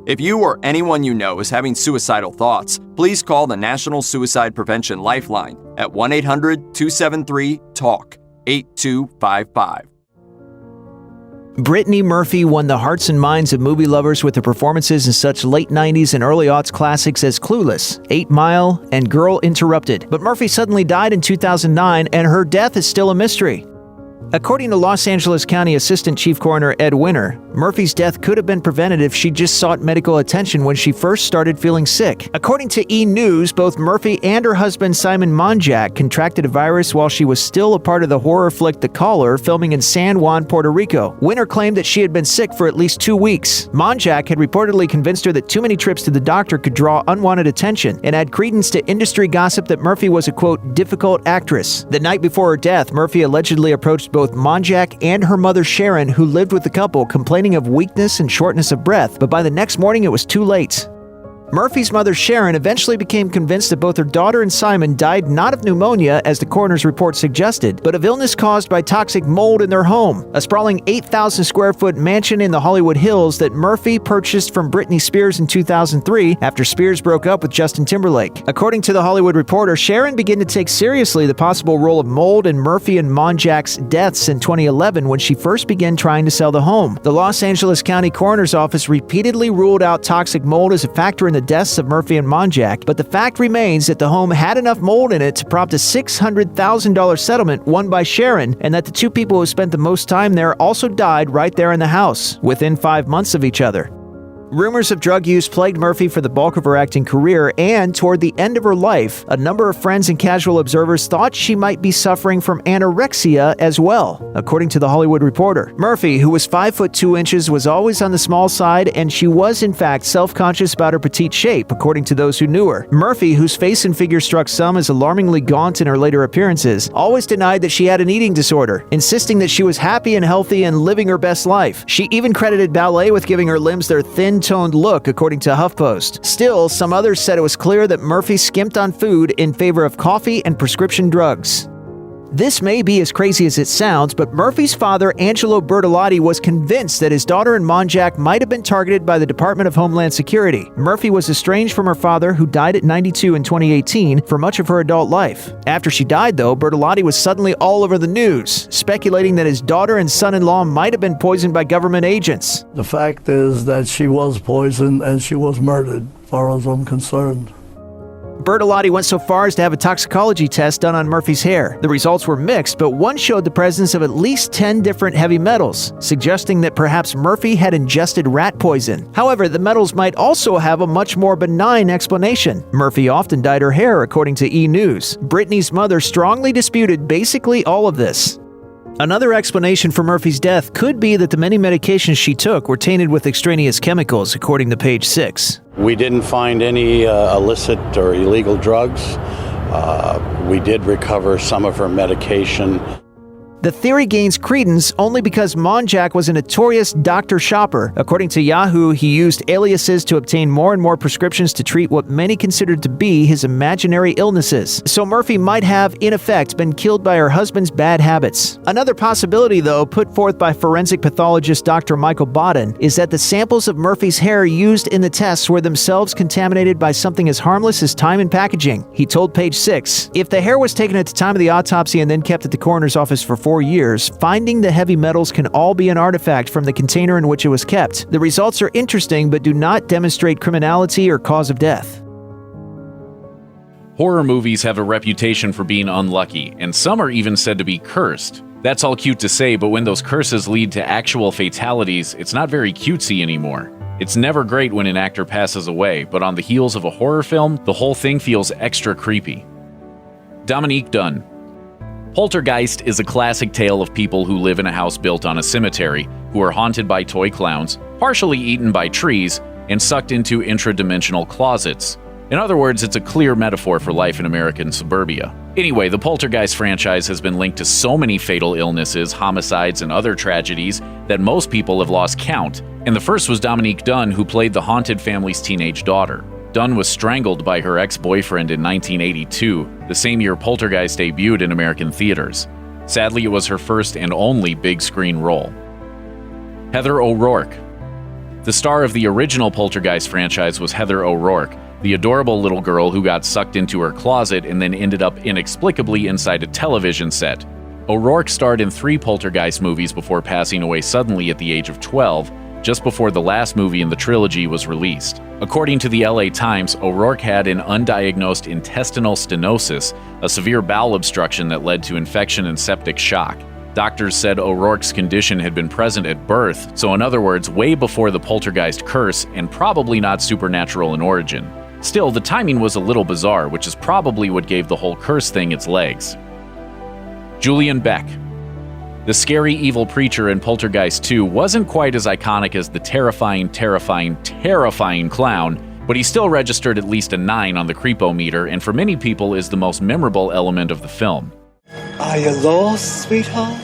If you or anyone you know is having suicidal thoughts, please call the National Suicide Prevention Lifeline at 1-800-273-TALK, 8255. Brittany Murphy won the hearts and minds of movie lovers with her performances in such late 90s and early aughts classics as Clueless, 8 Mile, and Girl Interrupted. But Murphy suddenly died in 2009, and her death is still a mystery. According to Los Angeles County Assistant Chief Coroner Ed Winter, Murphy's death could have been prevented if she just sought medical attention when she first started feeling sick. According to E! News, both Murphy and her husband Simon Monjack contracted a virus while she was still a part of the horror flick The Caller, filming in San Juan, Puerto Rico. Winter claimed that she had been sick for at least 2 weeks. Monjack had reportedly convinced her that too many trips to the doctor could draw unwanted attention, and add credence to industry gossip that Murphy was a, quote, difficult actress. The night before her death, Murphy allegedly approached both Monjack and her mother Sharon, who lived with the couple, complaining of weakness and shortness of breath, but by the next morning it was too late. Murphy's mother Sharon eventually became convinced that both her daughter and Simon died not of pneumonia, as the coroner's report suggested, but of illness caused by toxic mold in their home, a sprawling 8,000 square foot mansion in the Hollywood Hills that Murphy purchased from Britney Spears in 2003 after Spears broke up with Justin Timberlake. According to The Hollywood Reporter, Sharon began to take seriously the possible role of mold in Murphy and Monjack's deaths in 2011 when she first began trying to sell the home. The Los Angeles County Coroner's Office repeatedly ruled out toxic mold as a factor in the deaths of Murphy and Monjack, but the fact remains that the home had enough mold in it to prompt a $600,000 settlement won by Sharon, and that the two people who spent the most time there also died right there in the house, within 5 months of each other. Rumors of drug use plagued Murphy for the bulk of her acting career, and toward the end of her life, a number of friends and casual observers thought she might be suffering from anorexia as well, according to The Hollywood Reporter. Murphy, who was 5 foot 2 inches, was always on the small side, and she was in fact self-conscious about her petite shape, according to those who knew her. Murphy, whose face and figure struck some as alarmingly gaunt in her later appearances, always denied that she had an eating disorder, insisting that she was happy and healthy and living her best life. She even credited ballet with giving her limbs their thin-toned look, according to HuffPost. Still, some others said it was clear that Murphy skimped on food in favor of coffee and prescription drugs. This may be as crazy as it sounds, but Murphy's father, Angelo Bertolotti, was convinced that his daughter and Monjack might have been targeted by the Department of Homeland Security. Murphy was estranged from her father, who died at 92 in 2018, for much of her adult life. After she died, though, Bertolotti was suddenly all over the news, speculating that his daughter and son-in-law might have been poisoned by government agents. The fact is that she was poisoned and she was murdered, as far as I'm concerned. Bertolotti went so far as to have a toxicology test done on Murphy's hair. The results were mixed, but one showed the presence of at least 10 different heavy metals, suggesting that perhaps Murphy had ingested rat poison. However, the metals might also have a much more benign explanation. Murphy often dyed her hair, according to E! News. Brittany's mother strongly disputed basically all of this. Another explanation for Murphy's death could be that the many medications she took were tainted with extraneous chemicals, according to page 6. We didn't find any illicit or illegal drugs. We did recover some of her medication. The theory gains credence only because Monjack was a notorious doctor shopper. According to Yahoo, he used aliases to obtain more and more prescriptions to treat what many considered to be his imaginary illnesses. So Murphy might have, in effect, been killed by her husband's bad habits. Another possibility, though, put forth by forensic pathologist Dr. Michael Bodden, is that the samples of Murphy's hair used in the tests were themselves contaminated by something as harmless as time and packaging. He told page 6, "If the hair was taken at the time of the autopsy and then kept at the coroner's office for 4 years, finding the heavy metals can all be an artifact from the container in which it was kept. The results are interesting but do not demonstrate criminality or cause of death." Horror movies have a reputation for being unlucky, and some are even said to be cursed. That's all cute to say, but when those curses lead to actual fatalities, it's not very cutesy anymore. It's never great when an actor passes away, but on the heels of a horror film, the whole thing feels extra creepy. Dominique Dunne. Poltergeist is a classic tale of people who live in a house built on a cemetery, who are haunted by toy clowns, partially eaten by trees, and sucked into intradimensional closets. In other words, it's a clear metaphor for life in American suburbia. Anyway, the Poltergeist franchise has been linked to so many fatal illnesses, homicides, and other tragedies that most people have lost count. And the first was Dominique Dunne, who played the haunted family's teenage daughter. Dunne was strangled by her ex-boyfriend in 1982, the same year Poltergeist debuted in American theaters. Sadly, it was her first and only big-screen role. Heather O'Rourke. The star of the original Poltergeist franchise was Heather O'Rourke, the adorable little girl who got sucked into her closet and then ended up inexplicably inside a television set. O'Rourke starred in 3 Poltergeist movies before passing away suddenly at the age of 12, just before the last movie in the trilogy was released. According to the LA Times, O'Rourke had an undiagnosed intestinal stenosis, a severe bowel obstruction that led to infection and septic shock. Doctors said O'Rourke's condition had been present at birth, so in other words, way before the Poltergeist curse, and probably not supernatural in origin. Still, the timing was a little bizarre, which is probably what gave the whole curse thing its legs. Julian Beck. The scary evil preacher in Poltergeist 2 wasn't quite as iconic as the terrifying clown, but he still registered at least a 9 on the creepometer, and for many people is the most memorable element of the film. Are you lost, sweetheart?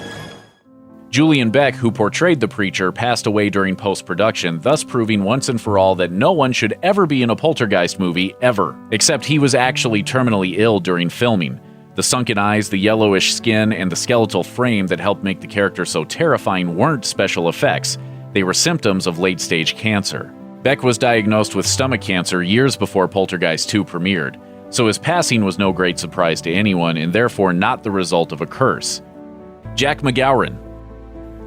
Julian Beck, who portrayed the preacher, passed away during post-production, thus proving once and for all that no one should ever be in a Poltergeist movie, ever. Except he was actually terminally ill during filming. The sunken eyes, the yellowish skin, and the skeletal frame that helped make the character so terrifying weren't special effects. They were symptoms of late-stage cancer. Beck was diagnosed with stomach cancer years before Poltergeist 2 premiered, so his passing was no great surprise to anyone and therefore not the result of a curse. Jack McGowran.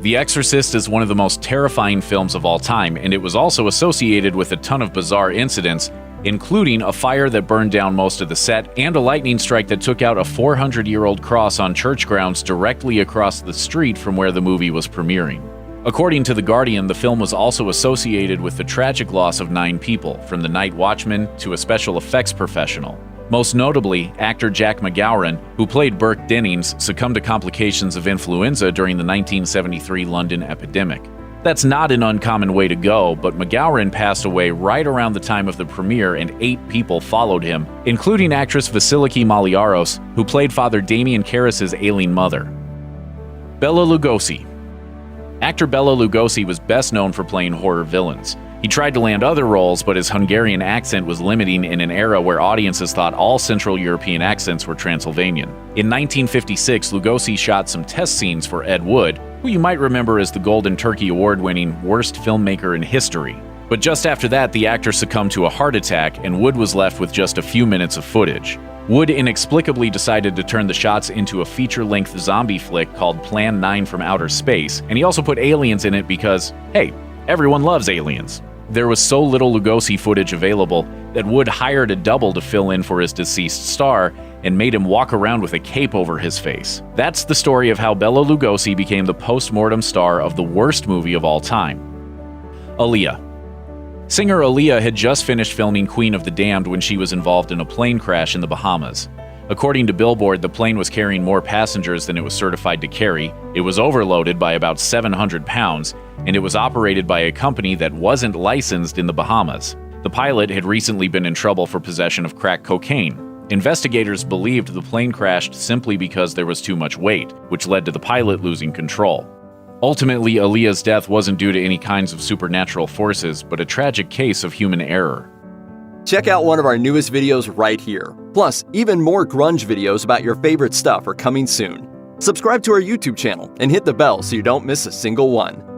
The Exorcist is one of the most terrifying films of all time, and it was also associated with a ton of bizarre incidents, including a fire that burned down most of the set and a lightning strike that took out a 400-year-old cross on church grounds directly across the street from where the movie was premiering. According to The Guardian, the film was also associated with the tragic loss of 9 people, from the night watchman to a special effects professional. Most notably, actor Jack McGowran, who played Burke Dennings, succumbed to complications of influenza during the 1973 London epidemic. That's not an uncommon way to go, but McGowran passed away right around the time of the premiere and 8 people followed him, including actress Vasiliki Maliaros, who played Father Damien Karras' ailing mother. Bela Lugosi. Actor Bela Lugosi was best known for playing horror villains. He tried to land other roles, but his Hungarian accent was limiting in an era where audiences thought all Central European accents were Transylvanian. In 1956, Lugosi shot some test scenes for Ed Wood, who you might remember as the Golden Turkey Award-winning worst filmmaker in history. But just after that, the actor succumbed to a heart attack, and Wood was left with just a few minutes of footage. Wood inexplicably decided to turn the shots into a feature-length zombie flick called Plan 9 from Outer Space, and he also put aliens in it because, hey, everyone loves aliens. There was so little Lugosi footage available that Wood hired a double to fill in for his deceased star and made him walk around with a cape over his face. That's the story of how Bela Lugosi became the post-mortem star of the worst movie of all time. Aaliyah. Singer Aaliyah had just finished filming Queen of the Damned when she was involved in a plane crash in the Bahamas. According to Billboard, the plane was carrying more passengers than it was certified to carry, it was overloaded by about 700 pounds, and it was operated by a company that wasn't licensed in the Bahamas. The pilot had recently been in trouble for possession of crack cocaine. Investigators believed the plane crashed simply because there was too much weight, which led to the pilot losing control. Ultimately, Aaliyah's death wasn't due to any kinds of supernatural forces, but a tragic case of human error. Check out one of our newest videos right here. Plus, even more grunge videos about your favorite stuff are coming soon. Subscribe to our YouTube channel and hit the bell so you don't miss a single one.